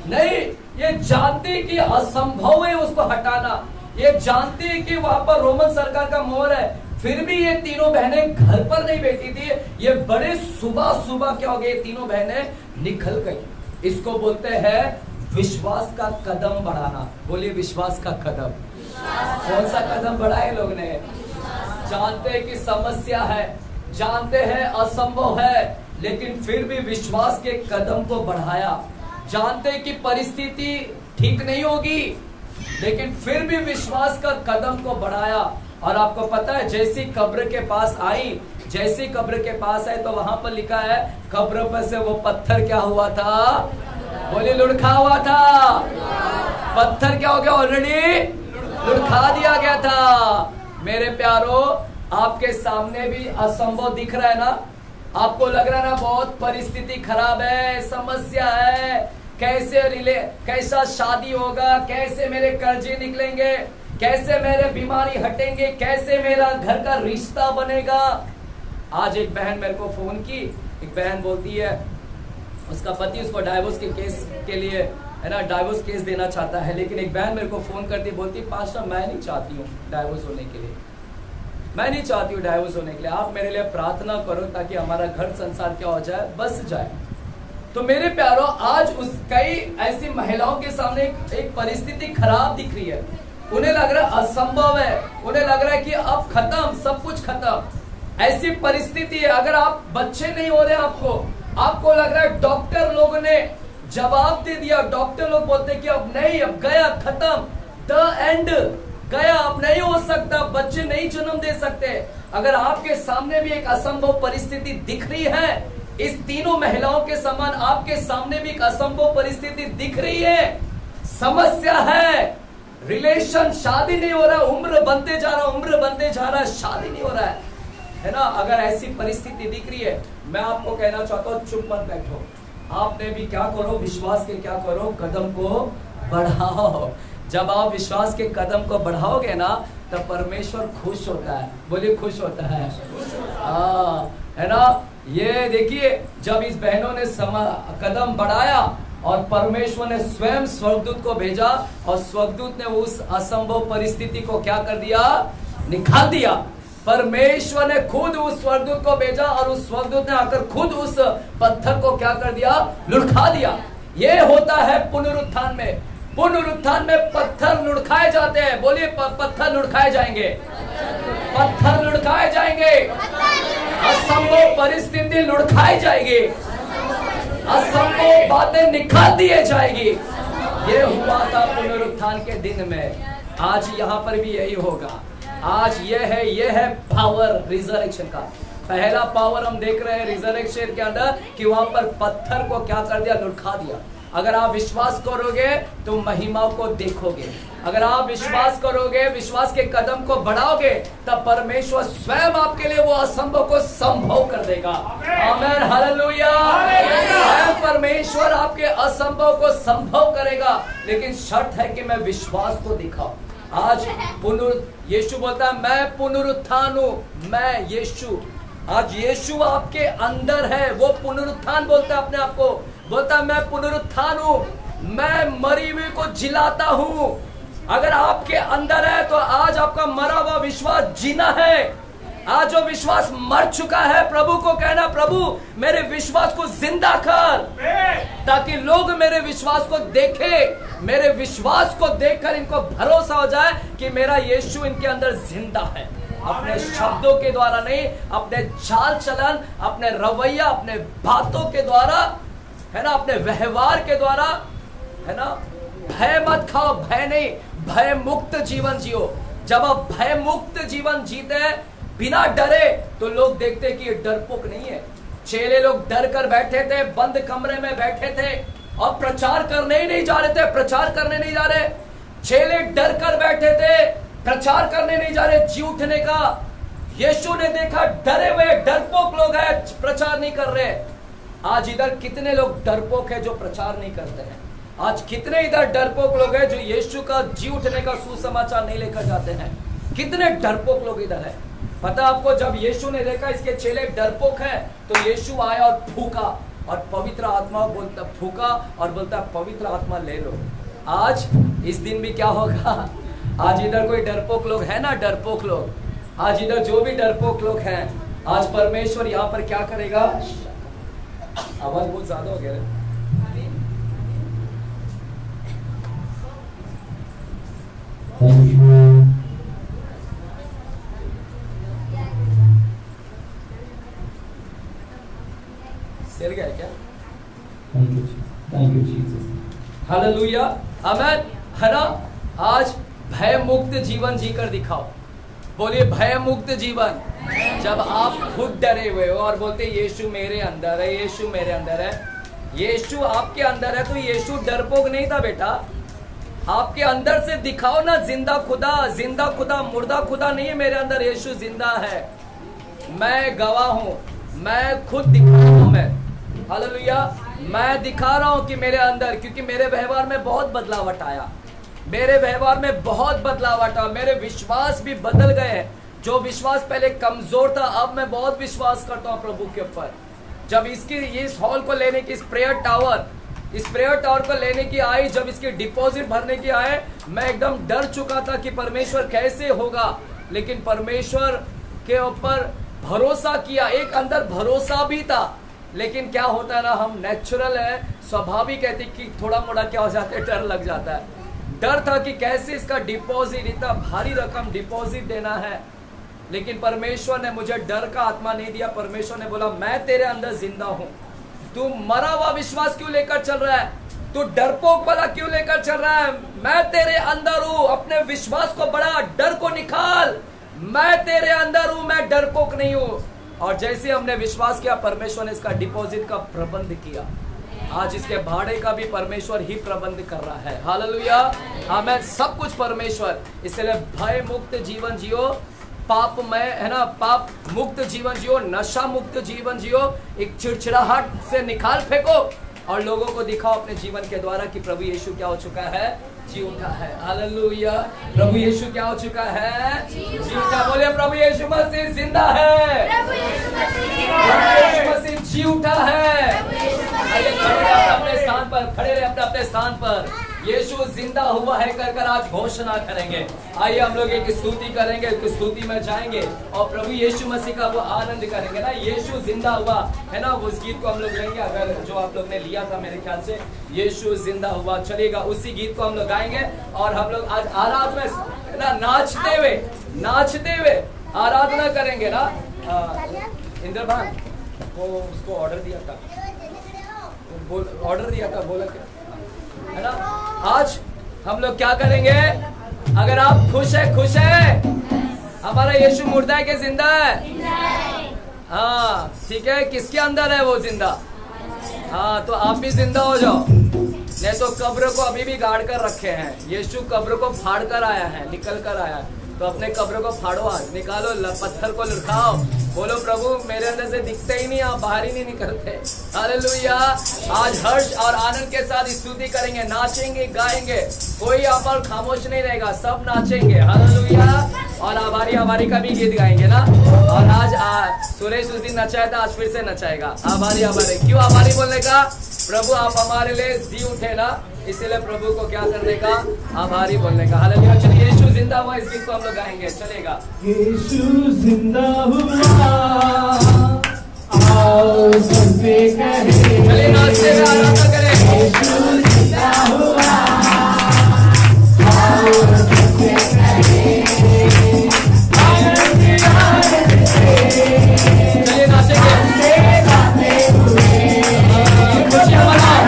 नहीं, ये जानती कि असंभव है उसको हटाना, ये जानती है कि वहां पर रोमन सरकार का मोहर है, फिर भी ये तीनों बहनें घर पर नहीं बैठी थी। ये बड़े सुबह सुबह क्या हो गए, तीनों बहनें निकल गई। इसको बोलते हैं विश्वास का कदम बढ़ाना। बोलिए विश्वास का कदम। कौन सा कदम बढ़ाए लोग ने? जानते हैं कि समस्या है, जानते हैं असंभव है, लेकिन फिर भी विश्वास के कदम को बढ़ाया। जानते हैं कि परिस्थिति ठीक नहीं होगी, लेकिन फिर भी विश्वास का कदम को बढ़ाया। और आपको पता है, जैसी कब्र के पास आई, जैसी कब्र के पास आए तो वहां पर लिखा है कब्र पर से वो पत्थर क्या हुआ था? बोले लुढ़का हुआ था। पत्थर क्या हो गया? ऑलरेडी लुढ़का दिया गया था। मेरे प्यारो, आपके सामने भी असंभव दिख रहा है ना? आपको लग रहा है ना बहुत परिस्थिति खराब है, समस्या है, कैसा शादी होगा, कैसे मेरे कर्जे निकलेंगे, कैसे मेरे बीमारी हटेंगे, कैसे मेरा घर का रिश्ता बनेगा। आज एक बहन मेरे को फोन की, एक बहन बोलती है उसका पति उसको डाइवोर्स के केस के लिए है ना, डाइवोर्स केस देना चाहता है, लेकिन एक बहन मेरे को फोन करती बोलती पास्टर मैं नहीं चाहती हूँ डाइवोर्स होने के लिए, मैं नहीं चाहती हूँ डाइवोर्स होने के लिए, आप मेरे लिए प्रार्थना करो ताकि हमारा घर संसार क्या हो जाए, बस जाए। तो मेरे प्यारो, आज कई ऐसी महिलाओं के सामने एक परिस्थिति खराब दिख रही है। उन्हें लग रहा है असंभव है, उन्हें लग रहा है कि अब खत्म, सब कुछ खत्म। ऐसी परिस्थिति है, अगर आप बच्चे नहीं हो रहे, आपको लग रहा है डॉक्टर लोगों ने जवाब दे दिया, डॉक्टर लोग बोलते कि अब नहीं, अब गया, खत्म, द एंड, गया, अब नहीं हो सकता, बच्चे नहीं जन्म दे सकते। अगर आपके सामने भी एक असंभव परिस्थिति दिख रही है, इस तीनों महिलाओं के समान आपके सामने भी एक असंभव परिस्थिति दिख रही है, समस्या है, रिलेशन, शादी नहीं हो रहा, उम्र बनते जा रहा, शादी नहीं हो रहा है ना। अगर ऐसी परिस्थिति दिख रही है, मैं आपको कहना चाहता हूँ चुप मत बैठो, आपने भी क्या करो, विश्वास के क्या करो, कदम को बढ़ाओ। जब आप विश्वास के कदम को बढ़ाओगे ना, तब परमेश्वर खुश होता है। बोलिए खुश होता है, है ना। ये देखिए, जब इस बहनों ने कदम बढ़ाया और परमेश्वर ने स्वयं स्वर्गदूत को भेजा, और स्वर्गदूत ने उस असंभव परिस्थिति को क्या कर दिया, निकाल दिया। परमेश्वर ने खुद उस स्वर्गदूत को भेजा और उस स्वर्गदूत ने आकर खुद उस पत्थर को क्या कर दिया, लुढ़का दिया। ये होता है पुनरुत्थान में। पुनरुत्थान में पत्थर लुढ़काए जाते हैं। बोलिए पत्थर लुढ़काए जाएंगे, पत्थर लुढ़काए जाएंगे, असंभव परिस्थिति लुढ़काई जाएगी, असंभव बातें निकाल दिए जाएगी। ये हुआ था पुनरुत्थान के दिन में। आज यहाँ पर भी यही होगा। आज ये है पावर रिजरेक्शन का। पहला पावर हम देख रहे हैं रिजरेक्शन के अंदर कि वहां पर पत्थर को क्या कर दिया, लुढ़का दिया। अगर आप विश्वास करोगे तो महिमा को देखोगे। अगर आप विश्वास करोगे, विश्वास के कदम को बढ़ाओगे, तब परमेश्वर स्वयं आपके लिए वो असंभव को संभव कर देगा। आमीन, हालेलुया। स्वयं परमेश्वर आपके असंभव को संभव करेगा, लेकिन शर्त है कि मैं विश्वास को दिखाऊं। आज यीशु बोलता है मैं पुनरुत्थान हूं, मैं यीशु। आज यीशु आपके अंदर है, वो पुनरुत्थान बोलता है अपने आप को, बोलता है मैं पुनरुत्थान हूं, मैं मरी हुई को जिलाता हूं। अगर आपके अंदर है तो आज आपका मरा हुआ विश्वास जीना है। आज जो विश्वास मर चुका है, प्रभु को कहना प्रभु मेरे विश्वास को जिंदा कर, ताकि लोग मेरे विश्वास को देखें। मेरे विश्वास को देखकर इनको भरोसा हो जाए कि मेरा यीशु इनके अंदर जिंदा है। अपने शब्दों के द्वारा नहीं, अपने चाल चलन, अपने रवैया, अपने बातों के द्वारा, है ना, अपने व्यवहार के द्वारा, है ना। भय मत खाओ, भय नहीं, भय मुक्त जीवन जियो। जब आप भय मुक्त जीवन जीते हैं बिना डरे, तो लोग देखते हैं कि ये डरपोक नहीं है। चेले लोग डर कर बैठे थे, बंद कमरे में बैठे थे और प्रचार करने ही नहीं जा रहे थे, प्रचार करने नहीं जा रहे। चेले डर कर बैठे थे, प्रचार करने नहीं जा रहे जी उठने का। यीशु ने देखा डरे हुए डरपोक लोग हैं, प्रचार नहीं कर रहे। आज इधर कितने लोग डरपोक हैं जो प्रचार नहीं करते हैं। आज कितने इधर डरपोक लोग हैं जो यीशु का जी उठने का सुसमाचार नहीं लेकर जाते हैं। कितने डरपोक लोग इधर है। पता आपको, जब यीशु ने देखा इसके चेले डरपोक हैं, तो यीशु आया और फूका, और पवित्र आत्मा बोलता, फूका और बोलता पवित्र आत्मा ले लो। आज इस दिन भी क्या होगा, आज इधर कोई डरपोक लोग है ना, डरपोक लोग, आज इधर जो भी डरपोक लोग हैं, आज परमेश्वर यहाँ पर क्या करेगा। आवाज बहुत ज्यादा हो गया है। सिर गया क्या? थैंक यू जीसस, हालेलुया, आमीन, है ना। आज भय मुक्त जीवन जीकर दिखाओ। बोलिए भय मुक्त जीवन। जब आप खुद डरे हुए हो और बोलते यीशु मेरे अंदर है, यीशु मेरे अंदर है, यीशु आपके अंदर है, तो यीशु डरपोक नहीं था बेटा। आपके अंदर से दिखाओ ना जिंदा खुदा, जिंदा खुदा, मुर्दा खुदा नहीं है मेरे अंदर, यीशु जिंदा है। मैं गवाह हूं, मैं खुद दिखा रहा हूं, मैं, हालेलुया, मैं दिखा रहा हूं कि मेरे अंदर, क्योंकि मेरे व्यवहार में बहुत बदलावट आया, मेरे व्यवहार में बहुत बदलावट आया, मेरे विश्वास भी बदल गए हैं। जो विश्वास पहले कमजोर था, अब मैं बहुत विश्वास करता हूं प्रभु के ऊपर। जब इसकी इस हॉल को लेने की, इस प्रेयर टावर को लेने की आई, जब इसकी डिपॉजिट भरने की आए, मैं एकदम डर चुका था कि परमेश्वर कैसे होगा, लेकिन परमेश्वर के ऊपर भरोसा किया। एक अंदर भरोसा भी था, लेकिन क्या होता है ना, हम नेचुरल है, स्वाभाविक है कि थोड़ा मोड़ा क्या हो जाता है, डर लग जाता है। डर था कि कैसे इसका डिपॉजिट, इतना भारी रकम डिपॉजिट देना है, लेकिन परमेश्वर ने मुझे डर का आत्मा नहीं दिया। परमेश्वर ने बोला मैं तेरे अंदर जिंदा हूं। तू मरा हुआ विश्वास क्यों लेकर चल रहा है, तू डरपोक वाला क्यों लेकर चल रहा है, मैं तेरे अंदर हूं। अपने विश्वास को बढ़ा, डर को निकाल, मैं तेरे अंदर हूं, मैं डरपोक नहीं हूं। और जैसे हमने विश्वास किया, परमेश्वर ने इसका डिपॉजिट का प्रबंध किया। आज इसके भाड़े का भी परमेश्वर ही प्रबंध कर रहा है, हालेलुया, आमीन। सब कुछ परमेश्वर। इसलिए भय मुक्त जीवन जियो, पाप में, है ना, पाप मुक्त जीवन जियो, नशा मुक्त जीवन जियो, एक चिड़चिड़ाहट से निकाल फेंको और लोगों को दिखाओ अपने जीवन के द्वारा कि प्रभु यीशु क्या हो चुका है, जी उठा है, हालेलुया। प्रभु यीशु क्या हो चुका है, जी उठा। बोले प्रभु यीशु मसीह जिंदा है, प्रभु यीशु मसीह जी उठा है। आइए खड़े रहे अपने स्थान पर, खड़े रहे अपने स्थान पर। यीशु जिंदा हुआ है कर कर आज घोषणा करेंगे। आइए हम लोग एक स्तुति करेंगे, स्तुति में जाएंगे और प्रभु यीशु मसीह का वो आनंद करेंगे ना, यीशु जिंदा हुआ है ना। उस गीत को हम लोग लेंगे, अगर जो आप लोग ने लिया था मेरे ख्याल से, यीशु जिंदा हुआ, चलेगा, उसी गीत को हम लोग गाएंगे। और हम लोग आज आराधना है ना, नाचते हुए आराधना करेंगे ना। इंद्र भान वो उसको ऑर्डर दिया था, बोला क्या, है ना। आज हम लोग क्या करेंगे, अगर आप खुश है हमारा यीशु मुर्दा है कि जिंदा है? हाँ ठीक है, किसके अंदर है वो जिंदा? हाँ तो आप भी जिंदा हो जाओ, नहीं तो कब्र को अभी भी गाड़ कर रखे हैं। यीशु कब्र को फाड़ कर आया है, निकल कर आया है, तो अपने कब्र को फाड़ो, आज निकालो, पत्थर को लुढ़काओ, बोलो प्रभु मेरे अंदर से दिखते ही नहीं, आप बाहर ही नहीं निकलते। हालेलुया। आज हर्ष और आनंद के साथ स्तुति करेंगे, नाचेंगे, गाएंगे, कोई यहाँ पर खामोश नहीं रहेगा, सब नाचेंगे। हालेलुया। और आभारी का भी गीत गाएंगे ना। और आज सुरेश उस दिन नचाया था, आज फिर से नचाएगा। आभारी क्यों आभारी बोलने का? प्रभु आप हमारे लिए जी उठे ना, इसीलिए प्रभु को क्या करने का? आभारी बोलने का। हालेलुया। चलिए यीशु जिंदा हुआ, इस गीत को हम लोग गाएंगे, चलेगा। यीशु जिंदा हुआ, आओ सबसे कहें, चलिए नाचते हुए आराधना करें। यीशु जिंदा हुआ, आओ सबसे कहें, चलिए नाचेंगे, खुशियां मनाओ।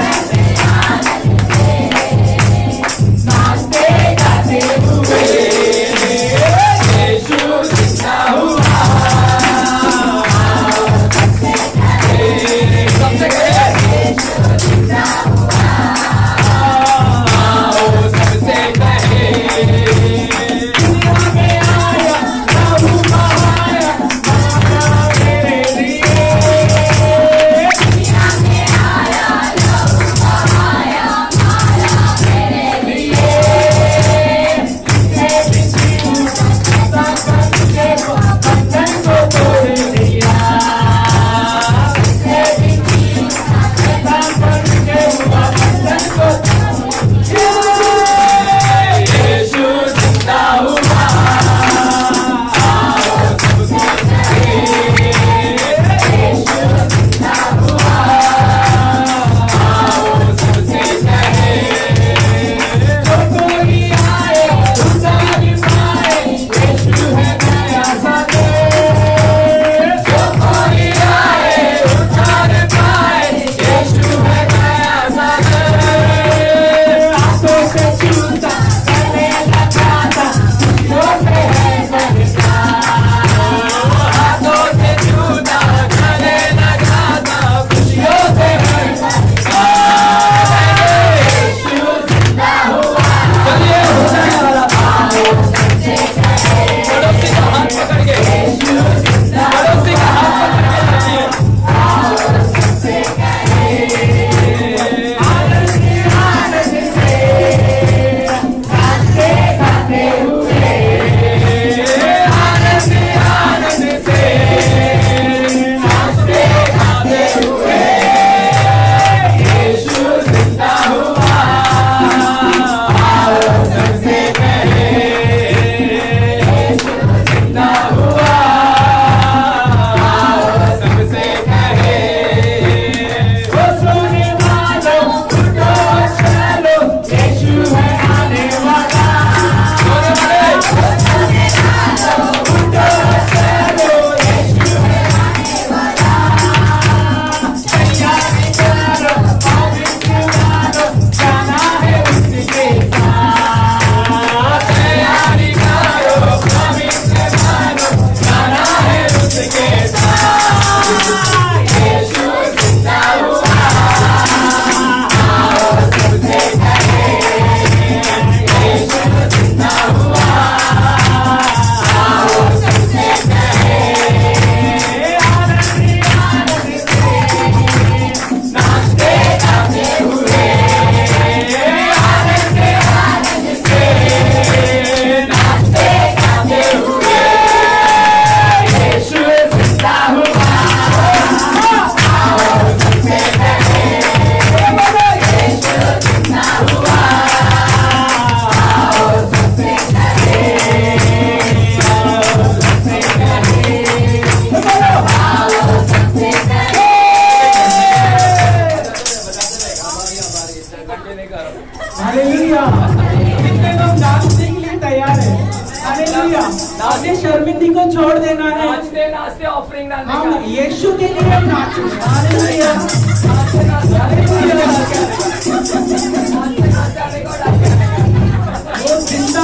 अपने शर्मिंदगी को छोड़ देना है, नाचते नाचते ऑफरिंग डालने हम का। यीशु के लिए हम नाचें। हालेलुया, नाचते नाचते वो जिंदा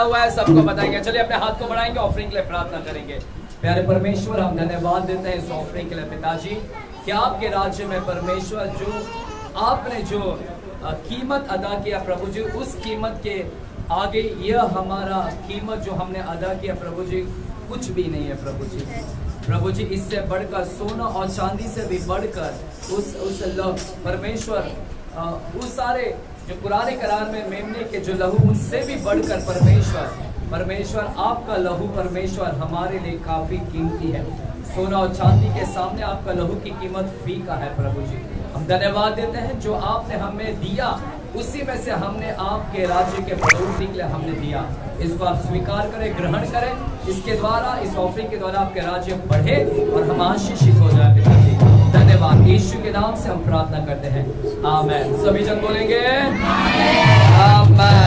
हुआ है सबको बताएंगे। चलिए अपने हाथ को बढ़ाएंगे, ऑफरिंग के लिए प्रार्थना करेंगे। प्यारे परमेश्वर, हम धन्यवाद देते हैं इस ऑफरिंग के लिए पिताजी, कि आपके राज्य में परमेश्वर जो आपने जो कीमत अदा किया प्रभु जी, उस कीमत के आगे यह हमारा कीमत जो हमने अदा किया प्रभु जी कुछ भी नहीं है प्रभु जी। प्रभु जी इससे बढ़कर सोना और चांदी से भी बढ़कर उस परमेश्वर उस सारे जो पुराने करार में मेमने के जो लहू उनसे भी बढ़कर परमेश्वर आपका लहू परमेश्वर हमारे लिए काफी कीमती है। सोना और चांदी के सामने आपका लहू की कीमत फीका है प्रभु जी। हम धन्यवाद देते हैं जो आपने हमें दिया उसी में से हमने आपके राज्य के बढ़ोतरी के लिए हमने दिया। इसको आप स्वीकार करें, ग्रहण करें। इसके द्वारा, इस ऑफरिंग के द्वारा आपके राज्य बढ़े और हम आशीषित हो जाए पिताजी। धन्यवाद, यीशु के नाम से हम प्रार्थना करते हैं, आमेन। सभी जन बोलेंगे आमेन।